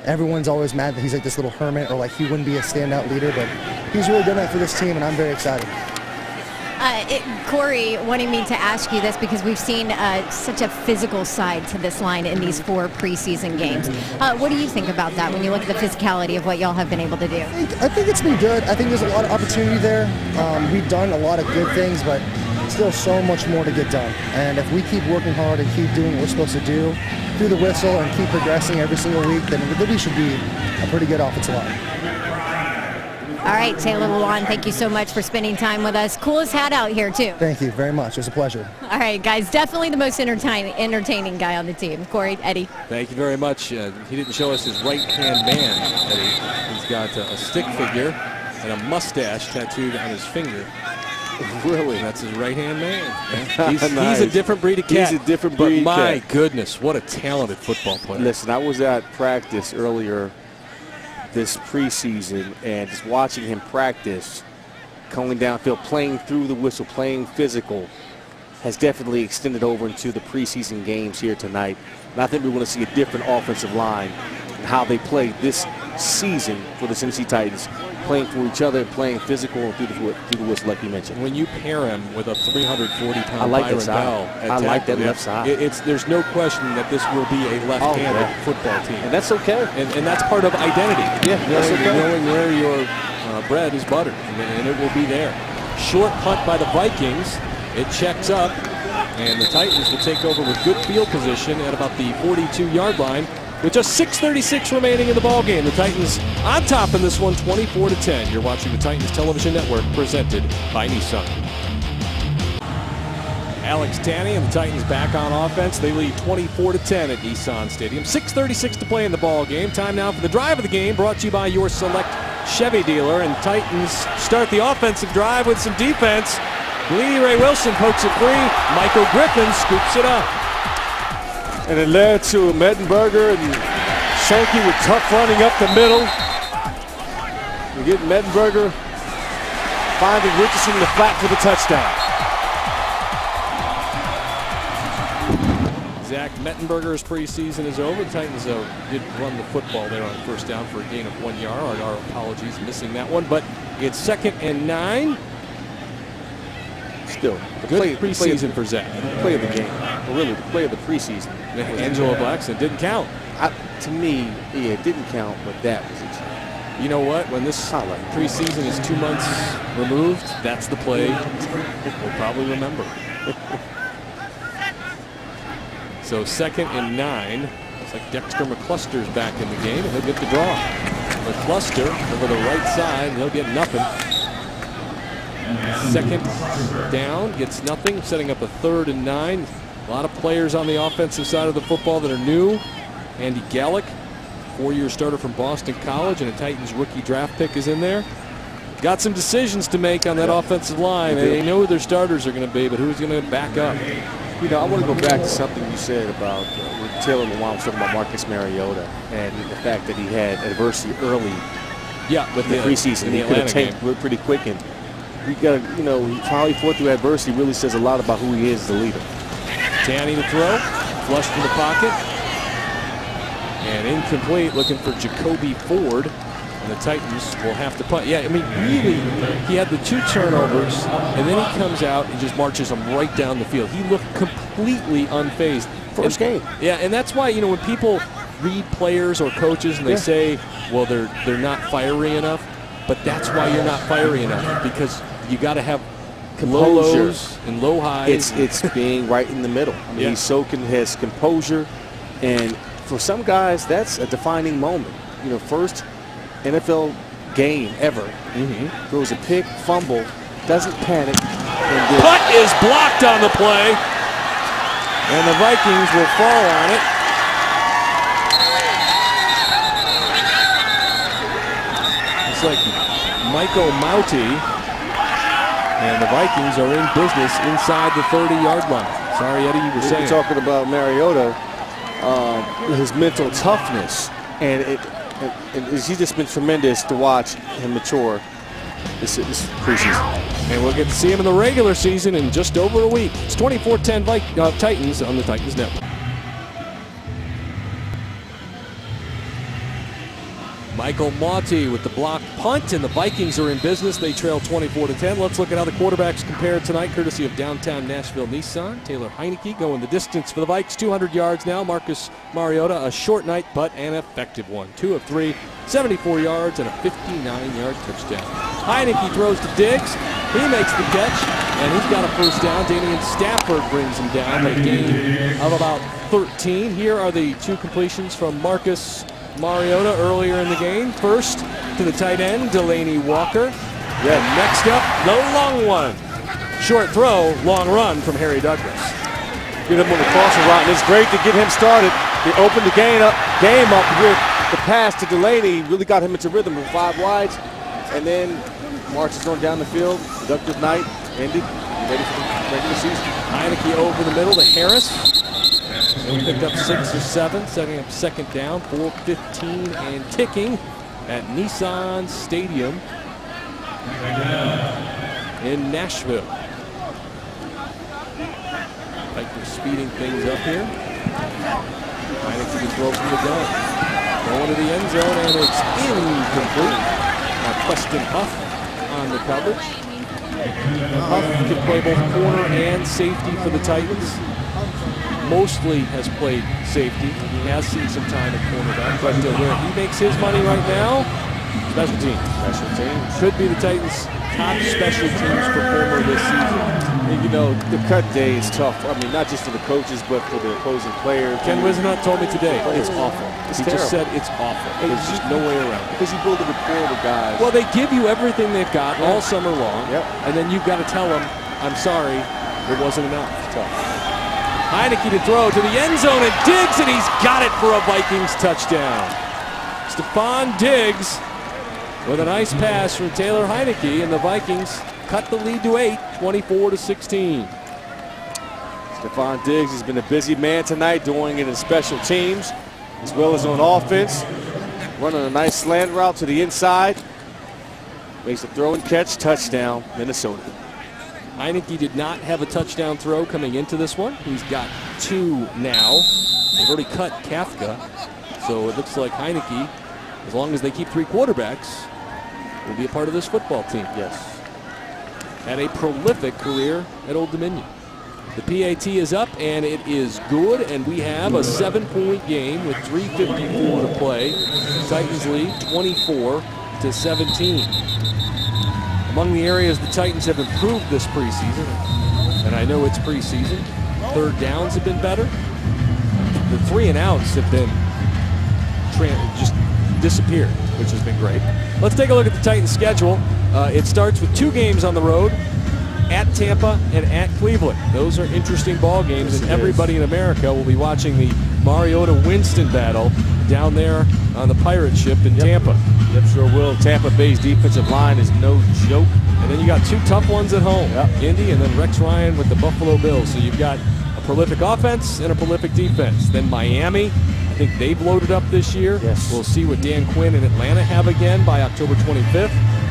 everyone's always mad that he's like this little hermit or like he wouldn't be a standout leader, but he's really done that for this team, and I'm very excited. Corey wanting me to ask you this because we've seen such a physical side to this line in these 4 preseason games. What do you think about that when you look at the physicality of what y'all have been able to do? I think it's been good. I think there's a lot of opportunity there. We've done a lot of good things, but still so much more to get done. And if we keep working hard and keep doing what we're supposed to do through the whistle and keep progressing every single week, then we should be a pretty good offensive line. All right, Taylor Lewan, thank you so much for spending time with us. Coolest hat out here, too. Thank you very much. It was a pleasure. All right, guys, definitely the most entertaining guy on the team. Corey, Eddie. Thank you very much. He didn't show us his right-hand man, Eddie. He's got a stick figure and a mustache tattooed on his finger. Really? That's his right-hand man. Yeah. Nice. He's a different breed of cat. He's a different breed But my cat. goodness, what a talented football player. Listen, I was at practice earlier this preseason, and just watching him practice, coming downfield, playing through the whistle, playing physical, has definitely extended over into the preseason games here tonight. And I think we're going to see a different offensive line and how they play this season for the Tennessee Titans, playing for each other, playing physical and through the whistle, like you mentioned. When you pair him with a 340-pound I like Byron that side. Bell at I like tackle, that left side. There's no question that this will be a left-handed football team. And that's okay. And that's part of identity. Yeah, that's okay. Knowing where your bread is buttered, and it will be there. Short punt by the Vikings. It checks up, and the Titans will take over with good field position at about the 42-yard line. With just 6:36 remaining in the ballgame, the Titans on top in this one, 24-10. You're watching the Titans Television Network, presented by Nissan. Alex Tanney and the Titans back on offense. They lead 24-10 at Nissan Stadium. 6:36 to play in the ballgame. Time now for the drive of the game, brought to you by your select Chevy dealer. And Titans start the offensive drive with some defense. Bleedy Ray Wilson pokes it free. Michael Griffin scoops it up. And it led to Mettenberger and Sankey with tough running up the middle. You get Mettenberger finding Richardson in the flat for the touchdown. Zach Mettenberger's preseason is over. The Titans did run the football there on first down for a gain of 1 yard. Our apologies missing that one, but it's 2nd and 9. Still, Good preseason for Zach. The play of the game, or really the play of the preseason. Angelo Blackson didn't count. To me, yeah, it didn't count, but that was it. You know what? When this preseason is 2 months removed, that's the play we'll probably remember. So 2nd and 9. Looks like Dexter McCluster's back in the game, and he'll get the draw. McCluster over the right side, and he'll get nothing. 2nd down, gets nothing, setting up a 3rd and 9. A lot of players on the offensive side of the football that are new. Andy Gallick, 4-year starter from Boston College, and a Titans rookie draft pick is in there. Got some decisions to make on that offensive line. They know who their starters are going to be, but who's going to back up? You know, I want to go back to something you said about when Taylor Lewan was talking about Marcus Mariota and the fact that he had adversity early. Yeah, with the preseason, he could have tanked pretty quick, and we got to, you know, how he fought through adversity really says a lot about who he is as a leader. Tanney to throw, flushed in the pocket, and incomplete. Looking for Jacoby Ford. And the Titans will have to punt. Yeah, I mean, really, he had the 2 turnovers, and then he comes out and just marches them right down the field. He looked completely unfazed. First game. Yeah, and that's why, when people read players or coaches and they say, well, they're not fiery enough, but that's why you're not fiery enough, because you got to have low lows and low highs. It's being right in the middle. I mean, his composure, and for some guys, that's a defining moment. First NFL game ever. Throws a pick, fumble, doesn't panic. Putt is blocked on the play, and the Vikings will fall on it. It's like Michael Mauti, and the Vikings are in business inside the 30-yard line. Sorry, Eddie, you were saying. We're talking about Mariota, his mental toughness, and he's just been tremendous to watch him mature this preseason. And we'll get to see him in the regular season in just over a week. It's 24-10 Titans on the Titans Network. Michael Mauti with the blocked punt, and the Vikings are in business. They trail 24-10. Let's look at how the quarterbacks compared tonight, courtesy of downtown Nashville Nissan. Taylor Heineke going the distance for the Vikes, 200 yards now. Marcus Mariota, a short night, but an effective one. 2 of 3, 74 yards, and a 59-yard touchdown. Heineke throws to Diggs. He makes the catch, and he's got a first down. Damian Stafford brings him down, a gain of about 13. Here are the 2 completions from Marcus Mariota earlier in the game. First to the tight end, Delaney Walker. And next up, the long one. Short throw, long run from Harry Douglas. Get him on the crossing route, and it's great to get him started. He opened the game up with the pass to Delaney. Really got him into rhythm with 5 wides, and then marches on down the field. Productive night, ended, ready for the regular season. Heineke over the middle to Harris. And we picked up 6 or 7, setting up second down, 4:15 and ticking at Nissan Stadium in Nashville. Vikings speeding things up here. Heineke can throw from the gun. Going to the end zone, and it's incomplete. Preston Huff on the coverage. Huff can play both corner and safety for the Titans. Mostly has played safety. He has seen some time at cornerback, but where he makes his money right now, special teams. Special teams. Could be the Titans' top special teams performer this season. And, the cut day is tough. I mean, not just for the coaches, but for the opposing players. Ken Wisenhunt told me today, it's awful. It's he terrible. just said it's awful. There's just no way around it. Because you build a rapport with guys. Well, they give you everything they've got all summer long, and then you've got to tell them, I'm sorry, it wasn't enough. It's tough. Heineke to throw to the end zone, and Diggs, and he's got it for a Vikings touchdown. Stephon Diggs with a nice pass from Taylor Heineke, and the Vikings cut the lead to 8, 24-16. Stephon Diggs has been a busy man tonight, doing it in special teams as well as on offense. Running a nice slant route to the inside. Makes a throw and catch, touchdown, Minnesota. Heineke did not have a touchdown throw coming into this one. He's got 2 now. They've already cut Kafka, so it looks like Heineke, as long as they keep 3 quarterbacks, will be a part of this football team. Yes. Had a prolific career at Old Dominion. The PAT is up, and it is good, and we have a 7-point game with 3:54 to play. Titans lead 24-17. Among the areas the Titans have improved this preseason, and I know it's preseason, third downs have been better. The 3 and outs have been just disappeared, which has been great. Let's take a look at the Titans schedule. It starts with 2 games on the road, at Tampa and at Cleveland. Those are interesting ball games, and everybody in America will be watching the Mariota-Winston battle down there on the pirate ship in Tampa. Yep, sure will. Tampa Bay's defensive line is no joke. And then you got 2 tough ones at home. Indy and then Rex Ryan with the Buffalo Bills. So you've got a prolific offense and a prolific defense. Then Miami, I think they've loaded up this year. Yes. We'll see what Dan Quinn and Atlanta have again by October 25th.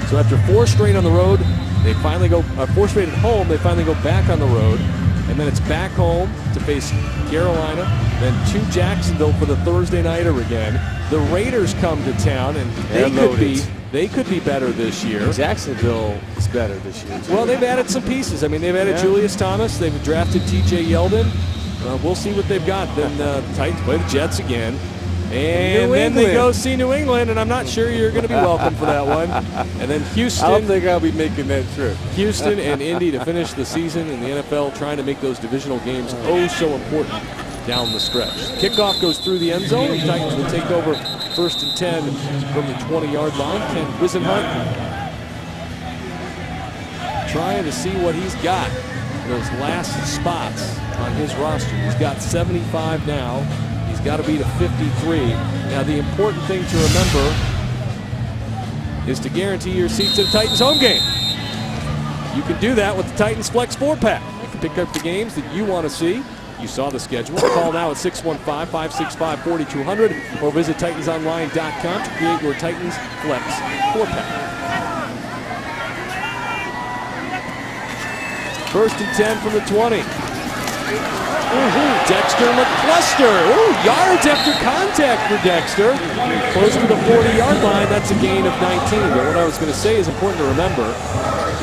So after 4 straight on the road, they finally go, 4 straight at home, they finally go back on the road and then it's back home to face Carolina, then to Jacksonville for the Thursday nighter again. The Raiders come to town, and they could be better this year. Jacksonville is better this year, too. Well, they've added some pieces. I mean, they've added Julius Thomas. They've drafted T.J. Yeldon. We'll see what they've got. Then the Titans play the Jets again. And then they go see New England, and I'm not sure you're going to be welcome for that one. And then Houston. I don't think I'll be making that trip. Houston and Indy to finish the season in the NFL, trying to make those divisional games so important down the stretch. Kickoff goes through the end zone. The Titans will take over 1st and 10 from the 20-yard line. Ken Wisenhunt trying to see what he's got in those last spots on his roster. He's got 75 now. He's got to beat a 53. Now, the important thing to remember is to guarantee your seats at a Titans home game. You can do that with the Titans Flex 4-pack. You can pick up the games that you want to see. You saw the schedule. Call now at 615-565-4200 or visit TitansOnline.com to create your Titans Flex 4-pack. 1st and 10 from the 20. Dexter McCluster. Yards after contact for Dexter. Close to the 40-yard line. That's a gain of 19. But what I was going to say is important to remember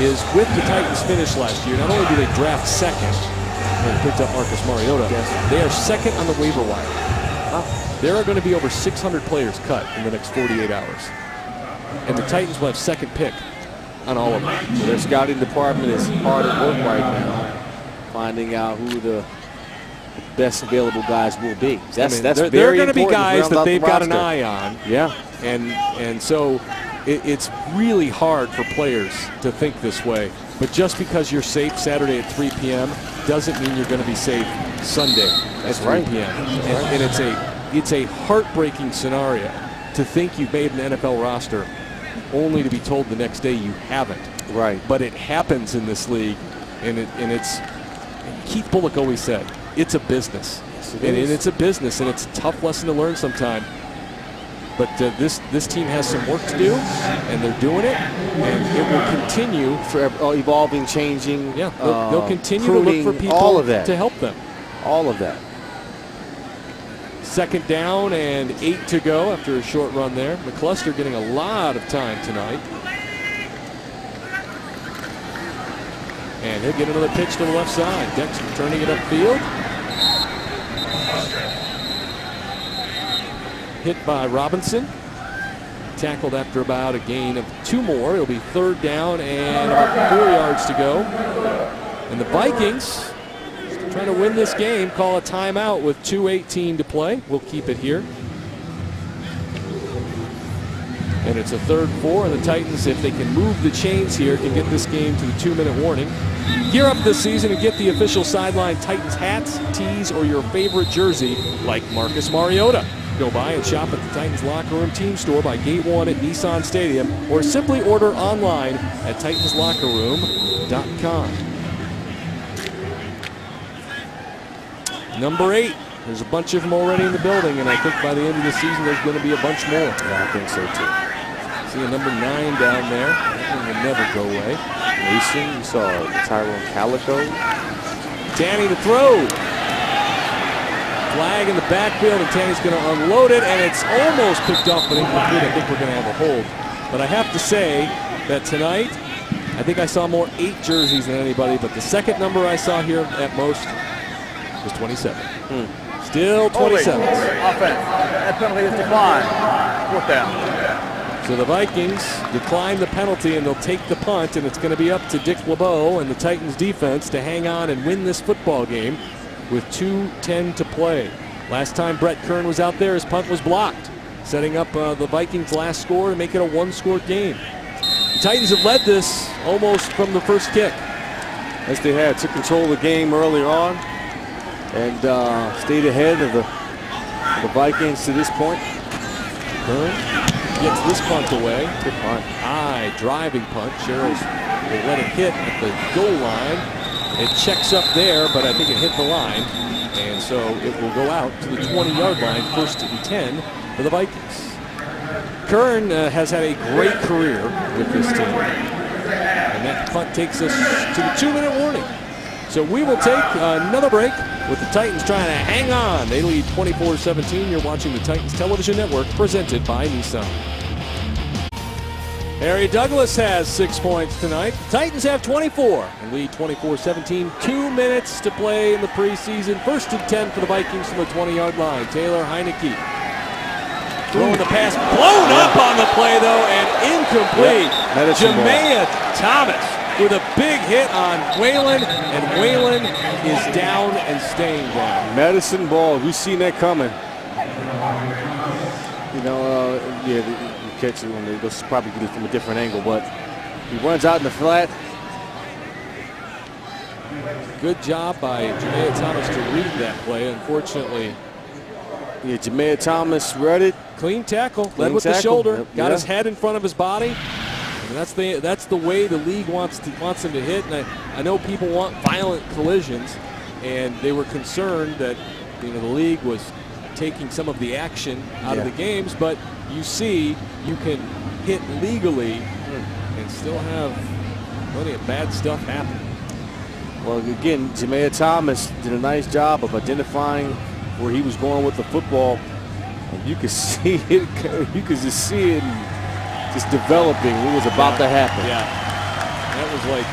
is with the Titans finish last year, not only do they draft second, and picked up Marcus Mariota, they are second on the waiver wire. There are going to be over 600 players cut in the next 48 hours. And the Titans will have second pick on all of them. So their scouting department is hard at work right now, finding out who the best available guys will be. That's they're going to be guys that they've got an eye on. Yeah. And so it's really hard for players to think this way. But just because you're safe Saturday at 3 p.m. doesn't mean you're going to be safe Sunday at 3 p.m. And it's a heartbreaking scenario to think you've made an NFL roster only to be told the next day you haven't. Right. But it happens in this league, and it's Keith Bullock always said, it's a business. Yes, and it's a business, and it's a tough lesson to learn sometime. But this team has some work to do, and they're doing it, and it will continue. For evolving, changing. Yeah, they'll continue to look for people all of that. to help them. All of that. 2nd down and 8 to go after a short run there. McCluster getting a lot of time tonight. And he'll get another pitch to the left side. Dexter turning it upfield. Hit by Robinson. Tackled after about a gain of 2 more. It'll be 3rd down and about 4 yards to go. And the Vikings, trying to win this game, call a timeout with 2:18 to play. We'll keep it here. And it's a 3rd and 4, and the Titans, if they can move the chains here, can get this game to the 2-minute warning. Gear up this season and get the official sideline Titans hats, tees, or your favorite jersey like Marcus Mariota. Go by and shop at the Titans Locker Room Team Store by Gate 1 at Nissan Stadium, or simply order online at TitansLockerRoom.com. Number 8. There's a bunch of them already in the building, and I think by the end of the season there's going to be a bunch more. Yeah, I think so too. See a number 9 down there. That will never go away. Mason, you saw Tyrone Calico. Tanny to throw. Flag in the backfield, and Tanny's going to unload it, and it's almost picked off, but incomplete. I think we're going to have a hold. But I have to say that tonight, I think I saw more 8 jerseys than anybody, but the second number I saw here at most was 27. Still 27. Offense. That penalty is declined. 4th down. So the Vikings decline the penalty, and they'll take the punt, and it's going to be up to Dick LeBeau and the Titans defense to hang on and win this football game with 2:10 to play. Last time Brett Kern was out there, his punt was blocked, setting up the Vikings' last score to make it a 1-score game. The Titans have led this almost from the first kick. As they had, took control of the game earlier on and stayed ahead of the Vikings to this point. Kern gets this punt away. Good punt. High driving punt. Sherrills will let it hit at the goal line. It checks up there, but I think it hit the line. And so it will go out to the 20-yard line, 1st and 10 for the Vikings. Kern has had a great career with this team. And that punt takes us to the 2-minute warning. So we will take another break with the Titans trying to hang on. They lead 24-17. You're watching the Titans Television Network, presented by Nissan. Harry Douglas has 6 points tonight. The Titans have 24 and lead 24-17. 2 minutes to play in the preseason. 1st and 10 for the Vikings from the 20-yard line. Taylor Heineke throwing the pass, blown up on the play though, and incomplete. Jamea Thomas with a big hit on Whalen, and Whalen is down and staying down. Medicine ball. We've seen that coming. You know, yeah, you catch it when they go, probably get it from a different angle, but he runs out in the flat. Good job by Jamea Thomas to read that play. Unfortunately, yeah, Jamea Thomas read it. Clean tackle, led with the shoulder, got his head in front of his body. And that's the way the league wants him to hit. And I know people want violent collisions, and they were concerned that the league was taking some of the action out of the games. But you see, you can hit legally and still have plenty of bad stuff happen. Well, again, Jamea Thomas did a nice job of identifying where he was going with the football. And you could see it. You could just see it. Just developing what was about to happen. Yeah, that was like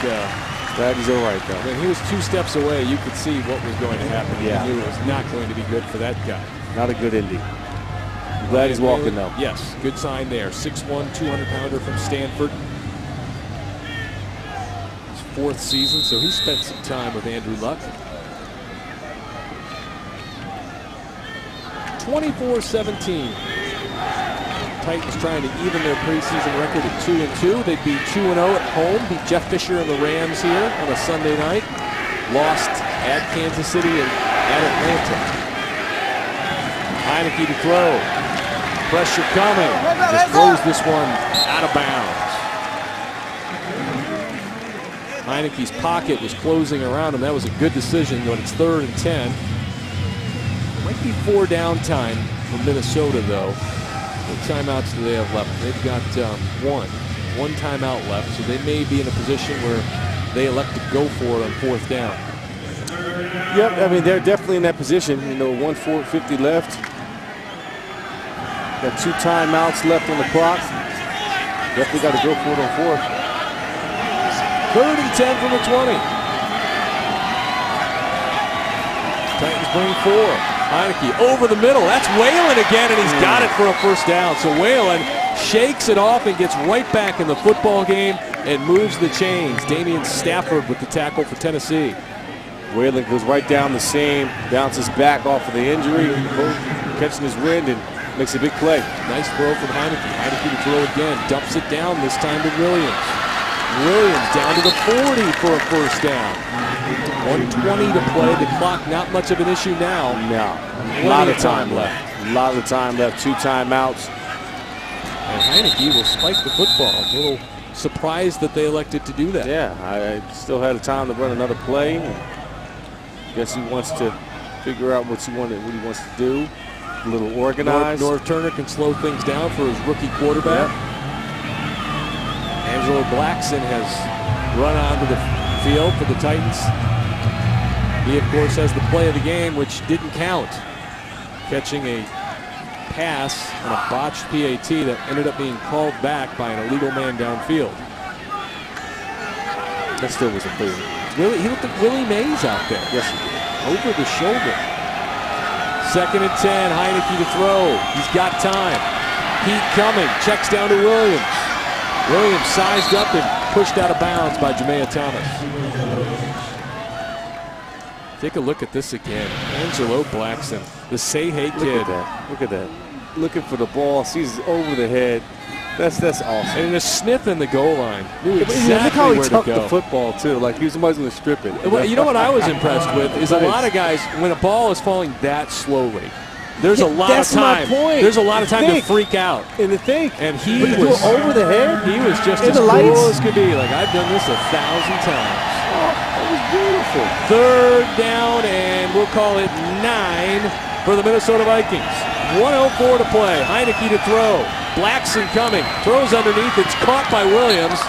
Strategy's all right though. When he was 2 steps away, you could see what was going to happen. Yeah, he knew it was not going to be good for that guy. Not a good ending. I'm glad he's walking though. Yes, good sign there. 6'1", 200-pounder from Stanford. His 4th season, so he spent some time with Andrew Luck. 24-17. Titans trying to even their preseason record at 2-2. They'd be 2-0 at home. Beat Jeff Fisher and the Rams here on a Sunday night. Lost at Kansas City and at Atlanta. Heineke to throw. Pressure coming. Just throws this one out of bounds. Heineke's pocket was closing around him. That was a good decision when it's 3rd and 10. Might be 4 down time for Minnesota though. What timeouts do they have left? They've got one timeout left, so they may be in a position where they elect to go for it on 4th down. Yep, I mean, they're definitely in that position. 1:50 left. Got 2 timeouts left on the clock. Definitely got to go for it on 4th. 3rd and 10 from the 20. Titans bring 4. Heineke over the middle. That's Whalen again, and he's got it for a 1st down. So Whalen shakes it off and gets right back in the football game and moves the chains. Damian Stafford with the tackle for Tennessee. Whalen goes right down the seam, bounces back off of the injury, catching his wind, and makes a big play. Nice throw from Heineke. Heineke to throw again. Dumps it down, this time to Williams. Williams down to the 40 for a 1st down. 1:20 to play. The clock not much of an issue now. No, a lot of time left. A lot of time left. 2 timeouts. And Heineke will spike the football. A little surprised that they elected to do that. Yeah, I still had time to run another play. Guess he wants to figure out what he wants to do. A little organized. North Turner can slow things down for his rookie quarterback. Yep. Angelo Blackson has run onto the field for the Titans. He, of course, has the play of the game, which didn't count. Catching a pass on a botched PAT that ended up being called back by an illegal man downfield. That still was a foul. He looked at Willie Mays out there. Yes, he did. Over the shoulder. 2nd and 10, Heineke to throw. He's got time. Heat coming, checks down to Williams. Williams sized up and pushed out of bounds by Jamea Thomas. Take a look at this again. Angelo Blackson, the say-hey kid. Look at that. Looking for the ball, sees it over the head. That's awesome. And a sniff in the goal line. Knew exactly look how he where tucked to go. the football too. Like somebody's going to strip it. Well, you know what I was impressed with is a lot of guys, when a ball is falling that slowly, there's a lot of time. There's a lot of time to freak out. And to think. And he was over the head. He was just as cool as could be. Like, I've done this 1,000 times. Oh, that was beautiful. 3rd down, and we'll call it 9 for the Minnesota Vikings. 1:04 to play. Heineke to throw. Blackson coming. Throws underneath. It's caught by Williams.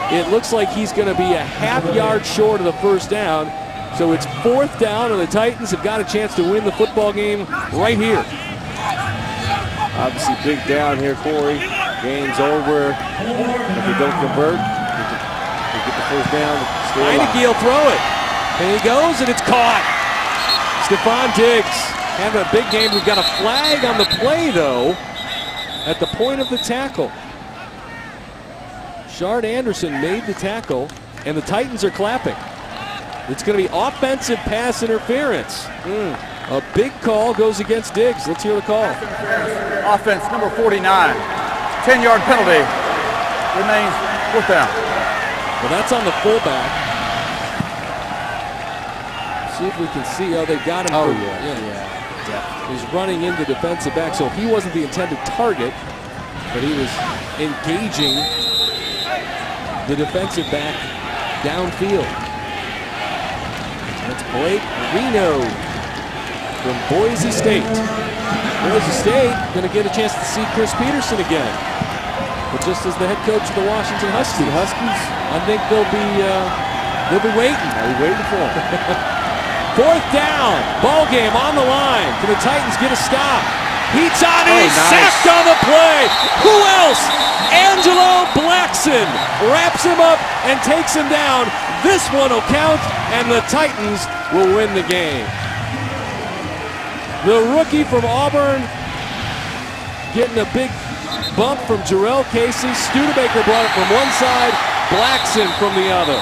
It looks like he's going to be a half-yard short of the first down. So it's 4th down, and the Titans have got a chance to win the football game right here. Obviously, big down here, Corey. Game's over. If they don't convert, they get the first down. Heineke will throw it. And he goes, and it's caught. Stephon Diggs having a big game. We've got a flag on the play, though, at the point of the tackle. Shard Anderson made the tackle, and the Titans are clapping. It's going to be offensive pass interference. A big call goes against Diggs. Let's hear the call. Offense number 49. 10-yard penalty. Remains 4th down. Well, that's on the fullback. See if we can see. Oh, they got him. Oh, yeah. He's running into defensive back, so he wasn't the intended target, but he was engaging the defensive back downfield. That's Blake Reno from Boise State. Boise State going to get a chance to see Chris Peterson again, but just as the head coach of the Washington Huskies. I think they'll be waiting. They'll be waiting for him. 4th down, ball game on the line. Can the Titans get a stop? Heats on, and he's sacked on the play. Who else? Angelo Blackson wraps him up and takes him down. This one will count, and the Titans will win the game. The rookie from Auburn getting a big bump from Jarrell Casey. Studebaker brought it from one side, Blackson from the other.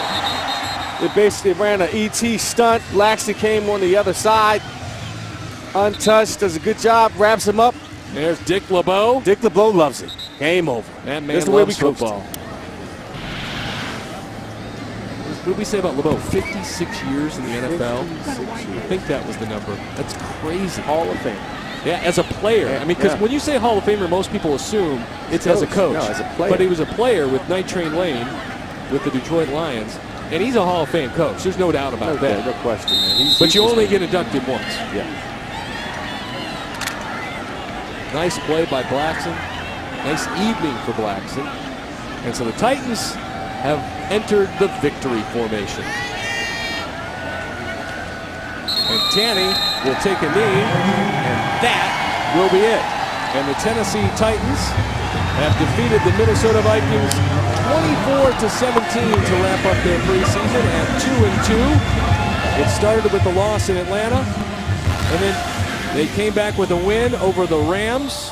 They basically ran an ET stunt. Blackson came on the other side, untouched, does a good job, wraps him up. There's Dick LeBeau. Dick LeBeau loves it. Game over. That man loves the way we football. What did we say about LeBeau? 56 years in the NFL. I think that was the number. That's crazy. Hall of Fame. Yeah, as a player. I mean, because when you say Hall of Famer, most people assume it's as a coach. No, as a player. But he was a player with Night Train Lane with the Detroit Lions. And he's a Hall of Fame coach. There's no doubt about that. No question, man. But you only get inducted once. Yeah. Nice play by Blackson. Nice evening for Blackson. And so the Titans have entered the victory formation. And Tanny will take a knee, and that will be it. And the Tennessee Titans have defeated the Minnesota Vikings 24-17 to wrap up their preseason at 2-2. It started with the loss in Atlanta, and then they came back with a win over the Rams,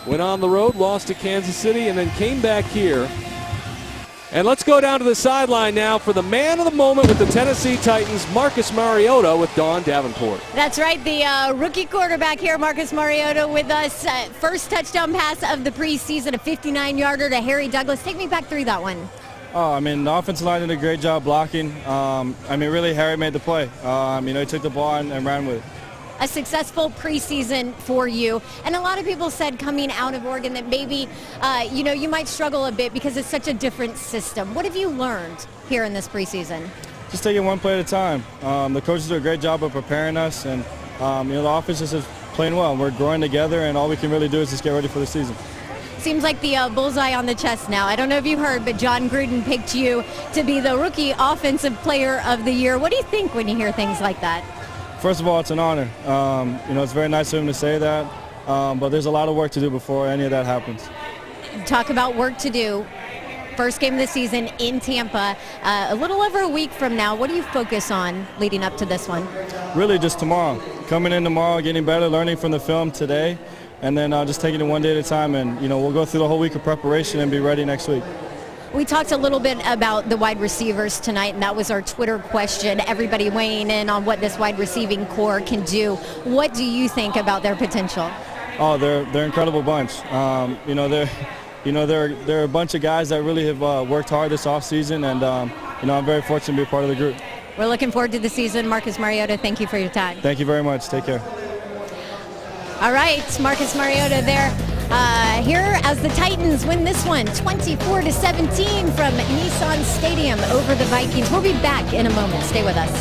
went on the road, lost to Kansas City, and then came back here. And let's go down to the sideline now for the man of the moment with the Tennessee Titans, Marcus Mariota, with Dawn Davenport. That's right, the rookie quarterback here, Marcus Mariota, with us. First touchdown pass of the preseason, a 59-yarder to Harry Douglas. Take me back through that one. Oh, I mean, the offensive line did a great job blocking. Really, Harry made the play. He took the ball and ran with it. A successful preseason for you. And a lot of people said coming out of Oregon that maybe, you might struggle a bit because it's such a different system. What have you learned here in this preseason? Just taking one play at a time. The coaches do a great job of preparing us, and the offense is playing well. We're growing together, and all we can really do is just get ready for the season. Seems like the bullseye on the chest now. I don't know if you've heard, but John Gruden picked you to be the rookie offensive player of the year. What do you think when you hear things like that? First of all, it's an honor. It's very nice of him to say that, but there's a lot of work to do before any of that happens. Talk about work to do. First game of the season in Tampa, a little over a week from now. What do you focus on leading up to this one? Really just tomorrow. Coming in tomorrow, getting better, learning from the film today, and then just taking it one day at a time. And, we'll go through the whole week of preparation and be ready next week. We talked a little bit about the wide receivers tonight, and that was our Twitter question. Everybody weighing in on what this wide receiving core can do. What do you think about their potential? Oh, they're an incredible bunch. They're a bunch of guys that really have worked hard this offseason, and I'm very fortunate to be a part of the group. We're looking forward to the season. Marcus Mariota, thank you for your time. Thank you very much. Take care. All right, Marcus Mariota there. Here as the Titans win this one 24-17 from Nissan Stadium over the Vikings. We'll be back in a moment. Stay with us.